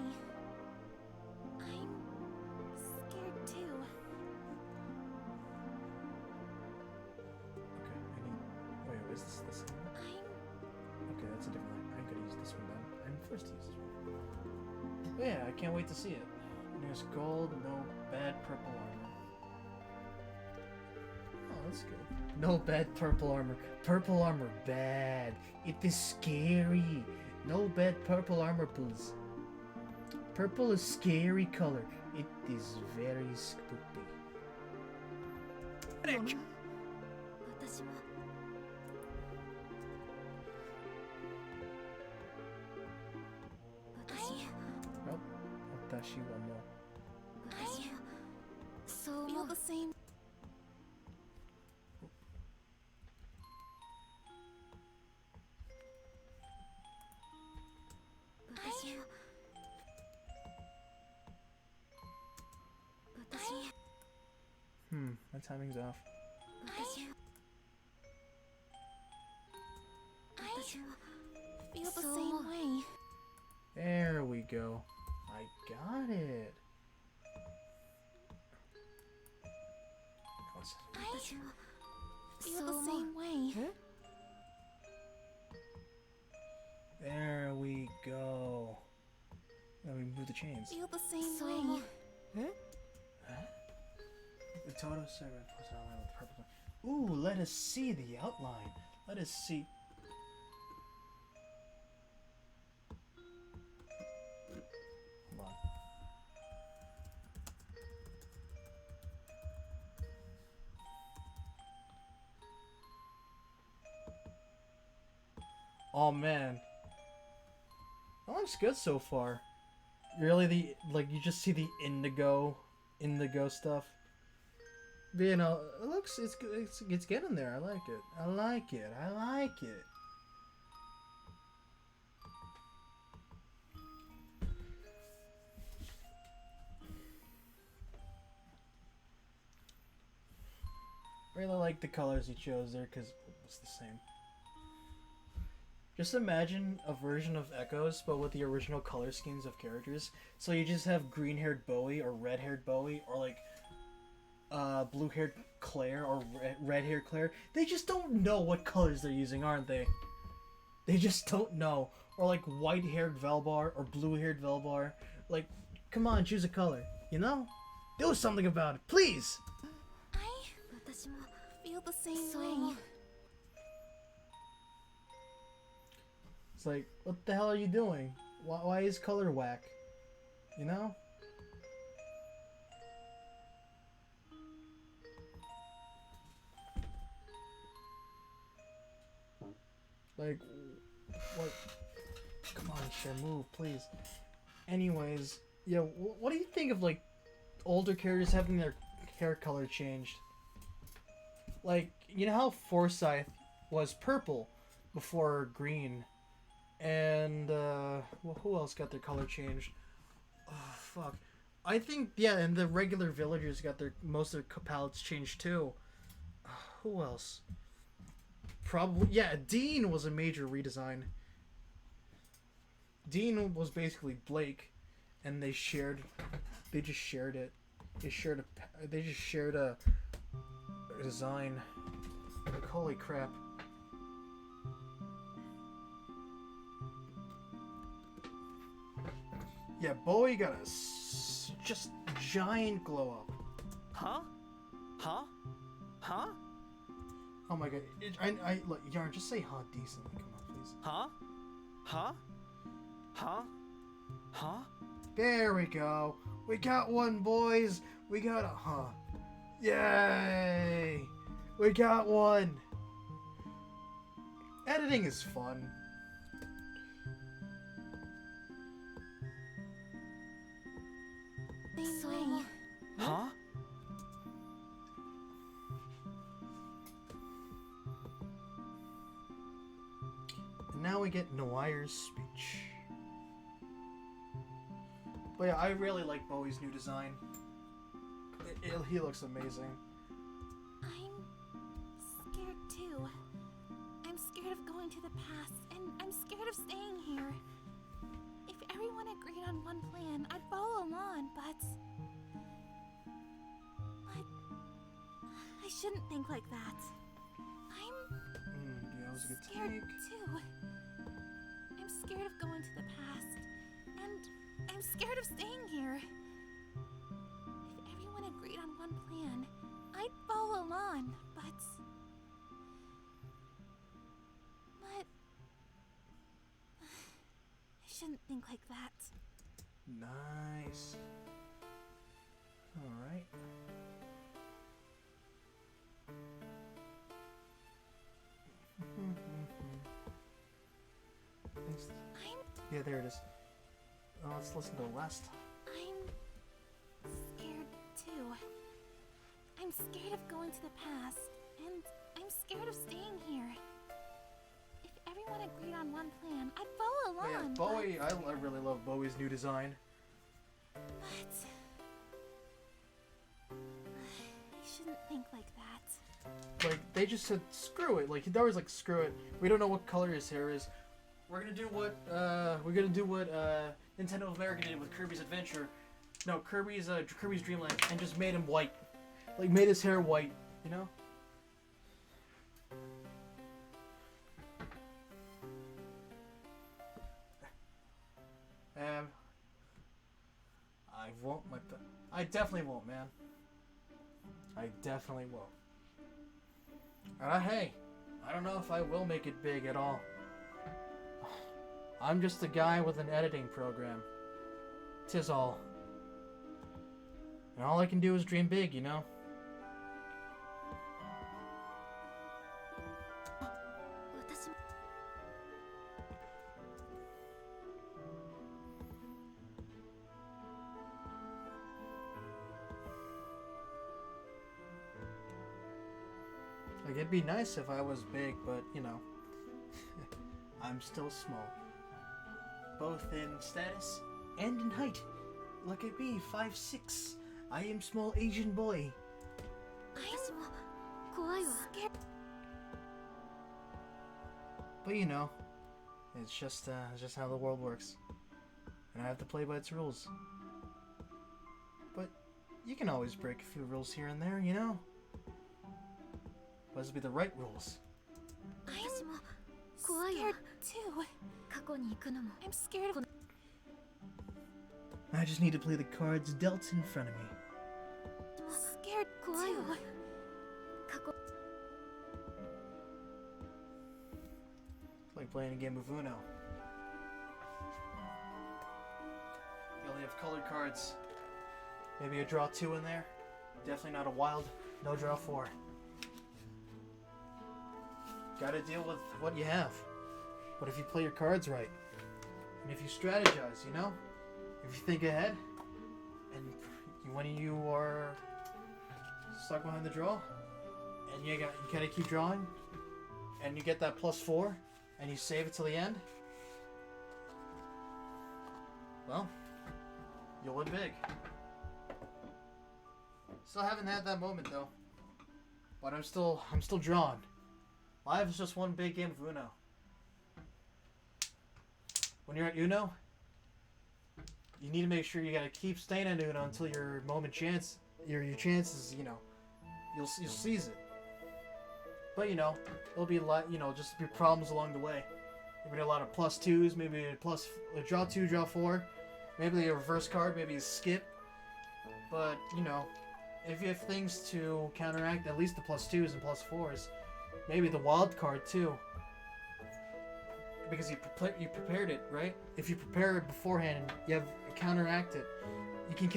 Speaker 14: I'm scared too.
Speaker 1: Okay, wait, is this the same one? Okay, that's a different line. I could use this one then. I'm first to use this one. But yeah, I can't wait to see it. There's gold, no bad purple armor. Oh, that's good. No bad purple armor. Purple armor, bad. It is scary. No bad purple armor, please. Purple is scary color. It is very spooky. Watashi wa mo.
Speaker 14: So feel the same.
Speaker 1: My timing's off.
Speaker 2: feel the same way.
Speaker 1: There we go. I got it.
Speaker 2: I feel the same way.
Speaker 1: There we go. Now we move the chains.
Speaker 2: Feel the same way.
Speaker 1: The total segment plus outline with purple. Ooh, let us see the outline. Let us see. Hold on. Oh man. That looks good so far. Really, you just see the indigo stuff. But, you know, it looks, it's good. It's getting there. I like it. I like it. I like it. Really like the colors he chose there because it's the same. Just imagine a version of Echoes, but with the original color schemes of characters. So you just have green-haired Bowie or red-haired Bowie, or like blue-haired Claire or red-haired Claire. They just don't know what colors they're using, aren't they? They just don't know. Or like white-haired Velbar or blue-haired Velbar. Like, come on, choose a color. You know? Do something about it, please!
Speaker 2: I feel the same way.
Speaker 1: It's like, what the hell are you doing? Why is color whack? You know? Like, what? Come on, Cher, move, please. Anyways, yeah, what do you think of, like, older characters having their hair color changed? Like, you know how Forsyth was purple before green? And, well, who else got their color changed? Oh, fuck. I think, yeah, and the regular villagers got most of their palettes changed too. Who else? Probably, yeah, Dean was a major redesign. Dean was basically Blake, and they just shared it. They just shared a design. Like, holy crap. Yeah, Bowie got a just giant glow up.
Speaker 9: Huh? Huh? Huh?
Speaker 1: Oh my god. I look, Yarn, just say huh decently. Come on, please.
Speaker 9: Huh? Huh? Huh? Huh?
Speaker 1: There we go. We got one, boys. We got a huh. Yay! We got one. Editing is fun.
Speaker 9: Huh?
Speaker 1: And now we get Noir's speech. But yeah, I really like Bowie's new design. He looks amazing.
Speaker 2: I'm scared too. I'm scared of going to the past, and I'm scared of staying here. If everyone agreed on one plan, I'd follow along, but I shouldn't think like that. I'm
Speaker 1: Yeah, that was a good
Speaker 2: scared
Speaker 1: take.
Speaker 2: too. I'm scared of going to the past, and I'm scared of staying here. If everyone agreed on one plan, I'd follow along, but I shouldn't think like that.
Speaker 1: Nice. Alright. Yeah, there it is. Let's listen to the last.
Speaker 2: I'm scared too. I'm scared of going to the past, and I'm scared of staying here. If everyone agreed on one plan, I'd follow along.
Speaker 1: Yeah, Bowie, I really love Bowie's new design.
Speaker 2: But I shouldn't think like that.
Speaker 1: Like, they just said, screw it. Like, Hidari's like, screw it. We don't know what color his hair is. We're gonna do what Nintendo of America did with Kirby's Adventure. No, Kirby's Dream Land, and just made him white. Like, made his hair white, you know? I won't let the... I definitely won't, man. I definitely won't. Hey, I don't know if I will make it big at all. I'm just a guy with an editing program. 'Tis all. And all I can do is dream big, you know? Like, it'd be nice if I was big, but, you know, I'm still small. Both in status and in height. Look at me, 5'6". I am small Asian boy. But you know, it's just how the world works. And I have to play by its rules. But you can always break a few rules here and there, you know? But it'll be the right rules.
Speaker 2: I'm scared too. I'm scared of...
Speaker 1: I just need to play the cards dealt in front of me.
Speaker 2: Scared too.
Speaker 1: It's like playing a game of Uno. You only have colored cards. Maybe a draw 2 in there. Definitely not a wild. No draw 4. Gotta deal with what you have. But if you play your cards right, and if you strategize, you know? If you think ahead, and when you are stuck behind the draw, and you gotta keep drawing, and you get that +4, and you save it till the end, well, you'll win big. Still haven't had that moment though, but I'm still drawn. Life is just one big game of Uno. When you're at Uno, you need to make sure you gotta keep staying at Uno until your your chances, you know, you'll seize it. But you know, it'll be a lot, you know, just be problems along the way. Maybe a lot of +2s, maybe a draw 2, draw 4, maybe a reverse card, maybe a skip. But you know, if you have things to counteract at least the +2s and +4s, maybe the wild card too. Because you prepared it, right? If you prepare it beforehand, you have counteract it. You can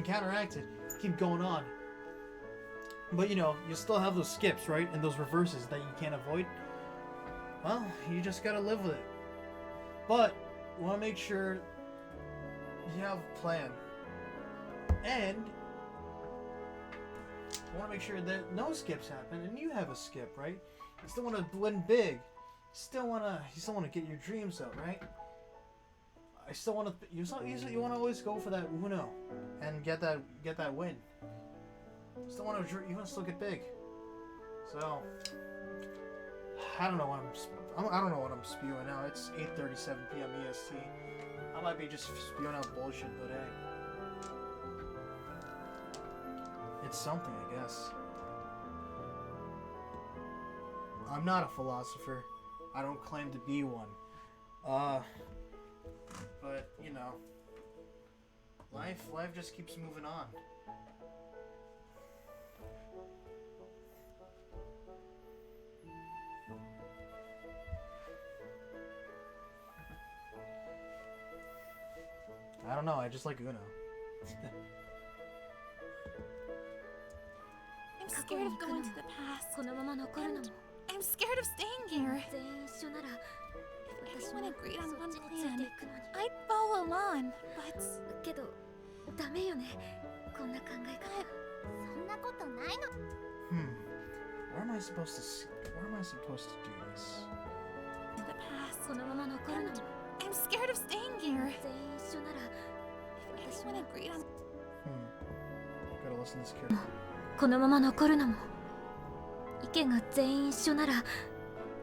Speaker 1: counteract it. Keep going on. But you know, you still have those skips, right? And those reverses that you can't avoid. Well, you just gotta live with it. But you want to make sure you have a plan, and you want to make sure that no skips happen, and you have a skip, right? You still want to win big. You still want to get your dreams out, right? You want to always go for that Uno and get that win. You still want to get big. So I don't know what I'm spewing now. It's 8:37 p.m. EST. I might be just spewing out bullshit, but hey, it's something, I guess. I'm not a philosopher. I don't claim to be one. But you know, life just keeps moving on. I don't know, I just like Uno.
Speaker 2: I'm scared of going to the past. I'm scared of staying here. If everyone agreed on one plan, I'd follow along, but...
Speaker 1: Where am I supposed to do this?
Speaker 2: To the past. I'm scared of staying here. If everyone agreed on...
Speaker 1: Gotta listen to this carefully.
Speaker 4: 意見が全員一緒なら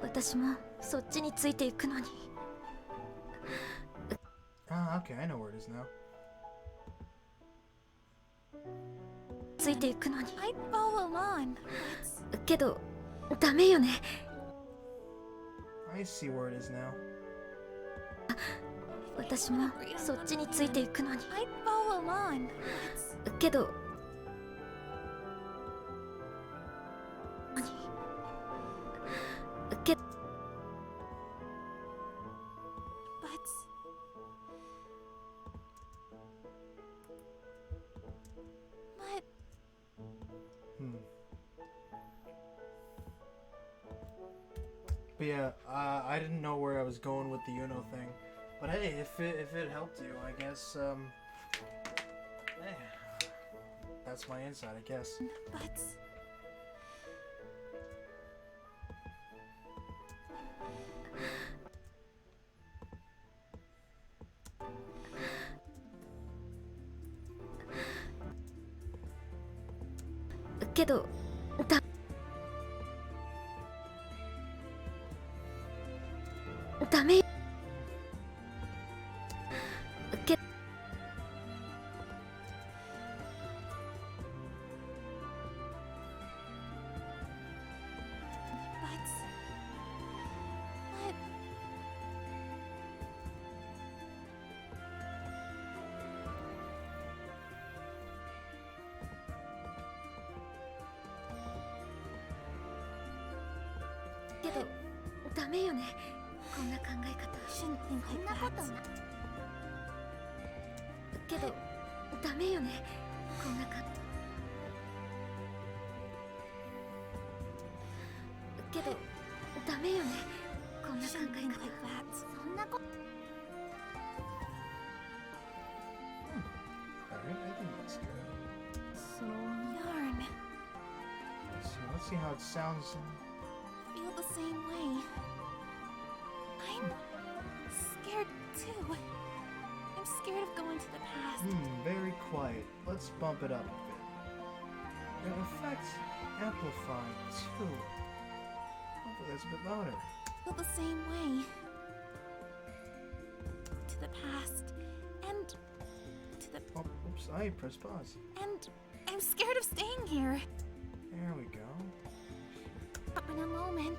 Speaker 4: 私もそっちについていくのに。
Speaker 1: Ah, okay, I know where it is now.
Speaker 4: ついていくのに。
Speaker 2: I'd follow on.
Speaker 4: けどダメよね。
Speaker 1: I see where it is now.
Speaker 4: 私もそっちについていくのに。
Speaker 2: I'd follow on.
Speaker 4: けどけ
Speaker 1: But yeah, I didn't know where I was going with the Uno thing. But hey, if it helped you, I guess, hey, that's my insight, I guess.
Speaker 2: But...
Speaker 4: けどダメけ けどダメよねこんな考え方。
Speaker 14: そんなことな。
Speaker 4: けどダメよねこんなか。けどダメよねこんな考え方。
Speaker 14: そんなこと。
Speaker 1: Alright, I think that's good.
Speaker 2: So... Yarn.
Speaker 1: Let's see how it sounds.
Speaker 2: Feel the same way. I'm scared too. I'm scared of going to the past.
Speaker 1: Very quiet. Let's bump it up a bit. In effect, amplifying too. Hopefully that's a bit louder.
Speaker 2: Feel the same way. To the past. And to the...
Speaker 1: Oh, oops, I pressed pause.
Speaker 2: And I'm scared of staying here.
Speaker 1: There we go.
Speaker 2: Up in a moment.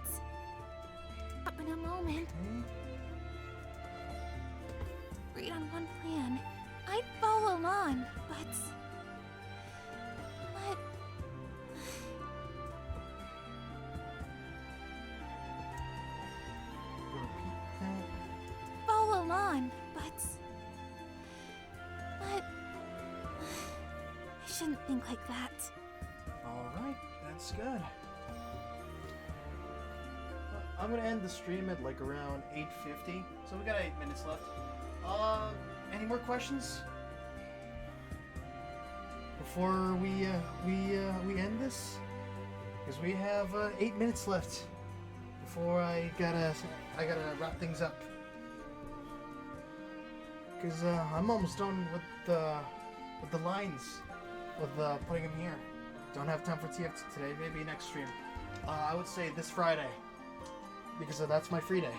Speaker 2: Up in a moment.
Speaker 1: Okay.
Speaker 2: Agreed on one plan. I'd follow on, but...
Speaker 1: Repeat that.
Speaker 2: Follow on, but... I shouldn't think like that.
Speaker 1: Alright, that's good. I'm gonna end the stream at like around 8:50, so we got 8 minutes left. Any more questions before we end this? Because we have 8 minutes left before I gotta wrap things up. Because I'm almost done with the lines, with putting them here. Don't have time for TFT today. Maybe next stream. I would say this Friday, because that's my free day.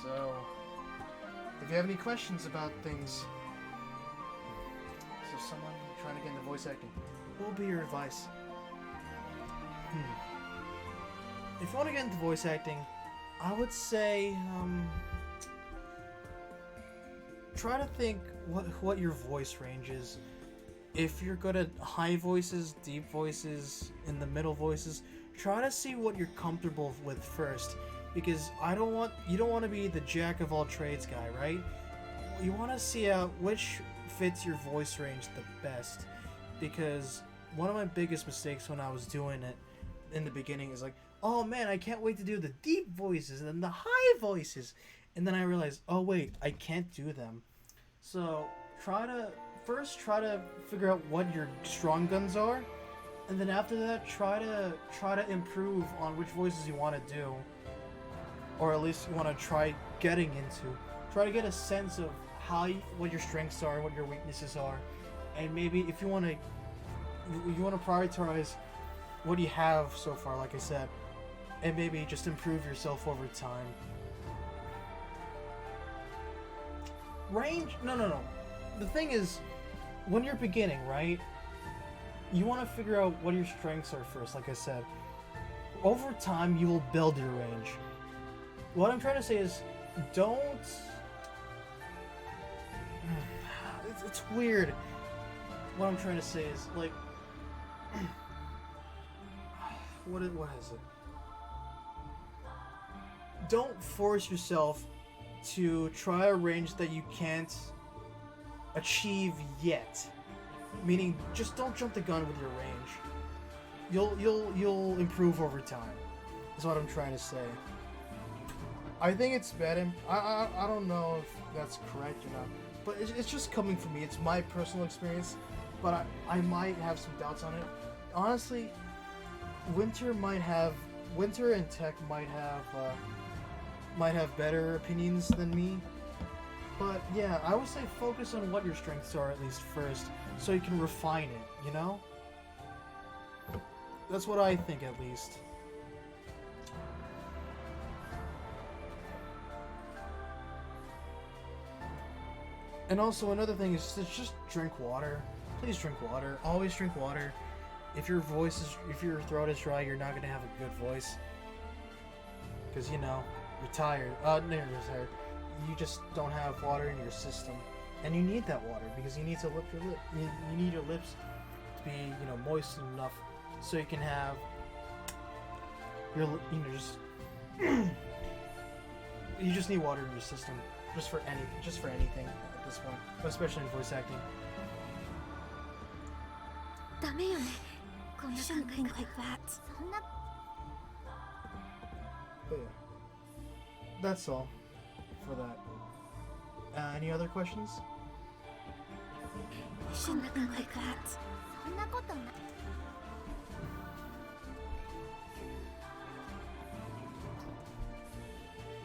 Speaker 1: So, if you have any questions about things, so someone trying to get into voice acting, what will be your advice? If you want to get into voice acting, I would say try to think what your voice range is. If you're good at high voices, deep voices, in the middle voices, try to see what you're comfortable with first, because you don't want to be the jack of all trades guy, right? You want to see out which fits your voice range the best, because one of my biggest mistakes when I was doing it in the beginning is like, oh man, I can't wait to do the deep voices and then the high voices, and then I realized, oh wait, I can't do them. So try to figure out what your strong guns are, and then after that try to improve on which voices you want to do, or at least you want to try getting into. Try to get a sense of what your strengths are, what your weaknesses are, and maybe if you want to prioritize what you have so far, like I said, and maybe just improve yourself over time. Range? No. The thing is, when you're beginning, right, you want to figure out what your strengths are first, like I said. Over time, you will build your range. What I'm trying to say is, don't... It's weird. What I'm trying to say is, like... What is it? Don't force yourself to try a range that you can't achieve yet. Meaning, just don't jump the gun with your range. You'll improve over time. Is what I'm trying to say. I think it's better. I don't know if that's correct or not, but it's just coming from me. It's my personal experience, but I might have some doubts on it. Honestly, Winter and Tech might have better opinions than me. But yeah, I would say focus on what your strengths are at least first, so you can refine it, you know? That's what I think at least. And also another thing is just drink water. Please drink water. Always drink water. If your throat is dry, you're not gonna have a good voice. Because you're tired. No, you're tired. You just don't have water in your system, and you need that water because you need to lip your lip. You need your lips to be, moistened enough so you can have your, just you just need water in your system, just for anything at this point, but especially in voice acting.
Speaker 2: You shouldn't think like that.
Speaker 1: But yeah, that's all for that. Any other questions?
Speaker 2: You shouldn't think like that.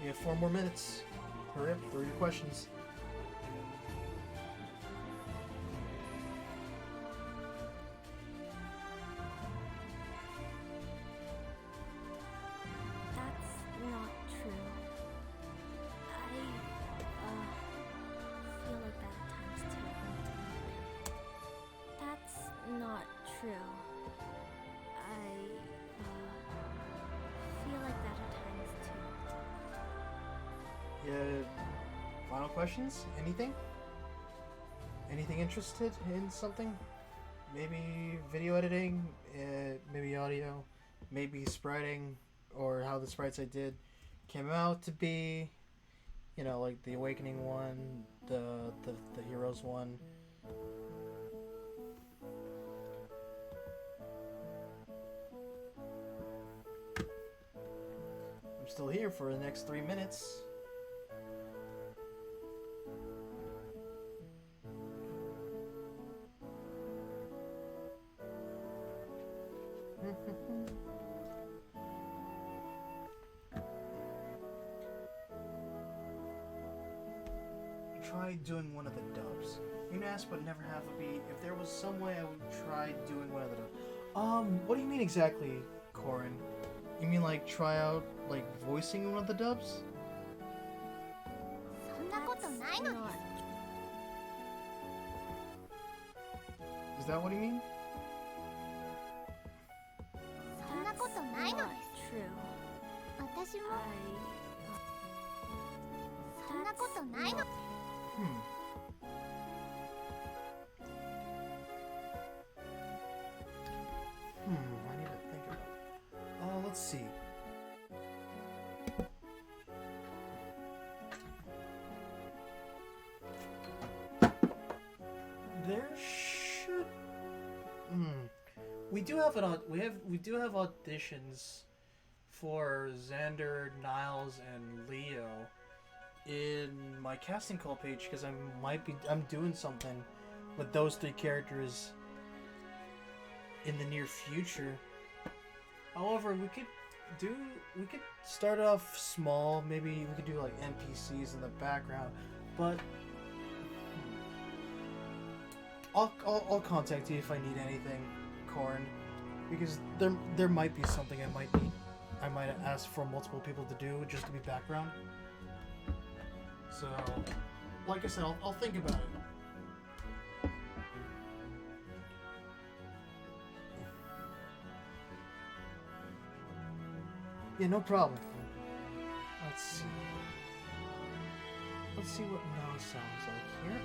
Speaker 1: You have 4 more minutes. Hurry up, throw your questions. Final questions? Anything? Anything interested in something? Maybe video editing, maybe audio, maybe spriting, or how the sprites I did came out to be. Like the Awakening one, the Heroes one. I'm still here for the next 3 minutes. Try doing one of the dubs. You can ask but never have a beat. If there was some way I would try doing one of the dubs. What do you mean exactly, Corin? You mean like try out like voicing one of the dubs? Is that what you mean? I need to think about it. Let's see. There should... We do have auditions for Xander, Niles, and Leo in my casting call page because I'm doing something with those 3 characters in the near future. However, we could start off small. Maybe we could do like NPCs in the background, but I'll contact you if I need anything, Corin. because there might be something I might ask for multiple people to do just to be background. So, like I said, I'll think about it. Yeah, no problem. Let's see. Let's see what no sounds like here.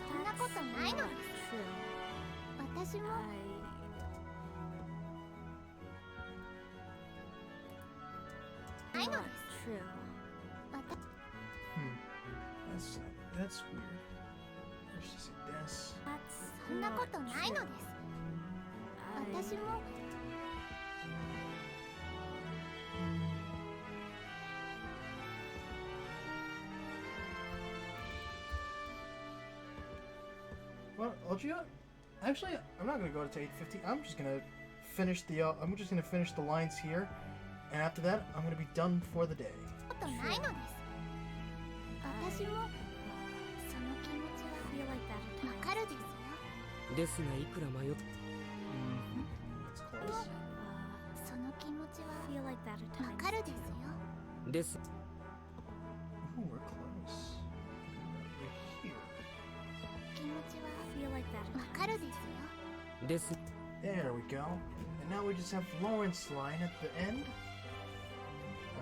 Speaker 14: そんなことないのです私もないのです
Speaker 1: That's weird. There's just a desk.
Speaker 14: そんなことないのです私も
Speaker 1: Well, actually, I'm not gonna go to 850. I'm just gonna finish the lines here, and after that, I'm gonna be done for the day.
Speaker 14: ことないのです私もその気持ちはわかるですよ
Speaker 11: ですがいくら迷っ
Speaker 1: That's close.
Speaker 14: その気持ちはわかるですよ
Speaker 11: です
Speaker 1: Ooh, we're close. Right here.
Speaker 14: 気持ちはわかるですよ
Speaker 11: です
Speaker 1: There we go. And now we just have Florence line at the end.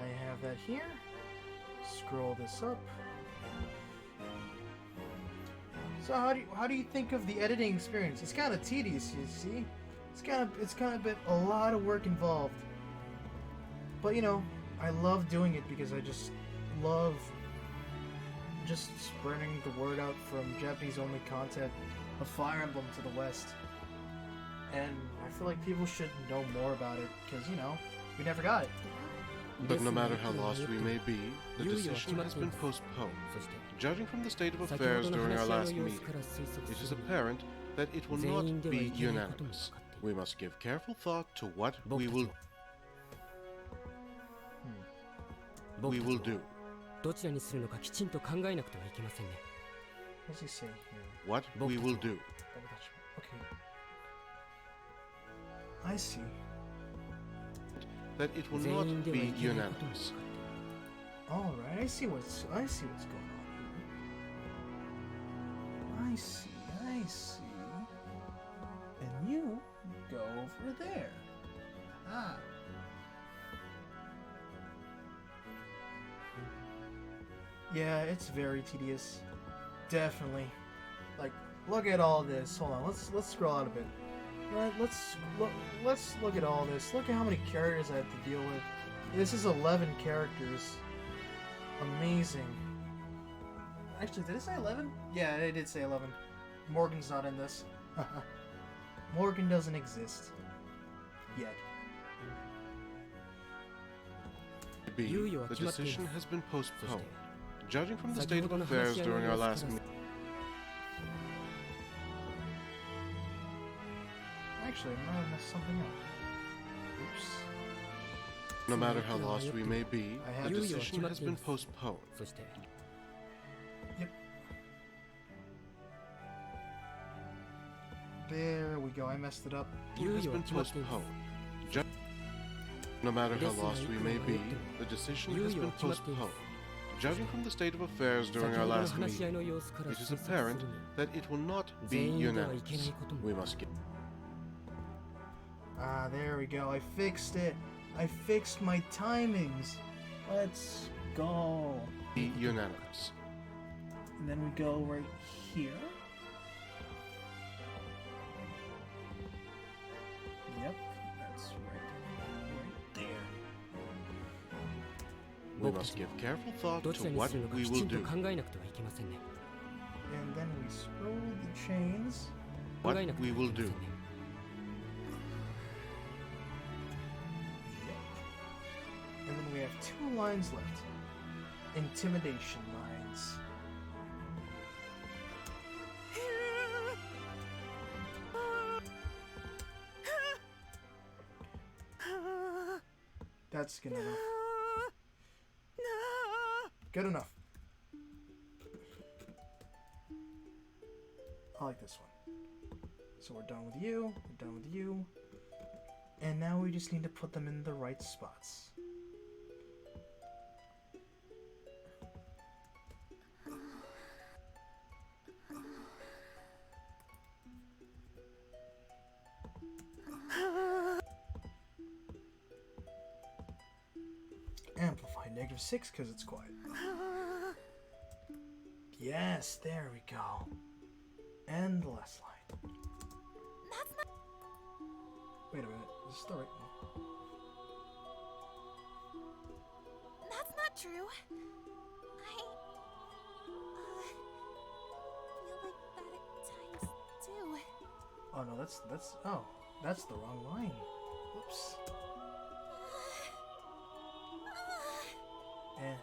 Speaker 1: I have that here. Scroll this up. So how do you think of the editing experience? It's kind of tedious, you see. It's kind of been a lot of work involved. But you know, I love doing it because I just love just spreading the word out from Japanese only content of Fire Emblem to the West. And I feel like people should know more about it because, you know, we never got it.
Speaker 12: But no matter how lost we may be, the decision has been postponed. Judging from the state of affairs during our last meeting, it is apparent that it will not be unanimous. We must give careful thought to what we will do.
Speaker 11: どちらにするのかきちんと考えなくてはいけませんね。
Speaker 1: What does he say here?
Speaker 12: What we will do.
Speaker 1: Okay. I see.
Speaker 12: That it will not be unanimous.
Speaker 1: Alright, I see what's going on here. I see. And you go over there. Ah. Yeah, it's very tedious. Definitely. Like, look at all this. Hold on, let's scroll out a bit. Right, let's look at all this. Look at how many characters I have to deal with. This is 11 characters. Amazing. Actually, did it say 11? Yeah, it did say 11. Morgan's not in this. Morgan doesn't exist. Yet.
Speaker 12: The decision has been postponed. Judging from the state of affairs during our last meeting.
Speaker 1: Actually, I might have messed something up. Oops.
Speaker 12: No matter how lost we may be, the decision has been postponed.
Speaker 1: Yep. There we go, I messed it up.
Speaker 12: It has been postponed. No matter how lost we may be, the decision has been postponed. Judging from the state of affairs during our last meeting, it is apparent that it will not be unanimous. We must get...
Speaker 1: Ah, there we go. I fixed it. I fixed my timings. Let's go.
Speaker 12: Be unanimous.
Speaker 1: And then we go right here. Yep, that's right there.
Speaker 12: We must give careful thought to what we will do.
Speaker 1: And then we scroll the chains.
Speaker 12: What we will do.
Speaker 1: And then we have 2 lines left. Intimidation lines. That's good enough. Good enough. I like this one. So we're done with you. We're done with you. And now we just need to put them in the right spots. Amplify -6 because it's quiet. Yes, there we go. And the last line.
Speaker 2: That's not.
Speaker 1: Wait a minute, is this the right one?
Speaker 2: That's not true. I feel like that at times too.
Speaker 1: Oh no, that's the wrong line. Whoops. Eh.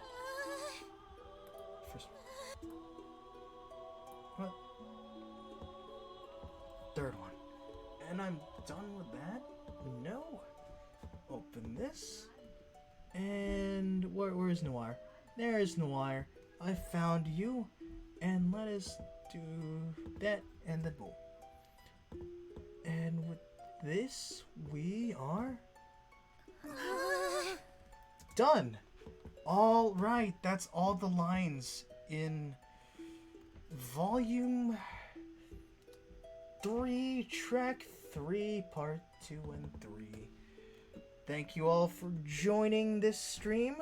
Speaker 1: First. What? Third one. And I'm done with that? No. Open this. And where's Noir? There is Noir. I found you. And let us do that and then boom. And with this, we are done. All right, that's all the lines in Volume 3, Track 3, Part 2 and 3. Thank you all for joining this stream.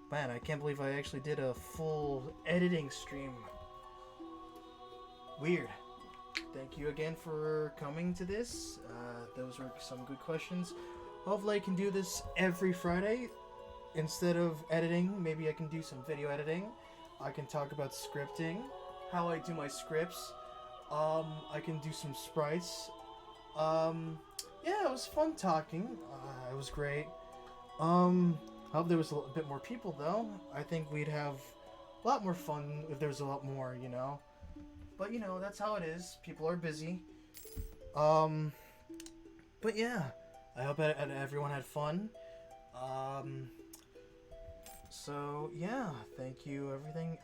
Speaker 1: Man, I can't believe I actually did a full editing stream. Weird. Thank you again for coming to this. Those were some good questions. Hopefully I can do this every Friday. Instead of editing, maybe I can do some video editing. I can talk about scripting, how I do my scripts. I can do some sprites. Yeah, it was fun talking. It was great. I hope there was a bit more people though. I think we'd have a lot more fun if there was a lot more, you know. But you know, that's how it is. People are busy. But yeah, I hope everyone had fun. So yeah, thank you, everything.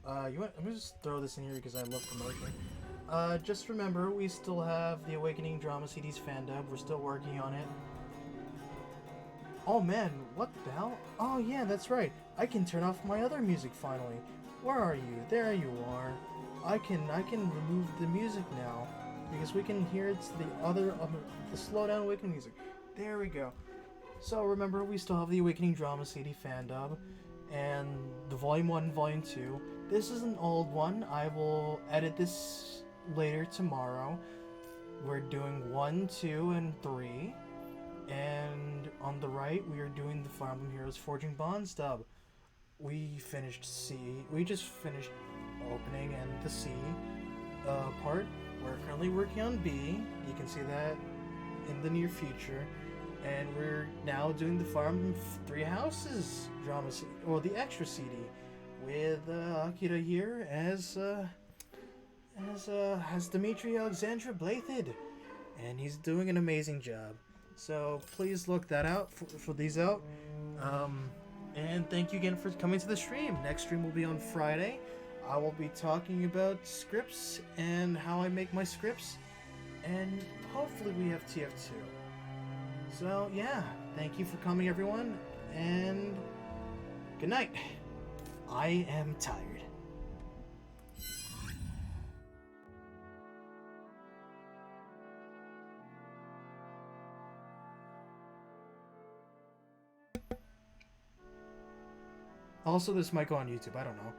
Speaker 1: I'm gonna just throw this in here because I love promotion. Just remember, we still have the Awakening Drama CDs fan dub. We're still working on it. Oh man, what the hell? Oh yeah, that's right. I can turn off my other music finally. Where are you? There you are. I can remove the music now because we can hear it's the other the slow down Awakening music. There we go. So remember, we still have the Awakening Drama CD fan dub and the Volume 1 and Volume 2. This is an old one. I will edit this later tomorrow. We're doing 1, 2, and 3. And on the right, we are doing the Fire Emblem Heroes Forging Bonds dub. We finished C. We just finished opening and the C part. We're currently working on B. You can see that in the near future. And we're now doing the Fire Emblem Three Houses drama CD, or the extra CD, with Akira here as Dimitri Alexandra Blathid, and he's doing an amazing job. So please look that out for these out. And thank you again for coming to the stream. Next stream will be on Friday. I will be talking about scripts and how I make my scripts, and hopefully we have TF2. So yeah, thank you for coming, everyone, and good night. I am tired. Also, this might go on YouTube, I don't know.